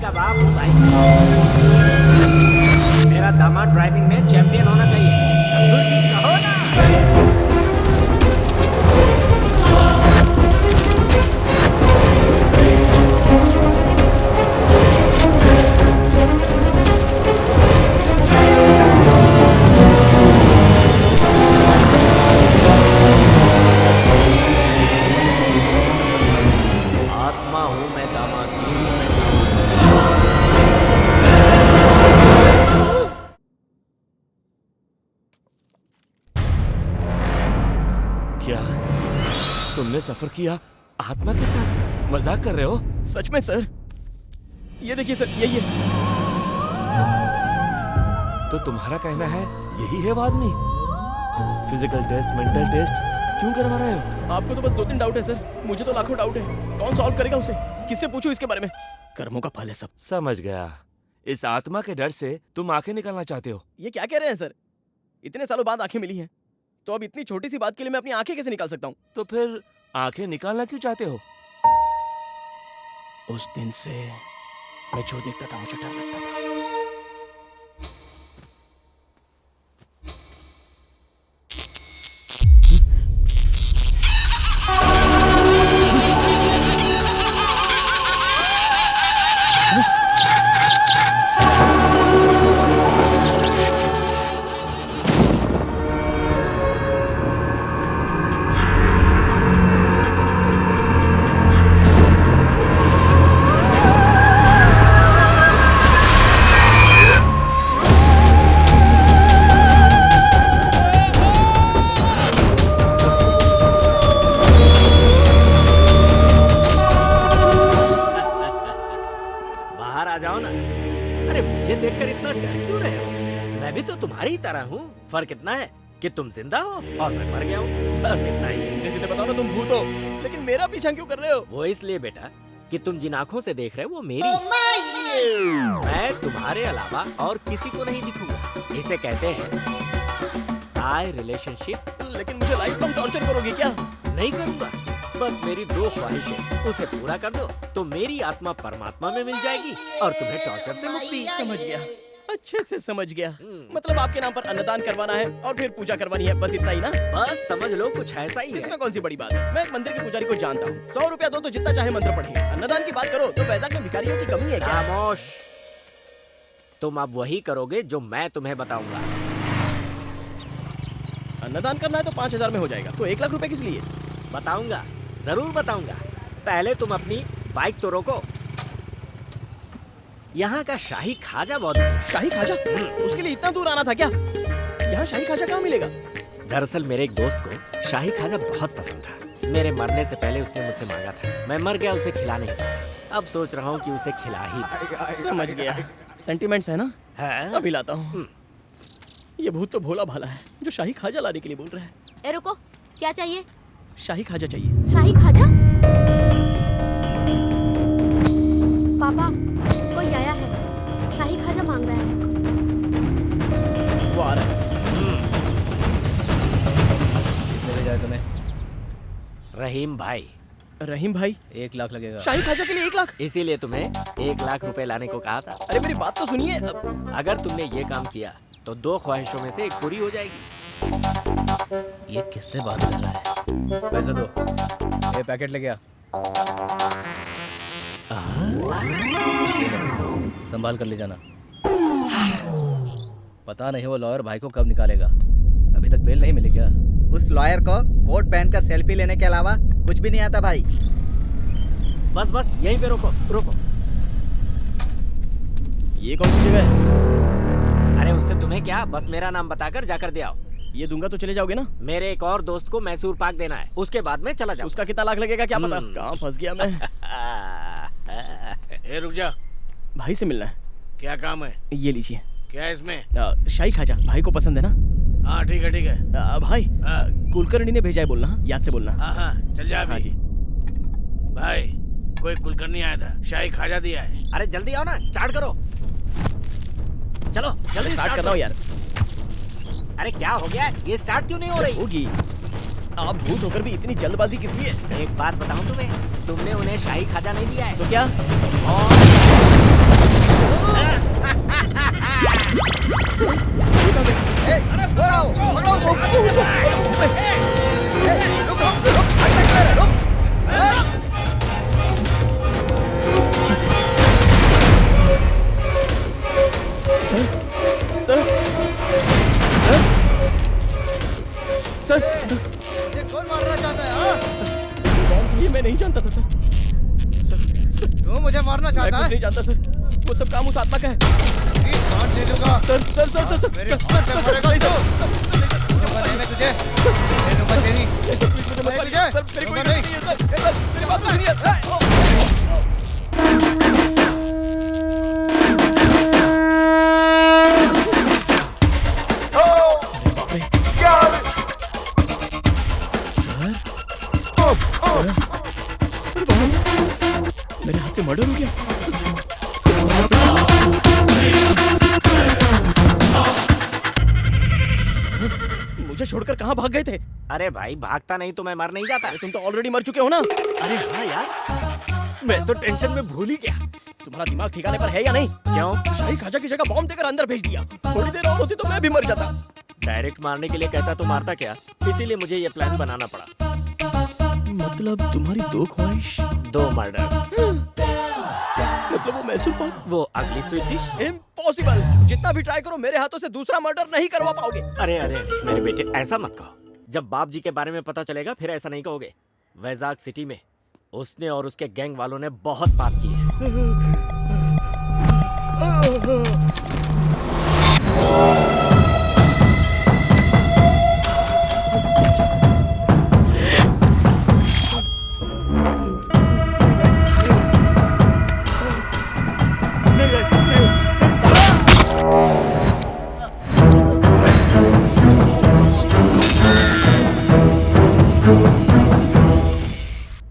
S13: का बाप हूँ भाई। मेरा दामाद ड्राइविंग में चैंपियन होना चाहिए। ससुर जी कहो ना।
S10: आत्मा हूँ मैं दामाद जी।
S8: क्या तुमने सफर किया आत्मा के साथ? मजाक कर रहे हो?
S7: सच में सर, ये देखिए सर, यही है।
S8: तो तुम्हारा कहना है यही है वो आदमी? फिजिकल टेस्ट, मेंटल टेस्ट क्यों करवा रहे हो?
S7: आपको तो बस 2-3 डाउट है सर, मुझे तो लाखों डाउट है। कौन सॉल्व करेगा उसे? किससे पूछूं इसके बारे में? कर्मों का फल है सब।
S8: समझ गया। इस आत्मा के डर से तुम आंखें निकालना चाहते हो?
S7: ये क्या कह रहे हैं सर? इतने सालों बाद आंखें मिली हैं, तो अब इतनी छोटी सी बात के लिए मैं अपनी आंखें कैसे निकाल सकता हूँ?
S8: तो फिर आंखें निकालना क्यों चाहते हो?
S7: उस दिन से मैं जो देखता था मुझे डर लगता था।
S13: बाहर आ जाओ ना। अरे मुझे देखकर इतना डर क्यों रहे हो? मैं भी तो तुम्हारी तरह हूँ। फर्क इतना है कि तुम जिंदा हो और मैं मर गया हूँ। बस इतना ही।
S7: सीधे सीधे बताओ ना, तुम भूत हो, लेकिन मेरा पीछा क्यों कर रहे हो?
S13: वो इसलिए बेटा कि तुम जिन आँखों से देख रहे हो वो मेरी। मैं तुम्हारे अलावा और किसी को नहीं दिखूंगा। इसे कहते हैं आई रिलेशनशिप।
S7: लेकिन मुझे लाइफ लॉन्ग टॉर्चर करोगे क्या?
S13: नहीं करूंगा। बस मेरी दो ख्वाहिशें, उसे पूरा कर दो तो मेरी आत्मा परमात्मा में मिल जाएगी और तुम्हें टॉर्चर से मुक्ति।
S7: समझ गया, अच्छे से समझ गया। मतलब आपके नाम पर अन्नदान करवाना है और फिर पूजा करवानी है, बस इतना ही ना?
S13: बस समझ लो कुछ ऐसा ही है।
S7: इसमें कौन सी बड़ी बात है? मैं एक मंदिर के पुजारी को जानता हूँ। 100 रुपया दो तो जितना चाहे मंत्र पढ़ेगा। अन्नदान की बात करो तो वैजाग में भिखारियों की कमी है क्या?
S13: खामोश। तुम अब वही करोगे जो मैं तुम्हें बताऊंगा।
S7: अन्नदान करना है तो 5000 में हो जाएगा, तो 1 लाख रुपए किस लिए?
S13: बताऊंगा, जरूर बताऊंगा। पहले तुम अपनी बाइक तो रोको। यहाँ का शाही खाजा बहुत बढ़िया।
S7: शाही खाजा? उसके लिए इतना दूर आना था क्या? यहाँ शाही खाजा कहाँ मिलेगा?
S13: दरअसल मेरे एक दोस्त को शाही खाजा बहुत पसंद था। मेरे मरने से पहले उसने मुझसे मांगा था। मैं मर गया, उसे खिला नहीं था। अब सोच रहा हूँ कि उसे खिला ही दूं।
S7: समझ गया, सेंटिमेंट्स है ना?
S13: है?
S7: अभी लाता हूँ। ये भूत तो भोला भाला है जो शाही खाजा लाने के लिए बोल रहा है।
S12: ए रुको, क्या चाहिए?
S7: शाही खाजा चाहिए।
S12: शाही खाजा? पापा, कोई आया है, शाही खाजा मांग रहा है।
S7: वो आ रहा है।
S10: कितने बजे जाए तुम्हें?
S13: रहीम भाई।
S7: रहीम भाई?
S10: 1 लाख लगेगा।
S7: शाही खाजा के लिए 1 लाख?
S13: इसीलिए तुम्हें 1 लाख रुपए लाने को कहा था।
S7: अरे मेरी बात तो सुनिए।
S13: अगर तुमने ये काम किया तो 2 ख्वाहिशों में से एक पूरी हो जाएगी।
S10: ये किससे बात कर रहा है? पैसे दो। ये पैकेट लेके आ। संभाल कर ले जाना। पता नहीं वो लॉयर भाई को कब निकालेगा। अभी तक बेल नहीं मिली क्या?
S6: उस लॉयर को कोट पहनकर सेल्फी लेने के अलावा कुछ भी नहीं आता भाई।
S13: बस बस यहीं पे रोको रोको।
S7: ये कौन सी जगह है?
S13: अरे उससे तुम्हें क्या, बस मेरा नाम बताकर जाकर दे आओ।
S7: ये दूंगा तो चले जाओगे ना?
S13: मेरे एक और दोस्त को मैसूर पाक देना है, उसके बाद में चला जाऊँ।
S7: उसका कितना लाख लगेगा क्या पता? कहाँ फंस गया मैं।
S15: ए रुक जा,
S7: भाई से मिलना है।
S15: क्या काम है?
S7: ये लीजिए।
S15: क्या है इसमें?
S7: शाही खाजा, भाई को पसंद है ना?
S15: हाँ ठीक है ठीक है।
S7: भाई कुलकर्णी ने भेजा है बोलना, याद से बोलना।
S15: हाँ चल जा अभी।
S7: हाँ जी।
S15: भाई कोई कुलकर्णी आया था, शाही खाजा दिया है।
S13: अरे जल्दी आओ ना, स्टार्ट करो। चलो जल्दी
S7: स्टार्ट कर रहा हूँ यार।
S13: अरे क्या हो गया, ये स्टार्ट क्यों नहीं हो रही?
S7: होगी। आप भूत होकर भी इतनी जल्दबाजी किस लिए?
S13: एक बात बताऊं तुम्हें, तुमने उन्हें शाही खाजा नहीं दिया है।
S7: तो क्या? सर
S6: ये कौन मारना चाहता है?
S7: ये मैं नहीं जानता था सर।
S6: तू मुझे मारना चाहता है?
S7: नहीं जानता सर, वो सब काम उस आत्मा का है।
S6: ले लूंगा।
S7: Sir sir sir sir sir
S6: मेरे हाथ से मरेगा तू। मैं तुझे दे दूंगा तेरी।
S7: मुझे मत मारिए सर, मेरी कोई गलती नहीं है सर, मेरी बात तो सुनिए। मेरे हाथ से मर्डर हो गया। मुझे छोड़कर कहाँ भाग गए थे?
S13: अरे भाई भागता नहीं तो मैं मर नहीं जाता।
S7: तुम तो ऑलरेडी मर चुके हो ना?
S13: अरे हाँ यार,
S10: मैं तो टेंशन में भूल ही गया।
S7: तुम्हारा दिमाग ठिकाने पर है या नहीं?
S10: क्यों?
S7: शाही खाजा की जगह बॉम्ब देकर अंदर भेज दिया। थोड़ी देर और होती तो मैं भी मर जाता।
S13: डायरेक्ट मारने के लिए कहता तो मारता क्या, इसीलिए मुझे ये प्लान बनाना पड़ा।
S7: मतलब तुम्हारी दो ख्वाहिश,
S13: 2 मर्डर्स।
S7: मतलब वो मैसूर पाक,
S13: वो अगली स्वीट डिश।
S7: इम्पॉसिबल। जितना भी ट्राई करो मेरे हाथों से दूसरा मर्डर नहीं करवा पाओगे।
S13: अरे अरे अरे मेरे बेटे ऐसा मत कहो। जब बाप जी के बारे में पता चलेगा फिर ऐसा नहीं कहोगे। वैजाग सिटी में उसने और उसके गैंग वालों ने बहुत पाप किए हैं।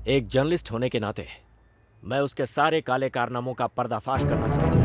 S13: एक जर्नलिस्ट होने के नाते मैं उसके सारे काले कारनामों का पर्दाफाश करना चाहता हूं।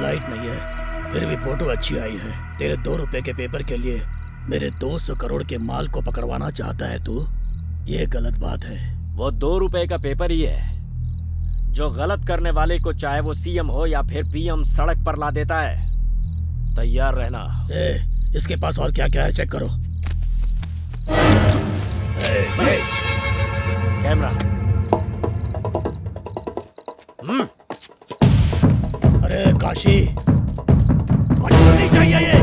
S14: लाइट नहीं है, फिर भी फोटो अच्छी आई है। तेरे 2 रुपए के पेपर के लिए मेरे 200 करोड़ के माल को पकड़वाना चाहता है तू? ये गलत बात है।
S13: वो 2 रुपए का पेपर ही है जो गलत करने वाले को चाहे वो सीएम हो या फिर पीएम सड़क पर ला देता है। तैयार रहना।
S14: इसके पास और क्या क्या है चेक करो।
S13: कैमरा।
S14: अरे काशी, नहीं चाहिए ये।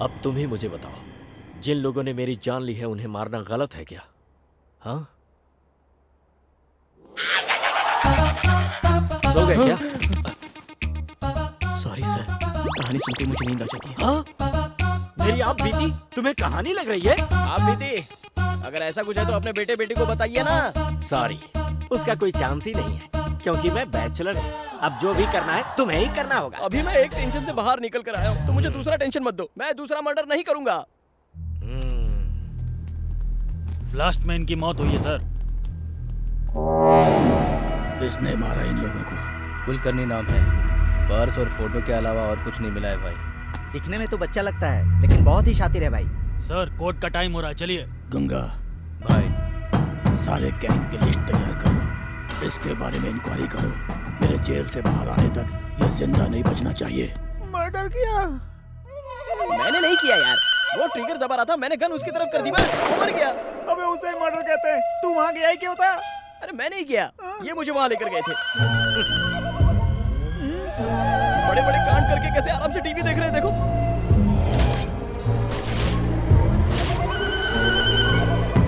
S13: अब तुम ही मुझे बताओ, जिन लोगों ने मेरी जान ली है उन्हें मारना गलत है क्या? हाँ, सो गए क्या?
S7: सॉरी सर, कहानी सुन के मुझे नींद आ जाती है।
S13: हाँ? मेरी आप बीती तुम्हें कहानी लग रही है?
S7: आप बीती, अगर ऐसा कुछ है तो अपने बेटे बेटी को बताइए ना।
S13: सॉरी, उसका कोई चांस ही नहीं है क्योंकि मैं बैचलर हूँ। अब जो भी करना है तुम्हें ही करना होगा।
S7: अभी मैं एक टेंशन से बाहर निकल कर आया हूँ, तो मुझे दूसरा टेंशन मत दो। मैं दूसरा मर्डर नहीं करूंगा।
S16: ब्लास्ट में इनकी मौत हुई है सर।
S14: किसने मारा इन लोगों को?
S17: कुलकर्णी नाम है। पर्स और फोटो के अलावा और कुछ नहीं मिला है भाई।
S6: दिखने में तो बच्चा लगता है लेकिन बहुत ही शातिर है भाई।
S16: सर कोर्ट का टाइम हो रहा है, चलिए।
S14: गंगा
S17: भाई,
S14: सारे गैंग की लिस्ट तैयार करो, इसके बारे में इंक्वायरी करो। मेरे जेल से बाहर आने तक ये जिंदा नहीं बचना चाहिए।
S9: मर्डर किया?
S7: मैंने नहीं किया यार, वो ट्रिगर दबा रहा था, मैंने गन उसकी तरफ कर दी, बस वो मर गया।
S9: अबे उसे मर्डर कहते हैं, तू वहाँ गया ही क्यों था?
S7: अरे मैं नहीं गया, ये मुझे वहाँ लेकर गए थे। बड़े बड़े कांड करके कैसे आराम से टीवी देख रहे हैं, देखो।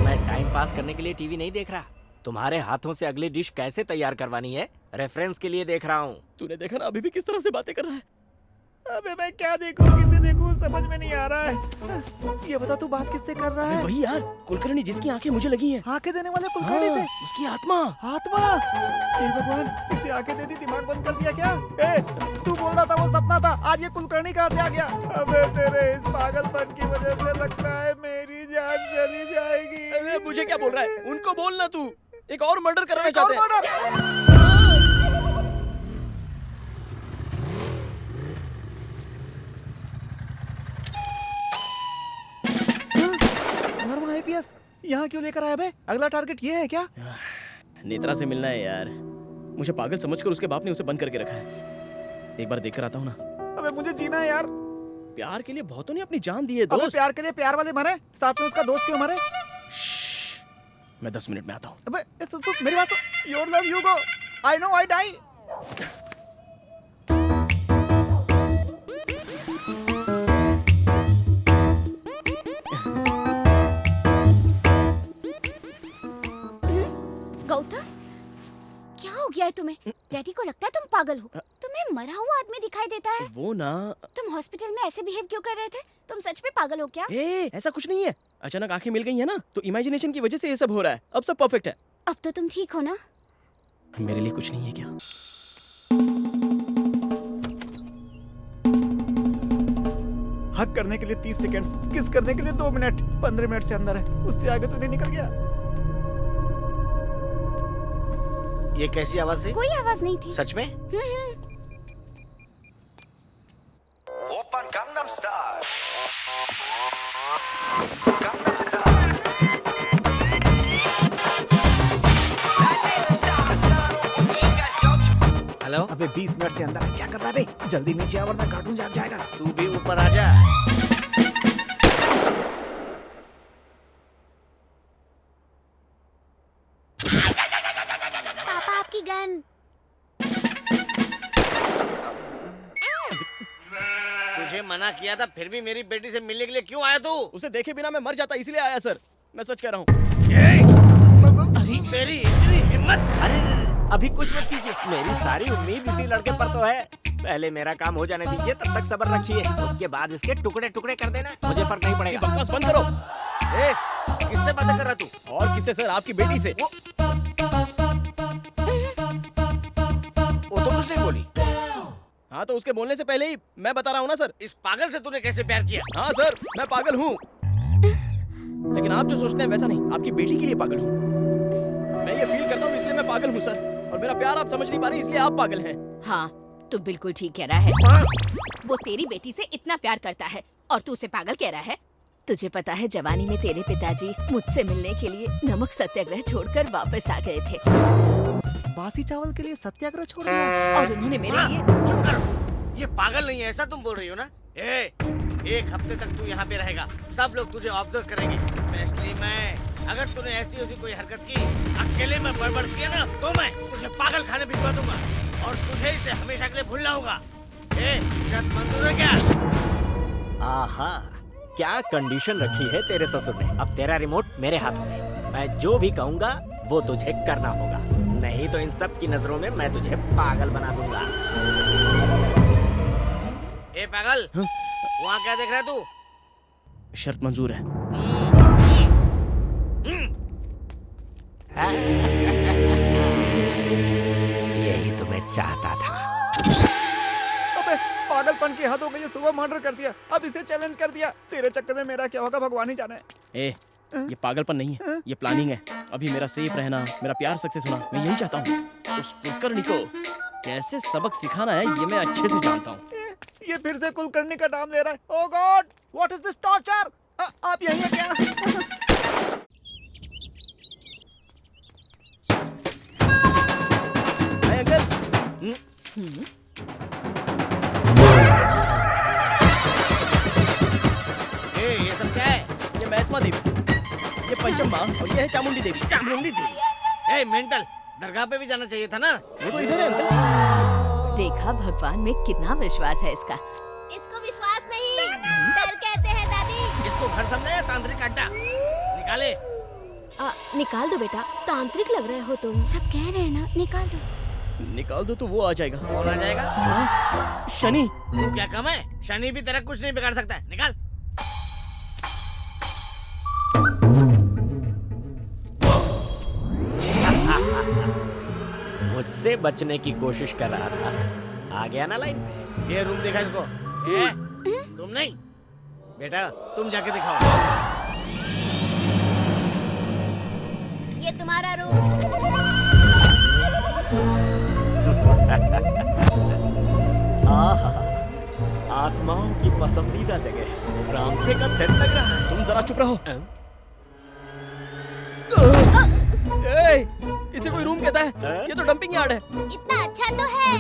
S13: मैं टाइम पास करने के लिए टीवी नहीं देख रहा, तुम्हारे हाथों से अगली डिश कैसे तैयार करवानी है रेफरेंस के लिए देख रहा हूँ।
S7: तूने देखा ना अभी भी किस तरह से बातें कर रहा है।
S9: अबे मैं क्या देखूं, किसे देखूं, समझ में नहीं आ रहा है। ये बता तू बात किससे कर रहा है?
S7: वही यार, कुलकर्णी जिसकी आंखें मुझे लगी हैं।
S9: आंखें देने वाले कुलकर्णी से?
S7: उसकी आत्मा।
S9: आत्मा? हे भगवान, इसे आंखें दे दी, दिमाग बंद कर दिया क्या? तू बोल रहा था वो सपना था, आज ये कुलकर्णी कहाँ से आ गया? अबे तेरे इस पागलपन की वजह से लगता है मेरी जान चली जाएगी।
S7: अबे मुझे क्या बोल रहा है? उनको बोलना तू एक और मर्डर करना चाहते हैं।
S9: धर्म आईपीएस यहाँ क्यों लेकर आया बे? अगला टारगेट ये है क्या?
S7: नेत्रा से मिलना है यार। मुझे पागल समझकर उसके बाप ने उसे बंद करके रखा है। एक बार देखकर आता हूँ ना।
S9: अबे मुझे जीना है यार।
S7: प्यार के लिए बहुतों ने अपनी जान दी है दोस्त।
S9: अबे प्यार के लिए प्यार वाले मरे, साथ में उसका दोस्त क्यों मरे?
S7: मैं 10 मिनट में आता हूँ।
S9: अबे सुन मेरी बात सुन। Your love you go, I know I die.
S3: Gautam, क्या हो गया है तुम्हें? डैडी को लगता है तुम पागल हो। तुम्हें मरा हुआ आदमी दिखाई देता है।
S7: वो ना,
S3: तुम हॉस्पिटल में ऐसे बिहेव क्यों कर रहे थे? तुम सच में पागल हो क्या?
S7: ऐसा कुछ नहीं है। अचानक आंखें मिल गई है ना, तो इमेजिनेशन की वजह से ये सब हो रहा है। अब सब परफेक्ट है।
S3: अब तो तुम ठीक हो ना?
S7: मेरे लिए कुछ नहीं है क्या?
S9: हक करने के लिए 30 सेकंड्स, किस करने के लिए 2 मिनट, 15 मिनट से अंदर है, उससे आगे तो नहीं निकल गया।
S13: ये कैसी आवाज थी?
S3: कोई आवाज नहीं थी।
S13: सच में?
S2: Open Gangnam style.
S13: हेलो?
S9: अबे 20 मिनट से अंदर है, क्या कर रहा है बे? जल्दी नीचे आ वरना कार्टून जाग जाएगा।
S13: तू भी ऊपर आ जा।
S5: पापा आपकी गन।
S13: तुझे मना किया था, फिर भी मेरी बेटी से मिलने के लिए क्यों आया तू?
S7: उसे देखे बिना मैं मर जाता, इसलिए आया सर। मैं सच कह रहा हूँ।
S13: तेरी इतनी हिम्मत! अरे अभी कुछ मत कीजिए, मेरी सारी उम्मीद इसी लड़के पर तो है। पहले मेरा काम हो जाने दीजिए, तब तक सब्र रखिए, उसके बाद इसके टुकड़े टुकड़े कर देना, मुझे फर्क नहीं पड़ेगा।
S7: बकवास बंद करो।
S13: किससे बातें कर रहा तू?
S7: और किससे सर? आपकी बेटी से।
S13: वो तो कुछ नहीं बोली।
S7: हाँ तो उसके बोलने से पहले ही मैं बता रहा हूँ ना सर।
S13: इस पागल से तूने कैसे प्यार किया?
S7: हाँ सर, मैं पागल हूँ, लेकिन आप जो सोचते हैं वैसा नहीं। आपकी बेटी के लिए पागल हूँ। मैं ये फील करता हूँ, इसलिए मैं पागल हूँ सर। और मेरा प्यार आप समझ नहीं पा रहे, इसलिए आप पागल हैं।
S18: हाँ, तू बिल्कुल ठीक कह रहा है। वो तेरी बेटी से इतना प्यार करता है और तू उसे पागल कह रहा है। तुझे पता है, जवानी में तेरे पिताजी मुझसे मिलने के लिए नमक सत्याग्रह छोड़कर वापस आ गए थे।
S9: बासी चावल के लिए सत्याग्रह छोड़ दिया?
S18: और उन्होंने मेरे लिए।
S13: चुप करो, ये पागल नहीं है, ऐसा तुम बोल रही हो ना? एक हफ्ते तक तू यहाँ पे रहेगा, सब लोग तुझे ऑब्जर्व करेंगे, स्पेशली मैं। अगर तूने ऐसी कोई हरकत की, अकेले में बड़बड़ किया ना, तो मैं तुझे पागल खाने भिजवा दूंगा और तुझे इसे हमेशा के लिए भूलना होगा। शर्त मंजूर है क्या? आहा, क्या कंडीशन रखी है तेरे ससुर ने। अब तेरा रिमोट मेरे हाथों में, मैं जो भी कहूँगा वो तुझे करना होगा, नहीं तो इन सब की नजरों में मैं तुझे पागल बना दूंगा। ए पागल, वहाँ क्या देख रहा है तू?
S7: शर्त मंजूर है।
S13: यही तो मैं चाहता था।
S9: अबे पागलपन की हद हो गई, सुबह मर्डर कर दिया, अब इसे चैलेंज कर दिया। तेरे चक्कर में मेरा क्या होगा भगवान ही जाने।
S7: ये पागलपन नहीं है, ये प्लानिंग है। अभी मेरा सेफ रहना, मेरा प्यार सक्सेस होना, मैं यही चाहता हूँ। उस कुलकर्णी को कैसे सबक सिखाना है, ये मैं अच्छे से जानता हूँ।
S9: ये फिर से कुलकर्णी का नाम ले रहा है। Oh god, what is this torture? आप यहीं हैं क्या?
S7: अंकल।
S13: ये सब क्या है?
S7: ये मैस्मा देवी, ये पंचम माँ, और ये है चामुंडी देवी।
S13: चामुंडी देवी? मेंटल, दरगाह पे भी जाना चाहिए था ना?
S7: वो तो इधर है अंकल।
S18: देखा, भगवान में कितना विश्वास है इसका।
S5: इसको विश्वास नहीं, डर कहते हैं दादी।
S13: इसको घर समझा या तांत्रिक अड्डा? निकाले।
S12: निकाल दो बेटा, तांत्रिक लग रहे हो तुम।
S3: सब कह रहे हैं ना, निकाल दो।
S7: निकाल दो तो वो आ जाएगा।
S13: कौन आ जाएगा?
S7: शनि।
S13: तू क्या कम है? शनि भी तेरा कुछ नहीं बिगाड़ सकता है। निकाल। मुझसे बचने की कोशिश कर रहा था, आ गया ना लाइन पे। ये रूम देखा इसको? तुम नहीं बेटा, तुम जाके दिखाओ।
S5: ये तुम्हारा रूम।
S13: आत्माओं की पसंदीदा जगह, रामसे का सेट लग रहा है।
S7: तुम जरा चुप रहो। इसे कोई रूम कहता है? ये तो डंपिंग यार्ड है।
S5: इतना अच्छा तो है।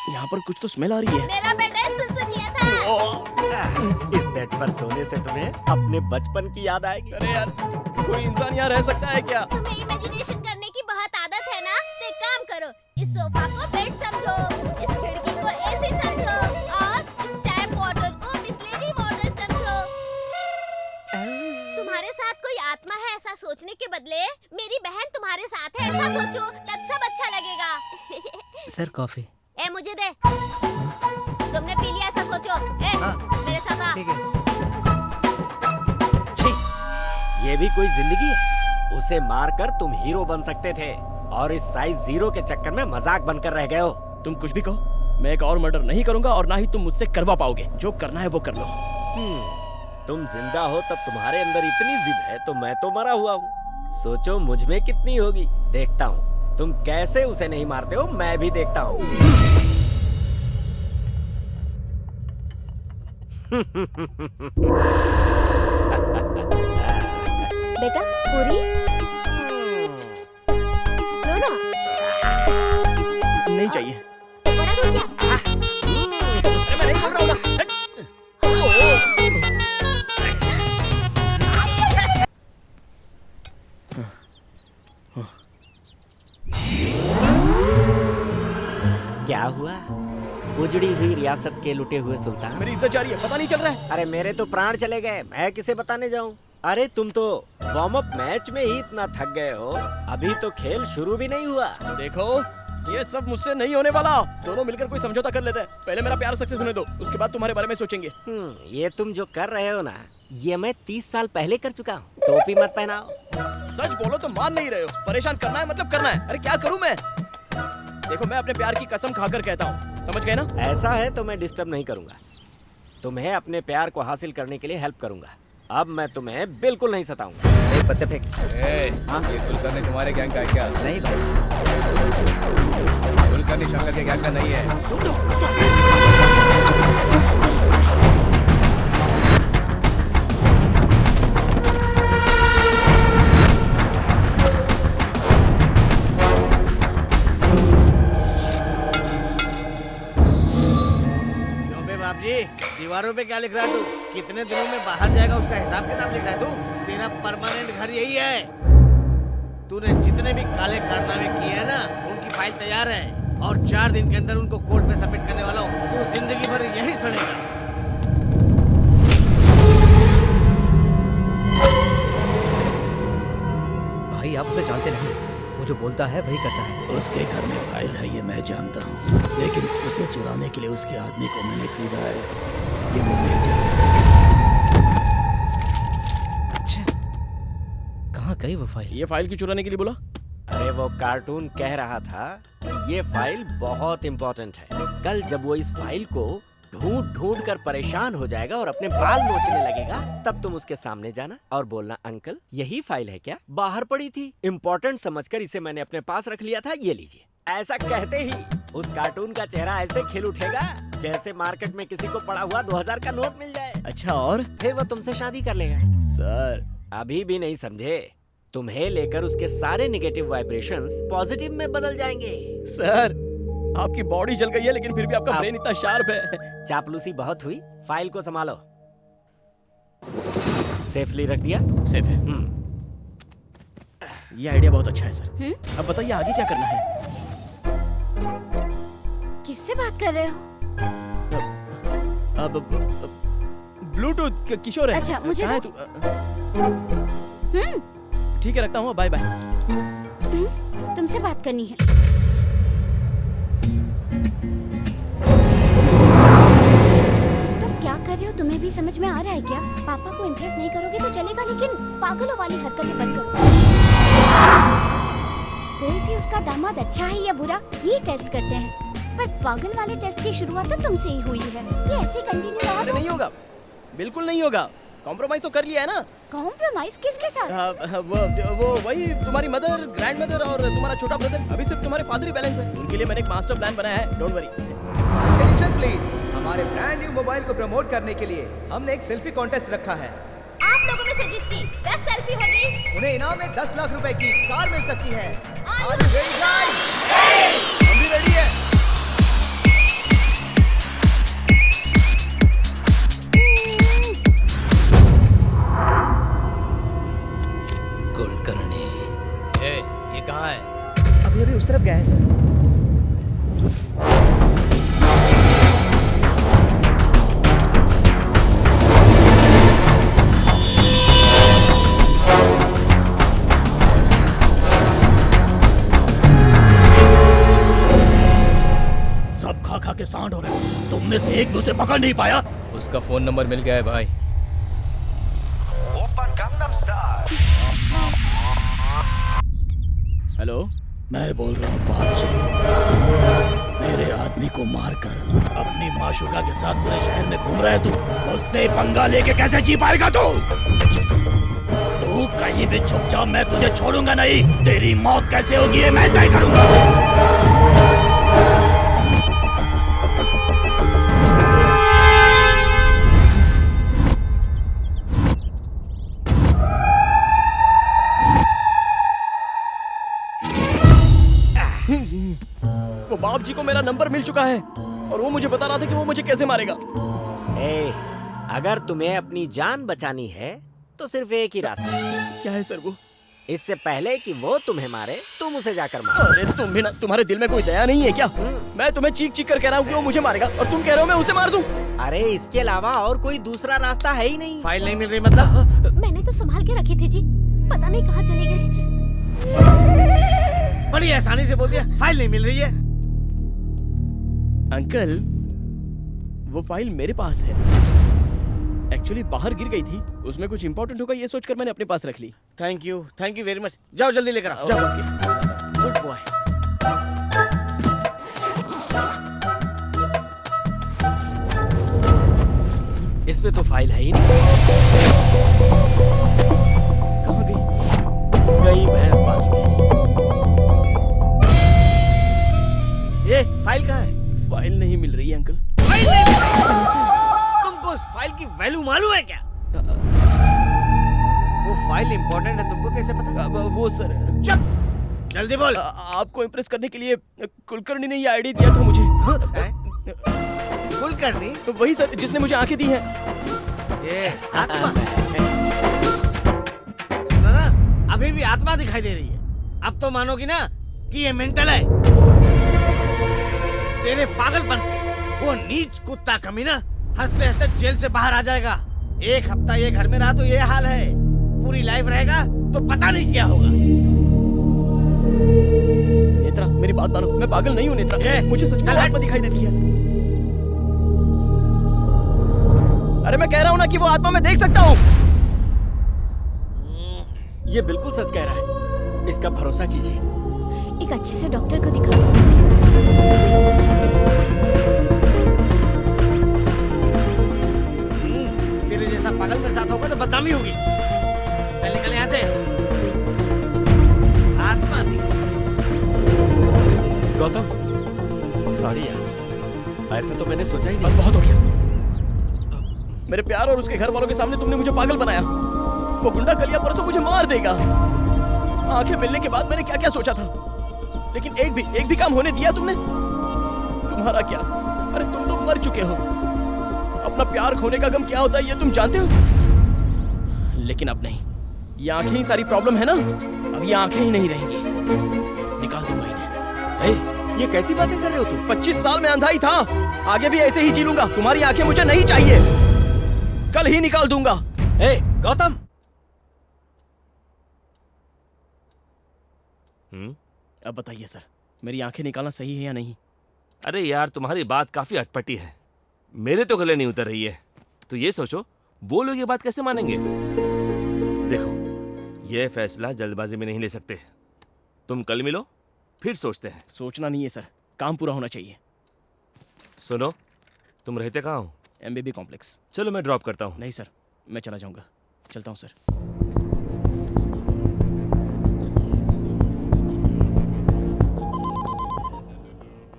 S7: यहाँ पर कुछ तो स्मेल आ रही है।
S5: मेरा बेटा सुसुनिया था।
S13: इस बेड पर सोने से तुम्हें अपने बचपन की याद आएगी।
S7: अरे यार, कोई इंसान यहाँ रह सकता है क्या?
S5: तुम्हें इमेजिनेशन करने की बहुत आदत है ना, तो एक काम करो, इस सोफा को बेड समझो, इस खिड़की को एसी समझो और इस टैप वाटर को बिस्लेरी वाटर समझो। तुम्हारे साथ कोई आत्मा है ऐसा सोचने के बदले
S3: मेरी बहन तुम्हारे साथ है, ऐसा सोचो, तब सब अच्छा लगेगा।
S10: Sir coffee.
S3: ए मुझे दे। तुमने पी लिया ऐसा सोचो। ए मेरे साथ आ।
S10: ठीक है।
S13: ये भी कोई जिंदगी है? उसे मारकर तुम हीरो बन सकते थे और इस साइज 0 के चक्कर में मजाक बनकर रह गए हो।
S7: तुम कुछ भी कहो, मैं एक और मर्डर नहीं करूंगा और ना ही तुम मुझसे करवा पाओगे। जो करना है वो कर लो।
S13: तुम जिंदा हो तब तुम्हारे अंदर इतनी जिद है तो मैं तो मरा हुआ हूँ। सोचो मुझ में कितनी होगी। देखता हूँ तुम कैसे उसे नहीं मारते हो, मैं भी देखता हूँ।
S12: बेटा पूरी लो ना।
S7: नहीं चाहिए।
S12: बड़ा दूर क्या?
S7: अरे मैं नहीं बोल रहा हूँ।
S13: क्या हुआ? उजड़ी हुई रियासत के लुटे हुए सुल्तान।
S7: मेरी इज्जत जा रही है, पता नहीं चल रहा है।
S13: अरे मेरे तो प्राण चले गए, मैं किसे बताने जाऊं? अरे तुम तो वार्म अप मैच में ही इतना थक गए हो, अभी तो खेल शुरू भी नहीं हुआ।
S7: देखो ये सब मुझसे नहीं होने वाला। दोनों मिलकर कोई समझौता कर लेते हैं। पहले मेरा प्यार सक्सेस होने दो, उसके बाद तुम्हारे बारे में सोचेंगे।
S13: ये तुम जो कर रहे हो ना, ये मैं 30 साल पहले कर चुका हूँ। टोपी मत पहनाओ।
S7: सच बोलो तो मान नहीं रहे हो। परेशान करना है मतलब करना है। अरे क्या करूँ मैं? देखो मैं अपने प्यार की कसम खाकर कहता हूँ, समझ गए ना?
S13: ऐसा है तो मैं डिस्टर्ब नहीं करूंगा। तुम्हें अपने प्यार को हासिल करने के लिए हेल्प करूंगा। अब मैं तुम्हें बिल्कुल नहीं सताऊंगा।
S6: एक पत्ते फेंक।
S17: ये कुलकर्णी तुम्हारे गैंग का है क्या?
S6: नहीं भाई,
S17: कुलकर्णी शंकर के गैंग का नहीं है।
S15: दीवारों पे क्या लिख रहा है तू? कितने दिनों में बाहर जाएगा उसका हिसाब किताब लिख रहा है तू? तेरा परमानेंट घर यही है। तूने जितने भी काले कारनामे किए हैं ना, उनकी फाइल तैयार है और 4 दिन के अंदर उनको कोर्ट में सबमिट करने वाला हूँ। तू जिंदगी भर यही सड़ेगा।
S10: भाई आप उसे जानते नहीं, वो जो बोलता है वही करता है।
S14: उसके घर में फाइल है ये मैं जानता हूँ, लेकिन उसे चुराने के लिए उसके आदमी को मैंने खरीदा है, ये वो नहीं जानता।
S10: अच्छा कहाँ गई वो फाइल?
S7: ये फाइल क्यों चुराने के लिए बोला?
S13: अरे वो कार्टून कह रहा था कि ये फाइल बहुत इम्पोर्टेंट है। कल जब वो इस फाइल को ढूंढ ढूंढ कर परेशान हो जाएगा और अपने बाल नोचने लगेगा, तब तुम उसके सामने जाना और बोलना, अंकल यही फाइल है क्या? बाहर पड़ी थी, इम्पोर्टेंट समझकर इसे मैंने अपने पास रख लिया था, ये लीजिए। ऐसा कहते ही उस कार्टून का चेहरा ऐसे खिल उठेगा जैसे मार्केट में किसी को पड़ा हुआ 2000 का नोट मिल जाए।
S7: अच्छा और?
S13: फिर वो तुमसे शादी कर लेगा।
S7: सर
S13: अभी भी नहीं समझे? तुम्हें लेकर उसके सारे नेगेटिव वाइब्रेशंस पॉजिटिव में बदल जाएंगे।
S7: सर आपकी बॉडी जल गई है लेकिन फिर भी आपका ब्रेन इतना शार्प है।
S13: चापलूसी बहुत हुई, फाइल को संभालो। सेफली रख दिया?
S7: सेफ है। ये आइडिया बहुत अच्छा है सर। अब बताइए आगे क्या करना है?
S3: किससे बात कर रहे हो?
S7: अब ब्लूटूथ किशोर है।
S3: अच्छा मुझे
S7: कहाँ है तू? ठीक है रखता हूँ, बाय बाय।
S3: तुमसे बात करनी है। क्या कर रहे हो? तुम्हें भी समझ में आ रहा है क्या? पापा को इम्प्रेस नहीं करोगे तो चलेगा, लेकिन पागलों वाली हरकतें बंद करो। कोई भी उसका दामाद अच्छा है या बुरा ये टेस्ट करते हैं, पर पागल वाले टेस्ट की शुरुआत तो तुमसे ही हुई है। ये ऐसे कंटिन्यू रहा तो
S7: नहीं होगा, बिल्कुल नहीं होगा। कॉम्प्रोमाइज तो कर लिया है ना।
S3: कॉम्प्रोमाइज किसके साथ?
S7: वो वही तुम्हारी मदर, ग्रैंड मदर और तुम्हारा छोटा ब्रदर। अभी सिर्फ तुम्हारे फादर ही बैलेंस है। उनके लिए मैंने एक मास्टर प्लान बनाया है, डोंट वरी।
S10: टेंशन प्लीज, हमारे ब्रांड न्यू मोबाइल को प्रमोट करने के लिए हमने एक सेल्फी कॉन्टेस्ट रखा है।
S3: आप लोगों में से जिसकी बेस्ट सेल्फी होगी
S10: उन्हें इनाम में 10 लाख रुपए की कार मिल सकती है।
S3: Are you ready guys?
S10: हम भी रेडी हैं।
S17: कुलकर्णी ये कहाँ है?
S10: अभी अभी उस तरफ गया है सर।
S14: के सांड हो रहे हो। तुम में से एक भी उसे पकड़ नहीं पाया।
S17: उसका फोन नंबर मिल गया है भाई।
S7: हेलो,
S14: मैं बोल रहा हूँ बापजी। मेरे आदमी को मारकर अपनी माशुका के साथ पूरे शहर में घूम रहा है तू। उससे पंगा लेके कैसे जी पाएगा तू? तू कहीं भी छुप जा, मैं तुझे छोड़ूंगा नहीं। तेरी मौत कैसे होगी ये मैं तय करूंगा।
S7: वो बाप जी को मेरा नंबर मिल चुका है और वो मुझे बता रहा था कि वो मुझे कैसे मारेगा।
S13: अगर तुम्हें अपनी जान बचानी है तो सिर्फ एक ही रास्ता है।
S7: क्या है सर वो?
S13: इससे पहले कि वो तुम्हें मारे, तुम उसे जाकर मारो।
S7: अरे तुम भी ना, तुम्हारे दिल में कोई दया नहीं है क्या? मैं तुम्हें चीख चीख कर कह रहा हूँ कि वो मुझे मारेगा और तुम कह रहे हो मैं उसे मार दूं।
S13: अरे इसके अलावा और कोई दूसरा रास्ता है ही नहीं। फाइल नहीं मिल रही मतलब?
S12: मैंने तो संभाल के रखी थी जी, पता नहीं कहाँ चली गई।
S15: बड़ी आसानी से बोल दिया फाइल नहीं मिल रही है।
S7: अंकल, वो फाइल मेरे पास है। एक्चुअली बाहर गिर गई थी, उसमें कुछ इंपॉर्टेंट होगा ये सोचकर मैंने अपने पास रख ली।
S15: Thank you very much. जाओ जल्दी लेकर आओ। जाओ। Good boy. इसमें तो फाइल है ही नहीं।
S7: कहाँ गई
S15: भैंस पानी में। ये फाइल कहाँ है?
S7: फाइल नहीं मिल रही है अंकल।
S15: फाइल नहीं मिल रही? तुमको उस फाइल की वैल्यू मालूम है क्या? वो फाइल इंपॉर्टेंट है, तुमको कैसे पता?
S7: वो सर,
S15: चुप, जल्दी बोल।
S7: आपको इम्प्रेस करने के लिए कुलकर्णी ने ये आईडी दिया था मुझे।
S15: कुलकर्णी?
S7: वही सर जिसने मुझे आंखें दी हैं।
S15: ये आत्मा सुना ना, अभी भी आत्मा दिखाई दे रही है। अब तो मानोगी ना कि ये मेंटल है। तेरे पागलपन से वो नीच कुत्ता कमीना हंसते हंसते जेल से बाहर आ जाएगा। एक हफ्ता ये घर में रहा तो ये हाल है, पूरी लाइफ रहेगा तो पता नहीं क्या होगा।
S7: नेत्रा, मेरी बात मानो, मैं पागल नहीं हूँ नेत्रा। मुझे सच में आत्मा दिखाई देती है। अरे मैं कह रहा हूँ ना कि वो आत्मा मैं देख सकता हूँ।
S13: ये बिल्कुल सच कह रहा है, इसका भरोसा कीजिए।
S3: एक अच्छे से डॉक्टर को दिखाओ।
S15: तेरे जैसा पागल मेरे साथ होगा तो बदनामी होगी। चल निकल यहाँ से। आत्मा दिखती है।
S13: गौतम, सॉरी यार, ऐसा तो मैंने सोचा ही नहीं।
S7: बस बहुत हो गया। मेरे प्यार और उसके घर वालों के सामने तुमने मुझे पागल बनाया। वो गुंडा कलिया परसों मुझे मार देगा। आंखें मिलने के बाद मैंने क्या क्या सोचा था, लेकिन एक भी काम होने दिया तुमने? तुम्हारा क्या? अरे तुम तो मर चुके हो। अपना प्यार खोने का गम क्या होता है ये तुम जानते हो। लेकिन अब नहीं, ये आंखें ही सारी प्रॉब्लम है ना। अब ये आंखें ही नहीं रहेंगी, निकाल दूंगा इन्हें।
S13: ये कैसी बातें कर रहे हो तुम?
S7: 25 साल में अंधा ही था, आगे भी ऐसे ही जी लूंगा। तुम्हारी आंखें मुझे नहीं चाहिए, कल ही निकाल दूंगा।
S13: गौतम,
S7: अब बताइए सर, मेरी आंखें निकालना सही है या नहीं?
S8: अरे यार, तुम्हारी बात काफी अटपटी है, मेरे तो गले नहीं उतर रही है। तो ये सोचो वो लोग ये बात कैसे मानेंगे। देखो, ये फैसला जल्दबाजी में नहीं ले सकते। तुम कल मिलो, फिर सोचते हैं।
S7: सोचना नहीं है सर, काम पूरा होना चाहिए।
S8: सुनो, तुम रहते कहाँ हो?
S7: MBB complex.
S8: चलो मैं ड्रॉप करता हूँ।
S7: नहीं सर, मैं चला जाऊंगा। चलता हूँ सर।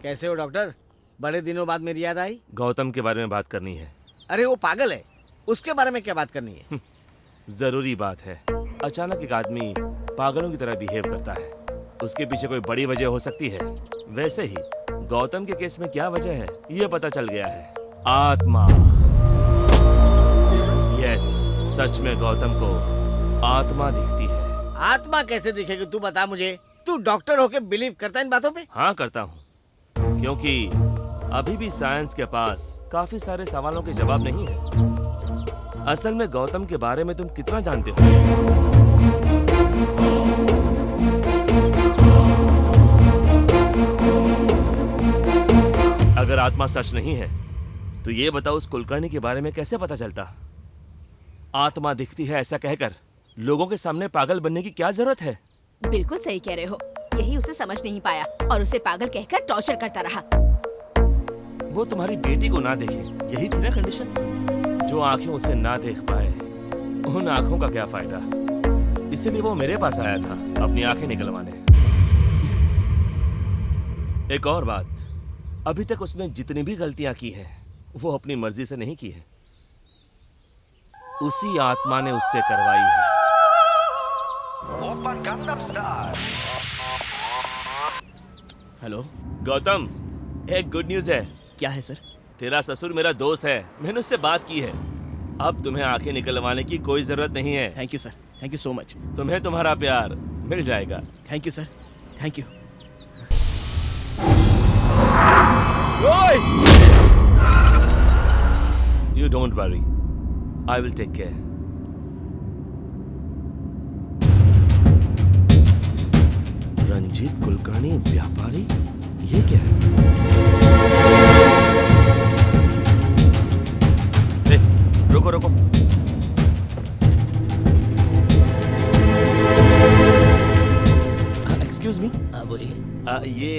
S15: कैसे हो डॉक्टर? बड़े दिनों बाद मेरी याद आई।
S8: गौतम के बारे में बात करनी है।
S15: अरे वो पागल है, उसके बारे में क्या बात करनी है?
S8: जरूरी बात है। अचानक एक आदमी पागलों की तरह बिहेव करता है, उसके पीछे कोई बड़ी वजह हो सकती है। वैसे ही गौतम के केस में क्या वजह है ये पता चल गया है। आत्मा। यस, सच में गौतम को आत्मा दिखती है।
S15: आत्मा कैसे दिखेगी तू बता मुझे। तू डॉक्टर होके बिलीव करता है इन बातों पे?
S8: हाँ करता हूँ, क्योंकि अभी भी साइंस के पास काफी सारे सवालों के जवाब नहीं है। असल में गौतम के बारे में तुम कितना जानते हो? अगर आत्मा सच नहीं है तो ये बताओ उस कुलकर्णी के बारे में कैसे पता चलता? आत्मा दिखती है ऐसा कहकर लोगों के सामने पागल बनने की क्या जरूरत है?
S18: बिल्कुल सही कह रहे हो, यही उसे समझ नहीं पाया और उसे पागल कहकर टॉर्चर करता रहा।
S8: वो तुम्हारी बेटी को ना देखे, यही थी ना कंडीशन? जो आंखें उसे ना देख पाए, उन आंखों का क्या फायदा? इसीलिए वो मेरे पास आया था अपनी आंखें निकलवाने। एक और बात, अभी तक उसने जितनी भी गलतियां की हैं वो अपनी मर्जी से नहीं की है, उसी आत्मा ने उससे करवाई है।
S7: हेलो
S8: गौतम, एक गुड न्यूज है।
S7: क्या है सर?
S8: तेरा ससुर मेरा दोस्त है, मैंने उससे बात की है। अब तुम्हें आंखें निकलवाने की कोई जरूरत नहीं है।
S7: Thank you sir, thank you so much.
S8: तुम्हें तुम्हारा प्यार मिल जाएगा।
S7: Thank you sir, thank you.
S8: You don't worry, I will take care. Ranjit Kulkarni व्यापारी, ये क्या है? रुको रुको, एक्सक्यूज मी।
S17: हाँ बोलिए।
S8: ये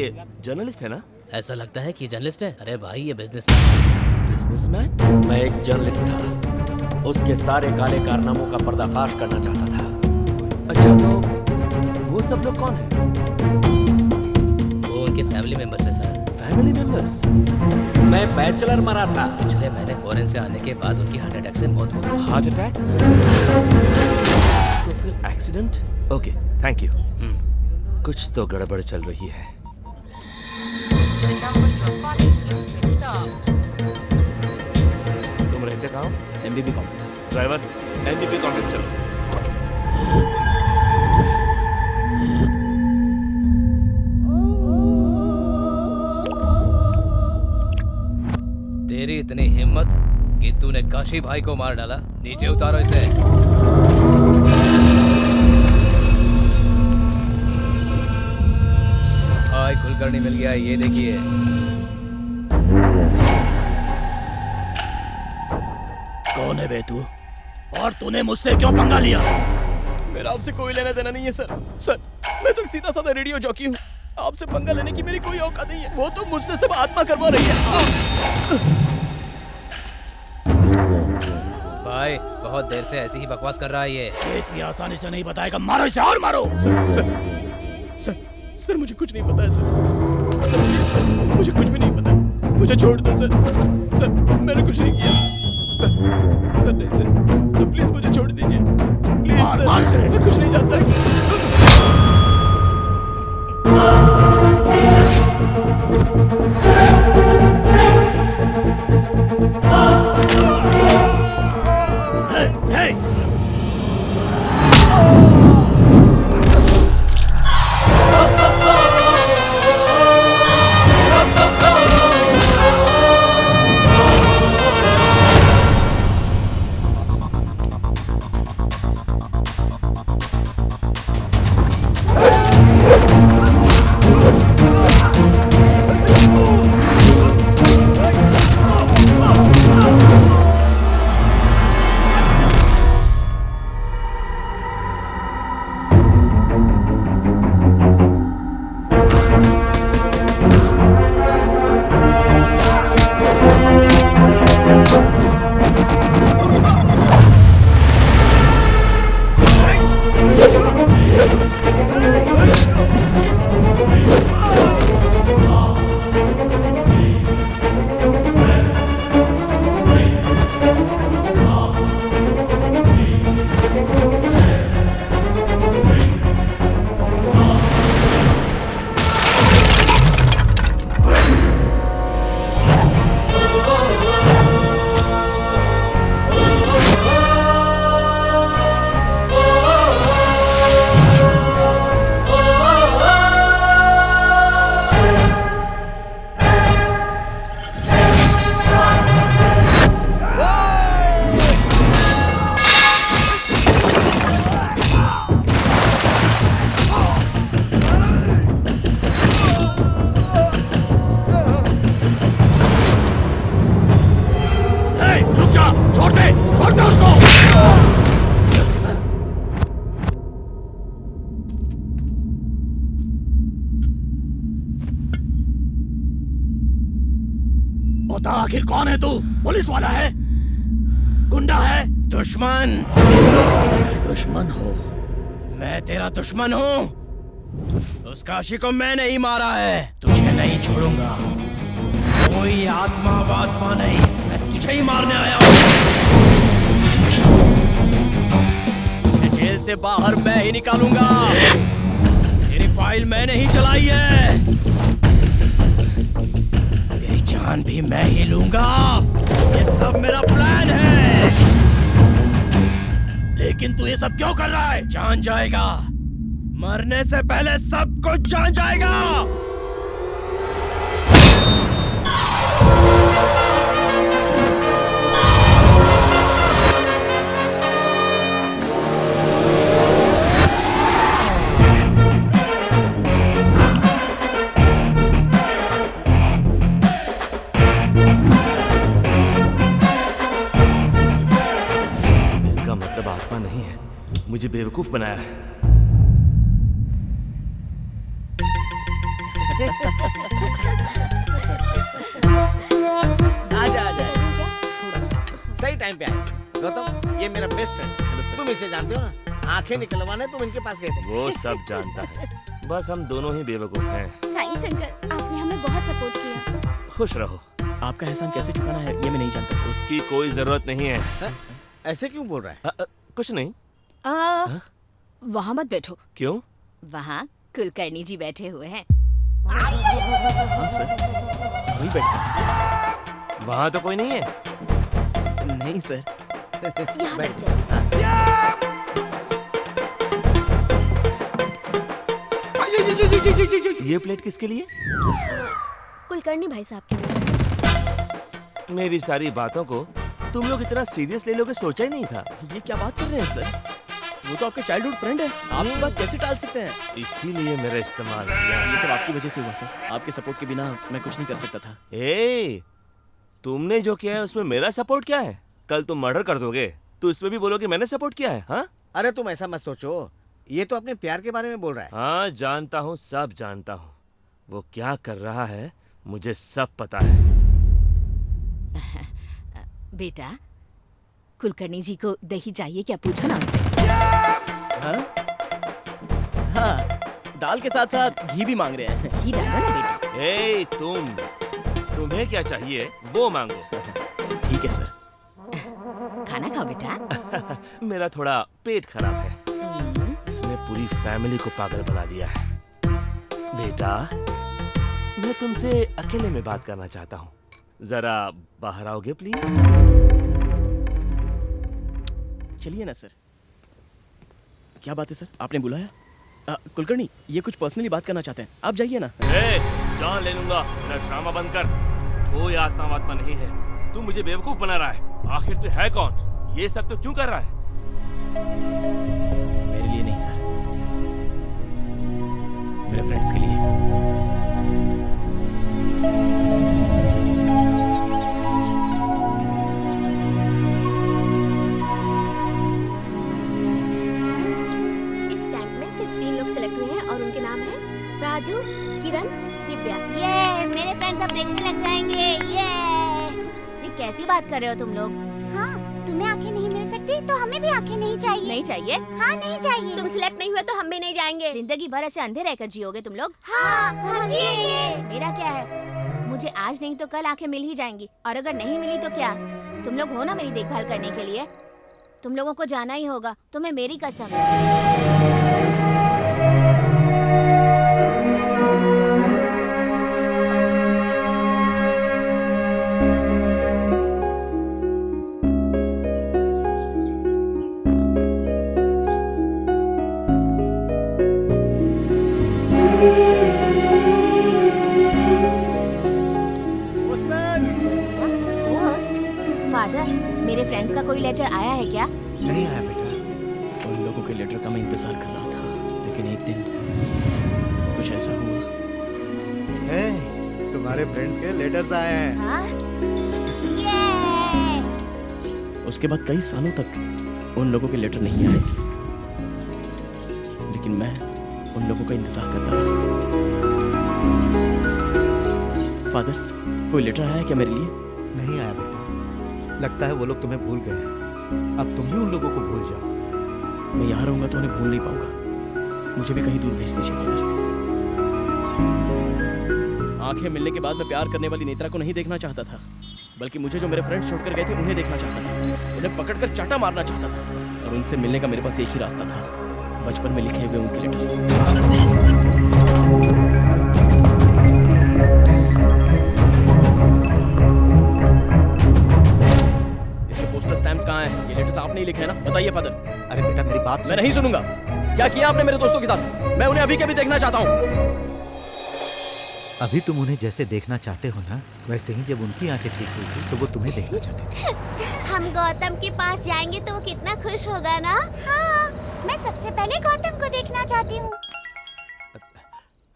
S8: जर्नलिस्ट है ना?
S17: ऐसा लगता है कि जर्नलिस्ट है। अरे भाई ये बिजनेसमैन।
S8: बिजनेसमैन?
S13: मैं एक जर्नलिस्ट था, उसके सारे काले कारनामों का पर्दाफाश करना चाहता था।
S8: अच्छा, तो वो सब लोग कौन है?
S17: वो उनके फैमिली मेंबर्स है सर।
S8: Family members?
S13: मैं बैचलर मरा था।
S17: पिछले महीने फॉरेन से आने के बाद उनकी हार्ट अटैक से मौत हो गई।
S8: Heart attack? तो फिर एक्सीडेंट? Okay, thank you. कुछ तो गड़बड़ चल रही है। तुम रहते कहाँ हो?
S7: MBB complex.
S8: Driver, MBB complex चलो।
S17: तेरी इतनी हिम्मत कि तूने काशी भाई को मार डाला। नीचे उतारो इसे। हाय कुलकर्णी मिल गया, ये देखिए।
S14: कौन है बे तू? और तूने मुझसे क्यों पंगा लिया?
S7: मेरा आपसे कोई लेना देना नहीं है सर। सर, मैं तो सीधा साधा रेडियो जॉकी हूँ। आपसे पंगा लेने की मेरी कोई औकात नहीं है। वो तो मुझसे सब आत्मा करवा रही है।
S17: भाई बहुत देर से ऐसी ही बकवास कर रहा है ये।
S14: इतनी आसानी से नहीं बताएगा। मारो इसे और मारो।
S7: सर मुझे कुछ नहीं पता है सर। सर प्लीज सर, मुझे कुछ भी नहीं पता है। मुझे छोड़ दो सर। सर मैंने कुछ नहीं किया। सर नहीं सर प्लीज मुझे छोड़ दीजिए प्लीज सर। मैं कुछ नहीं जानता।
S14: बता आखिर कौन है तू? पुलिस वाला है? गुंडा है? दुश्मन? दुश्मन हो? मैं तेरा दुश्मन हूँ। उस काशी को मैंने ही मारा है, तुझे नहीं छोड़ूंगा। कोई आत्मा नहीं, मैं तुझे ही मारने आया हूँ। जेल से बाहर मैं ही निकालूंगा। तेरी फाइल मैंने ही चलाई है। तेरी जान भी मैं ही लूंगा। ये सब मेरा प्लान है। लेकिन तू ये सब क्यों कर रहा है? जान जाएगा, मरने से पहले सब कुछ जान जाएगा।
S8: इसका मतलब आत्मा नहीं है, मुझे बेवकूफ बनाया है।
S15: आजा आजा, सही टाइम पे आए। गौतम, ये मेरा बेस्ट फ्रेंड, तुम इसे जानते हो ना? आंखें निकलवाने तुम इनके पास गए थे।
S8: वो सब जानता है, बस हम दोनों ही बेवकूफ हैं।
S3: थैंक्स अंकल, आपने हमें बहुत सपोर्ट किया।
S8: खुश रहो।
S7: आपका एहसान कैसे चुकाना है ये मैं नहीं जानता सर।
S8: उसकी कोई जरूरत नहीं है।
S15: ऐसे क्यों बोल रहा है?
S8: कुछ नहीं।
S18: वहाँ मत बैठो।
S8: क्यों?
S18: वहाँ कुलकर्णी जी बैठे हुए हैं।
S7: हाँ सर, वही बैठा।
S8: वहाँ तो कोई नहीं है।
S7: नहीं सर।
S3: यहाँ बैठ जाओ।
S8: ये प्लेट किसके लिए?
S12: कुलकर्णी भाई साहब के लिए।
S8: मेरी सारी बातों को तुम लोग इतना सीरियस ले लोगे सोचा ही नहीं था।
S7: ये क्या बात कर रहे हैं सर? वो तो आपके चाइल्डहुड फ्रेंड है, आप ये बात कैसे टाल सकते हैं?
S8: इसीलिए मेरा इस्तेमाल किया।
S7: ये सब आपकी वजह से हुआ सर। आपके सपोर्ट के बिना मैं कुछ नहीं कर सकता था।
S8: ए, तुमने जो किया है उसमें मेरा सपोर्ट क्या है? कल तुम मर्डर कर दोगे तो इसमें भी बोलोगे मैंने सपोर्ट किया है। हाँ?
S15: अरे तुम ऐसा मत सोचो, ये तो अपने प्यार के बारे में बोल रहा है।
S8: हाँ जानता हूँ, सब जानता हूँ। वो क्या कर रहा है मुझे सब पता है।
S18: बेटा, कुलकर्णी जी को दही चाहिए क्या? पूछो ना उनसे।
S7: हाँ? हाँ, दाल के साथ साथ घी भी मांग रहे हैं।
S18: घी डालो ना बेटा।
S8: ए, तुम्हें क्या चाहिए वो मांगो।
S7: ठीक है सर।
S18: खाना खाओ बेटा।
S8: मेरा थोड़ा पेट खराब है, इसने पूरी फैमिली को पागल बना दिया है। बेटा, मैं तुमसे अकेले में बात करना चाहता हूँ, जरा बाहर आओगे प्लीज?
S7: चलिए ना सर। क्या बात है सर, आपने बुलाया? कुलकर्णी, ये कुछ पर्सनली बात करना चाहते हैं, आप जाइए ना।
S8: जान ले लूंगा, मेरा ड्रामा बंद कर। कोई आत्मा नहीं है, तू मुझे बेवकूफ बना रहा है। आखिर तू है कौन? ये सब तो क्यों कर रहा है?
S7: मेरे लिए नहीं सर, मेरे फ्रेंड्स के लिए।
S12: इस कैंप में सिर्फ 3 लोग सिलेक्ट हुए हैं और उनके नाम है राजू, किरण, दिव्या।
S5: ये मेरे फ्रेंड्स अब देखने लग जाएंगे। ये कैसी बात कर रहे हो तुम लोग? हाँ, तुम्हें आंखें नहीं मिल सकती तो हमें भी आंखें नहीं चाहिए।
S18: नहीं चाहिए?
S5: हाँ, नहीं चाहिए।
S12: तुम सिलेक्ट नहीं हुए तो हम भी नहीं जाएंगे।
S18: जिंदगी भर ऐसे अंधे रहकर जियोगे तुम लोग?
S5: हाँ, हम जिएंगे।
S18: मेरा क्या है, मुझे आज नहीं तो कल आंखें मिल ही जाएंगी, और अगर नहीं मिली तो क्या? तुम लोग हो ना मेरी देखभाल करने के लिए, तुम लोगों को जाना ही होगा, तुम्हें मेरी कसम। फादर, मेरे फ्रेंड्स का कोई लेटर आया है क्या?
S6: नहीं आया बेटा।
S7: उन लोगों के लेटर का मैं इंतजार कर रहा था, लेकिन एक दिन कुछ ऐसा हुआ।
S6: तुम्हारे फ्रेंड्स के लेटर्स आए हैं।
S18: हाँ?
S7: उसके बाद कई सालों तक उन लोगों के लेटर नहीं आए, लेकिन मैं उन लोगों का इंतजार करता रहा। फादर, कोई लेटर आया क्या मेरे लिए?
S6: लगता है वो लोग तुम्हें भूल गए हैं। अब तुम भी उन लोगों को भूल जाओ।
S7: मैं यहाँ रहूंगा तो उन्हें भूल नहीं पाऊंगा। मुझे भी कहीं दूर भेज दीजिए फादर। आंखें मिलने के बाद मैं प्यार करने वाली नेत्रा को नहीं देखना चाहता था, बल्कि मुझे जो मेरे फ्रेंड्स छोड़कर गए थे उन्हें देखना चाहता था। उन्हें पकड़कर चाटा मारना चाहता था, और उनसे मिलने का मेरे पास एक ही रास्ता था, बचपन में लिखे हुए उनके लेटर्स। इसके पोस्टल स्टैम्प्स कहाँ हैं? ये लेटर्स आपने ही लिखे हैं ना? बताइए फादर।
S6: अरे बेटा मेरी बात
S7: मैं नहीं सुनूंगा। क्या किया आपने मेरे दोस्तों के साथ? मैं उन्हें अभी के अभी देखना चाहता हूँ।
S6: अभी तुम उन्हें जैसे देखना चाहते हो ना, वैसे ही जब उनकी आंखें ठीक हुई थी तो वो तुम्हें देखना चाहते थे।
S5: हम गौतम के पास जाएंगे तो वो कितना खुश होगा ना। हाँ, मैं सबसे पहले गौतम को देखना चाहती हूँ।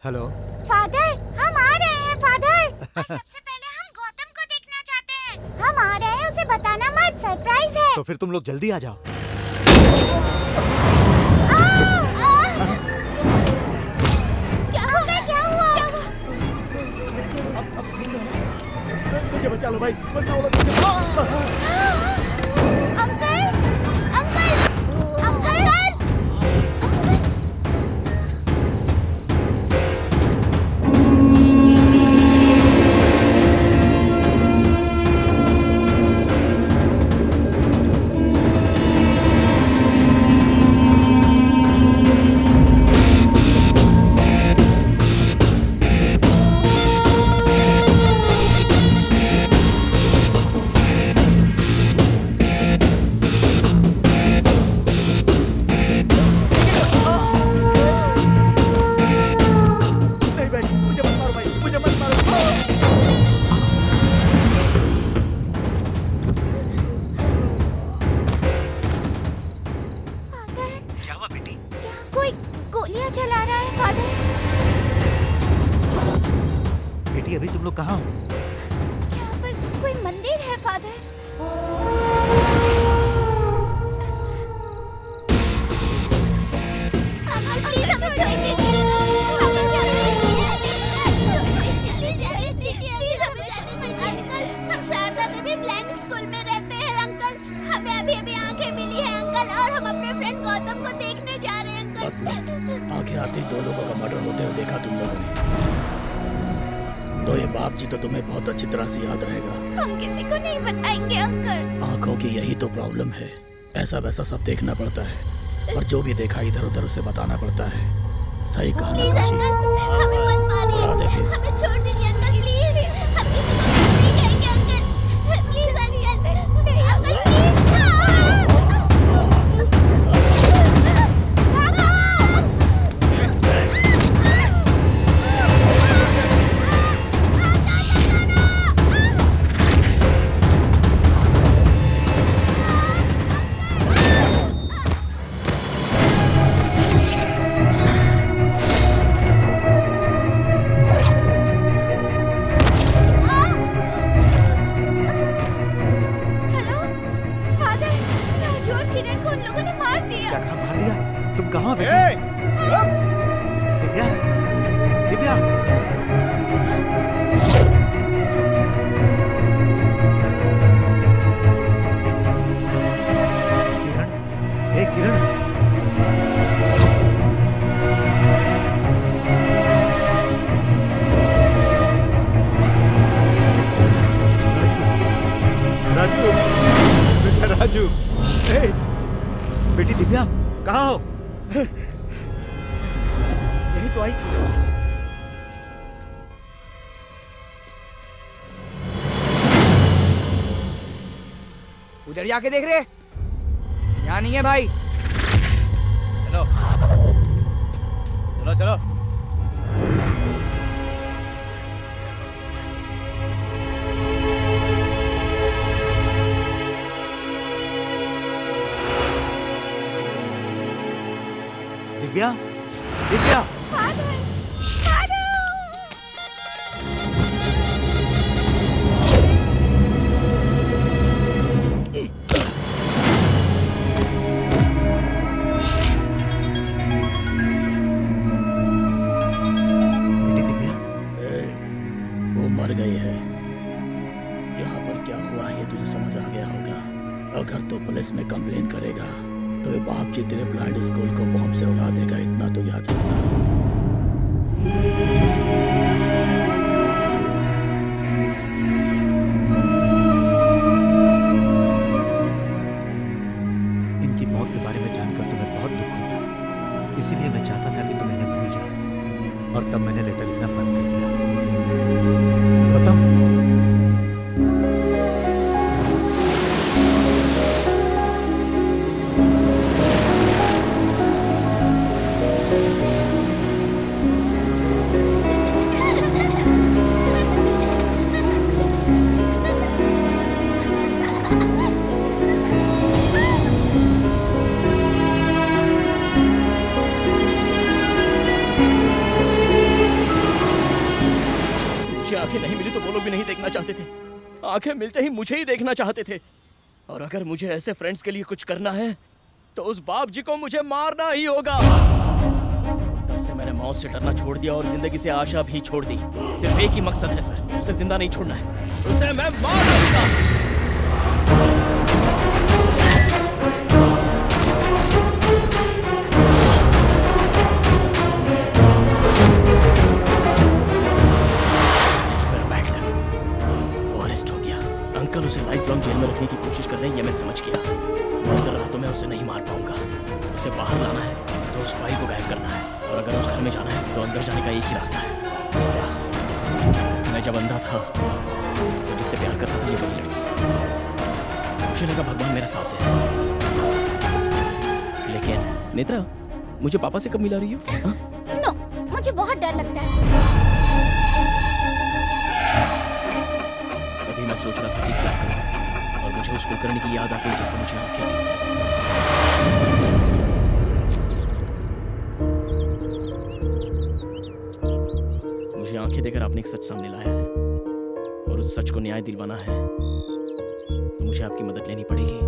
S6: हेलो
S5: फादर, हम आ रहे हैं फादर। और सबसे पहले हम गौतम को देखना चाहते हैं। हम आ रहे हैं, उसे बताना मत, सरप्राइज है।
S6: तो फिर तुम लोग जल्दी आ जाओ।
S5: क्या हुआ? क्या हुआ?
S6: मुझे बचा लो भाई, बचाओ।
S5: Uncle, uncle, uncle.
S6: बेटी अभी तुम लोग कहाँ हो?
S5: यहाँ पर कोई मंदिर है फादर।
S14: आंखें आते दो लोगों का मर्डर होते हुए देखा तुम लोगों ने, तो ये बाप जी तो तुम्हें बहुत अच्छी तरह से याद रहेगा।
S5: हम किसी को नहीं बताएंगे अंकल।
S14: आंखों की यही तो प्रॉब्लम है, ऐसा वैसा सब देखना पड़ता है, और जो भी देखा इधर उधर उसे बताना पड़ता है। सही कहा
S5: प्लीज अंकल, हमें मत मारिए, हमें छोड़ दीजिए अंकल प्लीज। हम किसी को नहीं कहेंगे अंकल, प्लीज अंकल, अंकल
S6: कहाँ बेटी? दिव्या, दिव्या। किरण, हे किरण। राजू, बेटा राजू। हे, बेटी दिव्या, कहाँ हो?
S10: यही तो आई थी। उधर जाके देख रहे, यहाँ नहीं है भाई। चलो चलो चलो।
S6: दिव्या, दिव्या।
S14: वो मर गई है। यहाँ पर क्या हुआ है ये तुझे समझ आ गया हो? पुलिस में कंप्लेन करेगा तो ये बाप जी तेरे ब्लाइंड स्कूल को बॉम्ब से उड़ा देगा, इतना तो याद रखना।
S6: इनकी मौत के बारे में जानकर तुम्हें बहुत दुख होता, इसीलिए मैं चाहता था कि तुम इन्हें भूल जाओ, और तब मैंने लेटर लिखना बंद कर दिया। गौतम,
S7: आंखें नहीं मिली तो वो लोग भी नहीं देखना चाहते थे, आंखें मिलते ही मुझे ही देखना चाहते थे। और अगर मुझे ऐसे फ्रेंड्स के लिए कुछ करना है तो उस बाप जी को मुझे मारना ही होगा। तब से मैंने मौत से डरना छोड़ दिया और जिंदगी से आशा भी छोड़ दी। सिर्फ एक ही मकसद है सर, उसे जिंदा नहीं छोड़ना है, उसे मैं मार दूंगा। अंकल उसे लाइफ लॉन्ग जेल में रखने की कोशिश कर रहे हैं, ये मैं समझ गया। अंदर रहा तो मैं उसे नहीं मार पाऊंगा। उसे बाहर लाना है तो उस फाइल को गायब करना है, और अगर उस घर में जाना है तो अंदर जाने का एक ही रास्ता है। मैं जब अंधा था तो जिससे प्यार करता था ये वही लड़की। मुझे लगा भगवान मेरा साथ है, लेकिन नेत्रा मुझे पापा से कब मिला रही हो?
S5: नो, मुझे बहुत डर लगता है।
S7: मैं सोच रहा था कि क्या करूं, और मुझे उस कुलकर्णी की याद आ गई जिसने मुझे आंखें दी थी। मुझे आंखें देकर आपने एक सच सामने लाया है, और उस सच को न्याय दिलवाना है तो मुझे आपकी मदद लेनी पड़ेगी।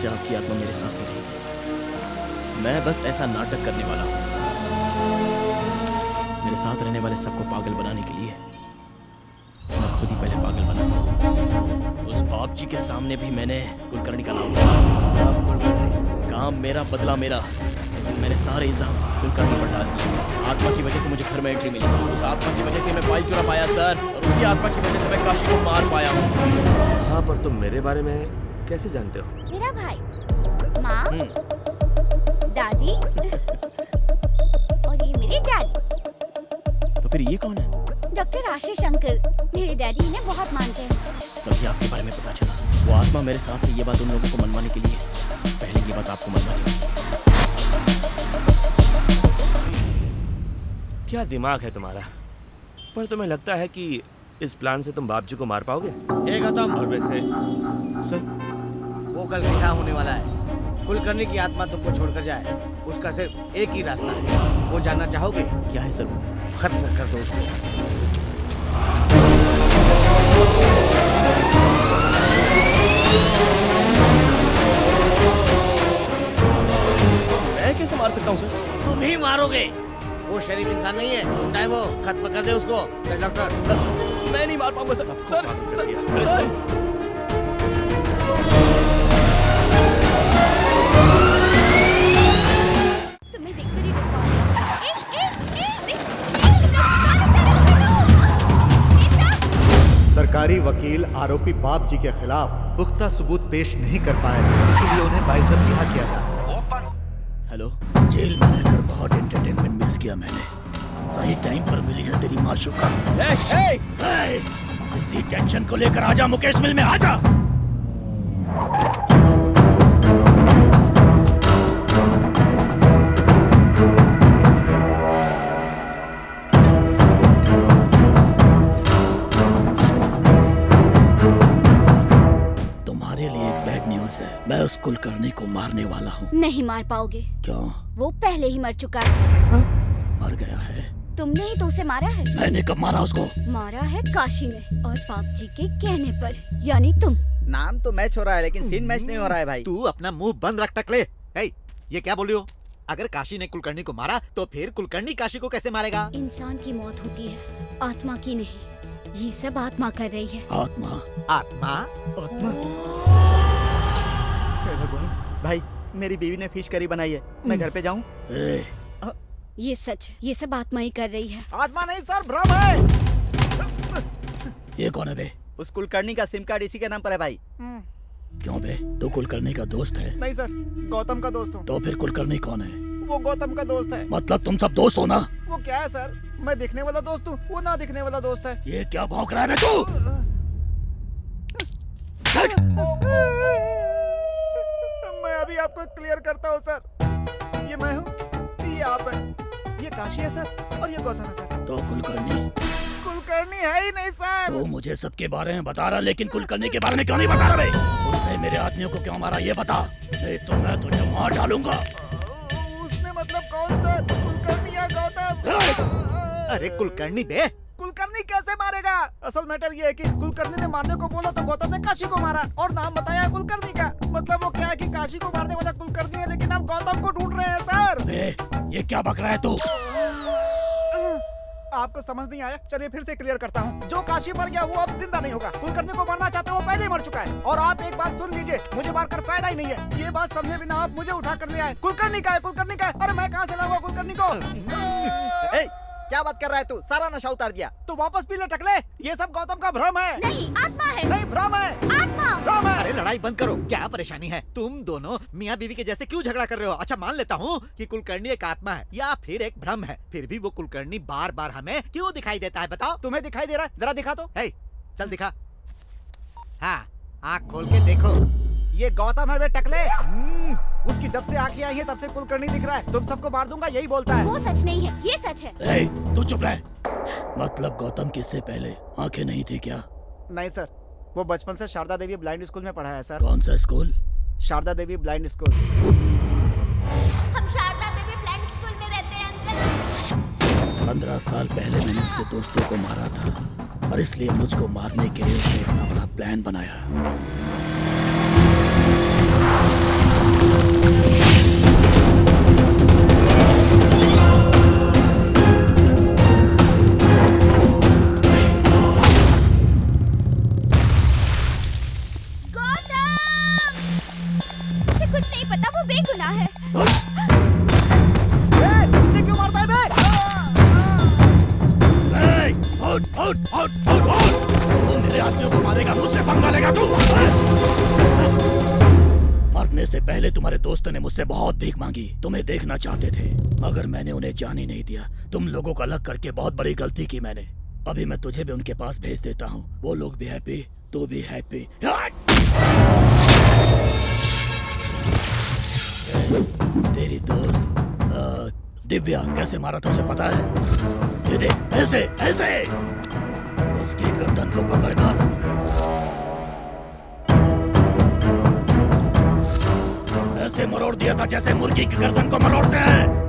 S7: आपकी आत्मा मेरे साथ में रहेगी। मैं बस ऐसा नाटक करने वाला हूँ। मेरे साथ रहने वाले सबको पागल बनाने के लिए मैं खुद ही पहले पागल बना। उस बाप जी के सामने भी मैंने कुलकर्णी का नाम लिया। काम मेरा, बदला मेरा, लेकिन मैंने सारे इल्जाम कुलकर्णी पर डाल दिए। आत्मा की वजह से मुझे घर में एंट्री मिली, उस आत्मा की वजह से मैं फाइल चुरा पाया सर, और उसी आत्मा की वजह से मैं काशी को मार पाया हूँ।
S8: हाँ, पर तुम मेरे बारे में कैसे जानते हो?
S5: मेरा भाई, माँ, दादी और ये मेरे डैडी।
S7: तो फिर ये कौन है?
S5: डॉक्टर आशीष अंकल, मेरे डैडी इन्हें बहुत मानते हैं।
S7: तभी आपके बारे में पता चला। वो आत्मा मेरे साथ है, ये बात उन लोगों को मनवाने के लिए पहले ये बात आपको मनवानी होगी।
S8: क्या दिमाग है तुम्हारा? पर तुम्हें लगता है कि इस प्लान से तुम बाप जी को मार पाओगे?
S15: गौतम,
S8: और वैसे
S7: सर
S15: वो कल रिहा होने वाला है। कुलकर्णी की आत्मा तुमको छोड़कर जाए, उसका सिर्फ एक ही रास्ता है। वो जानना चाहोगे?
S7: क्या है सर?
S15: खत्म कर दो उसको।
S7: मैं कैसे मार सकता हूँ सर?
S15: तुम ही मारोगे। वो शरीफ इंसान नहीं है, गुंडा है वो। खत्म कर दे उसको। चल डॉक्टर।
S7: मैं नहीं मार पाऊंगा सर। सर
S6: सरकारी वकील आरोपी बाप जी के खिलाफ पुख्ता सबूत पेश नहीं कर पाए, इसीलिए उन्हें बाइज्जत रिहा किया जा रहा है।
S7: हेलो,
S14: जेल में रहकर बहुत एंटरटेनमेंट मिस किया मैंने। सही टाइम पर मिली है तेरी माशूका। इसी टेंशन को लेकर आजा मुकेश मिल में, आजा। मैं उस कुलकर्णी को मारने वाला हूँ।
S5: नहीं मार पाओगे।
S14: क्यों?
S5: वो पहले ही मर चुका है।
S14: मर गया है?
S5: तुमने ही तो उसे मारा है।
S14: मैंने कब मारा उसको?
S5: मारा है काशी ने, और बाप जी के कहने पर, यानी तुम।
S9: नाम तो मैच हो रहा है लेकिन सीन मैच नहीं हो रहा है भाई।
S6: तू अपना मुंह बंद रख टकले। ये क्या बोल रही हो? अगर काशी ने कुलकर्णी को मारा तो फिर कुलकर्णी काशी को कैसे मारेगा?
S3: इंसान की मौत होती है, आत्मा की नहीं। ये सब आत्मा कर रही है।
S14: आत्मा?
S6: आत्मा? आत्मा?
S9: हे भगवान, भाई मेरी बीवी ने फिश करी बनाई है, मैं घर पे जाऊं?
S3: ये सच है, ये सब आत्मा ही कर रही है।
S9: आत्मा नहीं सर, भ्रम है।
S14: ये कौन है बे?
S9: उस कुलकर्णी का सिम कार्ड इसी के नाम पर है भाई।
S14: क्यों बे, तू कुलकर्णी का दोस्त है?
S9: नहीं सर, गौतम का दोस्त हूँ।
S14: तो फिर कुलकर्णी कौन है?
S9: वो गौतम का दोस्त है।
S14: मतलब तुम सब दोस्त हो ना?
S9: वो क्या है सर, मैं दिखने वाला दोस्त हूँ, वो ना दिखने वाला दोस्त है।
S14: ये क्या भौंक रहा है बे तू?
S9: मैं अभी आपको क्लियर करता हूँ सर। ये मैं हूँ, ये आप हैं, ये काशी है सर, और ये गौतम है सर।
S14: तो कुलकर्णी?
S9: कुलकर्णी है ही नहीं सर।
S14: तो मुझे सबके बारे में बता रहा, लेकिन कुलकर्णी के बारे में क्यों नहीं बता रहा बे? उसने मेरे आदमियों को क्यों मारा ये बता, नहीं तो मैं तुझे मार डालूंगा।
S9: उसने मतलब कौन सर, कुलकर्णी या गौतम?
S6: अरे कुलकर्णी बे।
S9: कुलकर्णी कैसे मारेगा? असल मैटर ये है कि कुलकर्णी ने मारने को बोला तो गौतम ने काशी को मारा और नाम बताया कुलकर्णी का। मतलब वो क्या है कि काशी को मारने वाला कुलकर्णी है, लेकिन हम गौतम को ढूंढ रहे हैं सर।
S14: ये क्या बक रहा है तू?
S9: आपको समझ नहीं आया? चलिए फिर से क्लियर करता हूँ। जो काशी मर गया वो अब जिंदा नहीं होगा। कुलकर्णी को मारना चाहते हो, वो पहले ही मर चुका है। और आप एक बात सुन लीजिए, मुझे मारकर फायदा ही नहीं है। ये बात समझे बिना आप मुझे उठा कर ले आए। कुलकर्णी का है, कुलकर्णी का है। अरे मैं कहाँ से लाऊंगा कुलकर्णी को? क्या बात कर रहा है तू? सारा नशा उतार दिया तो वापस पी ले टकले। ये सब गौतम का भ्रम है।
S3: नहीं, आत्मा है।
S9: नहीं, भ्रम है।
S3: आत्मा।
S9: भ्रम है।
S6: अरे लड़ाई बंद करो, क्या परेशानी है? तुम दोनों मियाँ बीवी के जैसे क्यों झगड़ा कर रहे हो? अच्छा मान लेता हूँ कि कुलकर्णी एक आत्मा है या फिर एक भ्रम है, फिर भी वो कुलकर्णी बार बार हमें क्यों दिखाई देता है? बताओ।
S9: तुम्हें दिखाई दे रहा है? जरा दिखा तो।
S6: चल दिखा। हाँ, आँख खोल के देखो।
S9: ये गौतम है वे टकले। उसकी जब से आंखें आई है तब से कुलकर्णी दिख रहा है। तुम सबको मार दूंगा यही बोलता है।
S3: वो सच नहीं है, ये सच है।
S14: तू चुप रह। मतलब गौतम किससे पहले आंखें नहीं थी क्या?
S9: नहीं सर, वो बचपन से शारदा देवी ब्लाइंड स्कूल में पढ़ा है सर।
S14: कौन सा स्कूल?
S9: शारदा देवी ब्लाइंड स्कूल।
S3: हम शारदा देवी ब्लाइंड स्कूल में रहते हैं अंकल।
S14: 15 साल पहले मैंने उसके दोस्तों को मारा था और इसलिए मुझको मारने के लिए उसने इतना बड़ा प्लान बनाया।
S3: कुछ नहीं पता, वो बेगुनाह है।
S9: इसे क्यों मारता है बे?
S14: वो मेरे आदमियों को मारेगा, मुझसे पंगा लेगा तू। मरने से पहले तुम्हारे दोस्तों ने मुझसे बहुत भीख मांगी। तुम्हें देखना चाहते थे मगर मैंने उन्हें जाने नहीं दिया। तुम लोगों को अलग करके बहुत बड़ी गलती की मैंने। अभी मैं तुझे भी उनके पास भेज देता हूँ। वो लोग भी हैप्पी, तू भी हैप्पी। तेरी दोस्त दिव्या कैसे मारा था उसे पता है? ये देख, ऐसे ऐसे उसकी गर्दन को पकड़कर ऐसे मरोड़ दिया था जैसे मुर्गी की गर्दन को मरोड़ते हैं।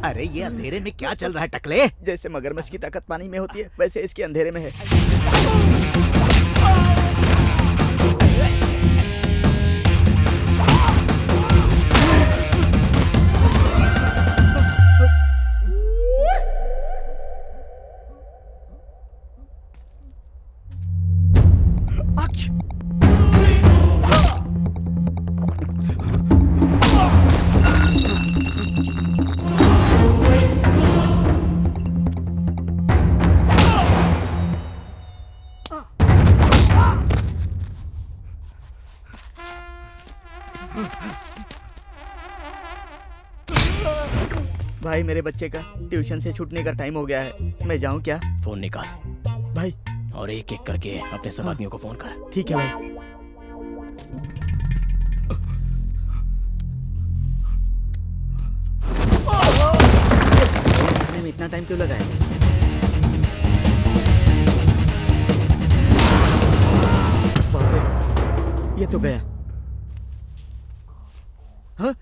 S6: अरे ये अंधेरे में क्या चल रहा है टकले?
S9: जैसे मगरमच्छ की ताकत पानी में होती है वैसे इसके अंधेरे में है। भाई मेरे बच्चे का ट्यूशन से छूटने का टाइम हो गया है, मैं जाऊं क्या?
S7: फोन निकाल
S9: भाई,
S7: और एक एक करके अपने सब आदमियों को फोन कर।
S9: ठीक है भाई। में इतना टाइम क्यों लगाया?
S13: ये तो गया। हाँ?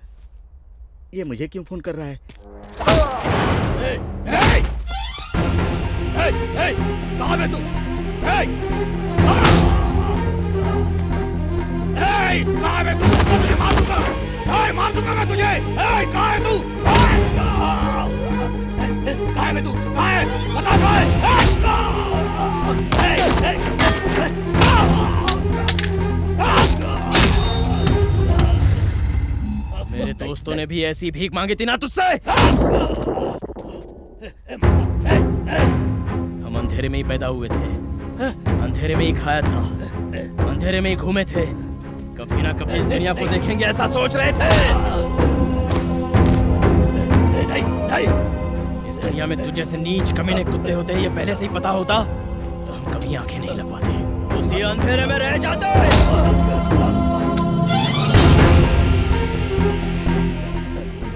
S13: ये मुझे क्यों फोन कर रहा है?
S14: कहाँ है तू? कहाँ है तू? तुझे मार दूंगा। मार दूंगा मैं तुझे। कहाँ है तू? कहाँ है तू? कहाँ है? बता कहाँ है?
S7: मेरे दोस्तों ने भी ऐसी भीख मांगी थी ना तुझसे। हम अंधेरे में ही पैदा हुए थे, अंधेरे में ही खाया था, अंधेरे में ही घूमे थे। कभी ना कभी इस दुनिया को देखेंगे ऐसा सोच रहे थे। इस दुनिया में तुझ जैसे नीच कमीने कुत्ते होते हैं ये पहले से ही पता होता तो हम कभी आंखें नहीं लगवाते, उसी अंधेरे में रह जाते।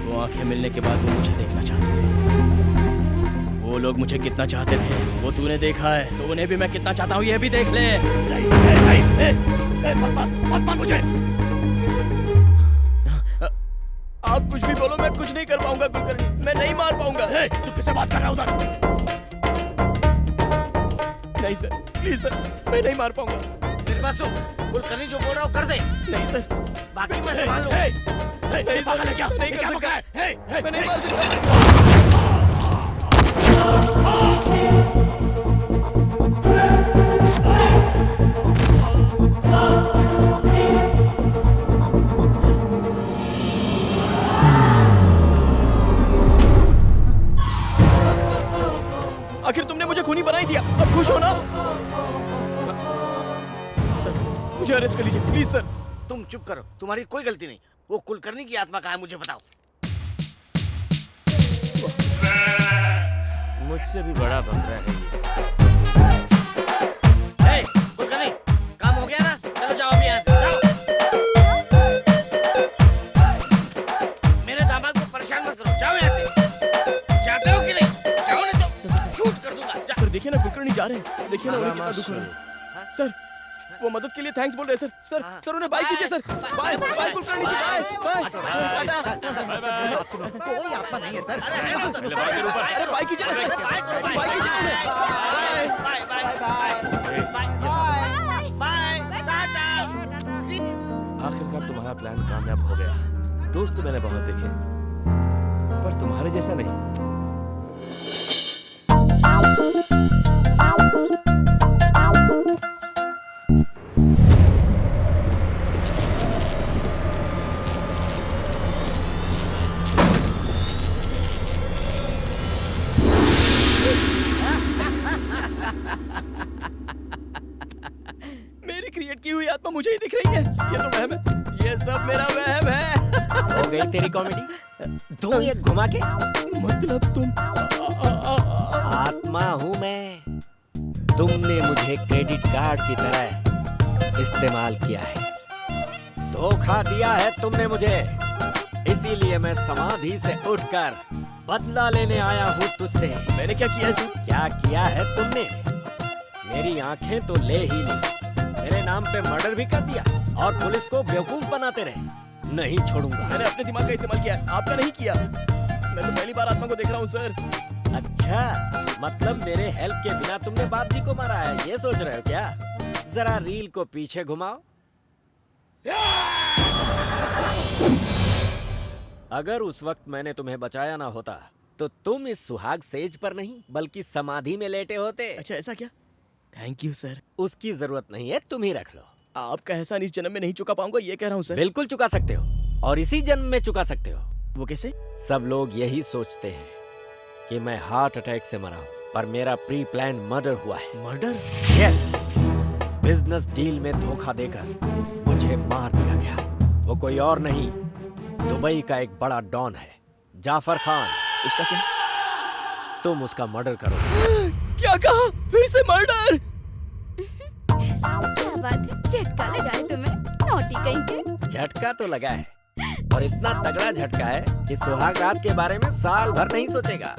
S7: वो आंखें मिलने के बाद वो मुझे देखना चाहते थे। वो लोग मुझे कितना चाहते थे वो तूने देखा है, तो उन्हें भी मैं कितना चाहता हूँ ये भी देख ले। मत मार मुझे। आप कुछ भी बोलो मैं कुछ नहीं कर पाऊंगा कुलकर्णी, मैं नहीं मार पाऊंगा। तू किससे बात कर रहा है उधर? नहीं सर, प्लीज सर, मैं नहीं मार पाऊंगा।
S15: निर्वासु, कुलकर्णी जो बोल रहा हो कर दे।
S7: नहीं सर,
S15: बाकी मैं संभाल लूं।
S7: नहीं सर, नहीं कर सकता, मैं नहीं मार सकता। आखिर तुमने मुझे खूनी बना ही दिया, अब खुश हो ना? सर, मुझे अरेस्ट कर लीजिए प्लीज सर।
S15: तुम चुप करो, तुम्हारी कोई गलती नहीं। वो कुलकर्णी की आत्मा कहाँ है मुझे बताओ।
S8: मुझसे भी बड़ा बंदा है
S15: ये। कुलकर्णी, काम हो गया ना? चलो जाओ अभी यहाँ से, जाओ। मेरे दामाद को परेशान मत करो, जाओ यहाँ से। जाते हो कि नहीं? जाओ नहीं तो शूट कर दूंगा।
S7: सर देखिए ना कुलकर्णी जा रहे हैं, देखिए ना उन्हें कितना दुख हो रहा है। सर वो मदद के लिए थैंक्स बोल रहे हैं सर। सर उन्हें बाय कीजिए सर। बाय बाय कुलकर्णी जी, बाय बाय।
S6: कोई आत्मा नहीं है सर।
S7: अरे बाय कीजिए ना सर, बाय कीजिए उन्हें।
S8: आखिरकार तुम्हारा प्लान कामयाब हो गया। दोस्त मैंने बहुत देखे पर तुम्हारे जैसा नहीं।
S7: मेरी क्रिएट की हुई आत्मा मुझे ही दिख रही है। ये तो वहम है, ये सब मेरा वहम है।
S13: हो गई तेरी कॉमेडी? तू ये घुमा के
S7: मतलब तुम
S13: आत्मा हूँ मैं। तुमने मुझे क्रेडिट कार्ड की तरह इस्तेमाल किया है, धोखा दिया है तुमने मुझे। इसीलिए मैं समाधि से उठकर बदला लेने आया हूँ तुझसे।
S7: मैंने क्या किया है सर?
S13: क्या किया है तुमने? मेरी आंखें तो ले ही नहीं, मेरे नाम पे मर्डर भी कर दिया और पुलिस को बेवकूफ बनाते रहे। नहीं छोड़ूंगा।
S7: मैंने अपने दिमाग का इस्तेमाल किया, आपका नहीं किया। मैं तो पहली बार आत्मा को देख रहा हूँ सर।
S13: अच्छा, मतलब मेरे हेल्प के बिना तुमने बाप जी को मारा है, ये सोच रहे हो क्या? जरा रील को पीछे घुमाओ। अगर उस वक्त मैंने तुम्हें बचाया ना होता तो तुम इस सुहाग सेज पर नहीं बल्कि समाधि में लेटे होते।
S7: अच्छा ऐसा क्या? Thank you sir.
S13: उसकी जरूरत नहीं है, तुम ही रख लो।
S7: आपका एहसान इस जन्म में नहीं चुका पाऊंगा ये कह रहा हूँ सर।
S13: बिल्कुल चुका सकते हो और इसी जन्म में चुका सकते हो।
S7: वो कैसे?
S13: सब लोग यही सोचते हैं कि मैं हार्ट अटैक से मरा हूँ, पर मेरा प्री प्लान मर्डर हुआ है।
S7: मर्डर?
S13: यस, बिजनेस डील में धोखा देकर मुझे मार दिया गया। वो कोई और नहीं, दुबई का एक बड़ा डॉन है, जाफर खान।
S7: उसका क्या?
S13: तुम उसका मर्डर करो।
S7: क्या कहा? फिर से मर्डर?
S3: क्या बात है, झटका लगा है तुम्हें, नौटी कहीं के।
S13: झटका तो लगा है और इतना तगड़ा झटका है कि सुहाग रात के बारे में साल भर नहीं सोचेगा।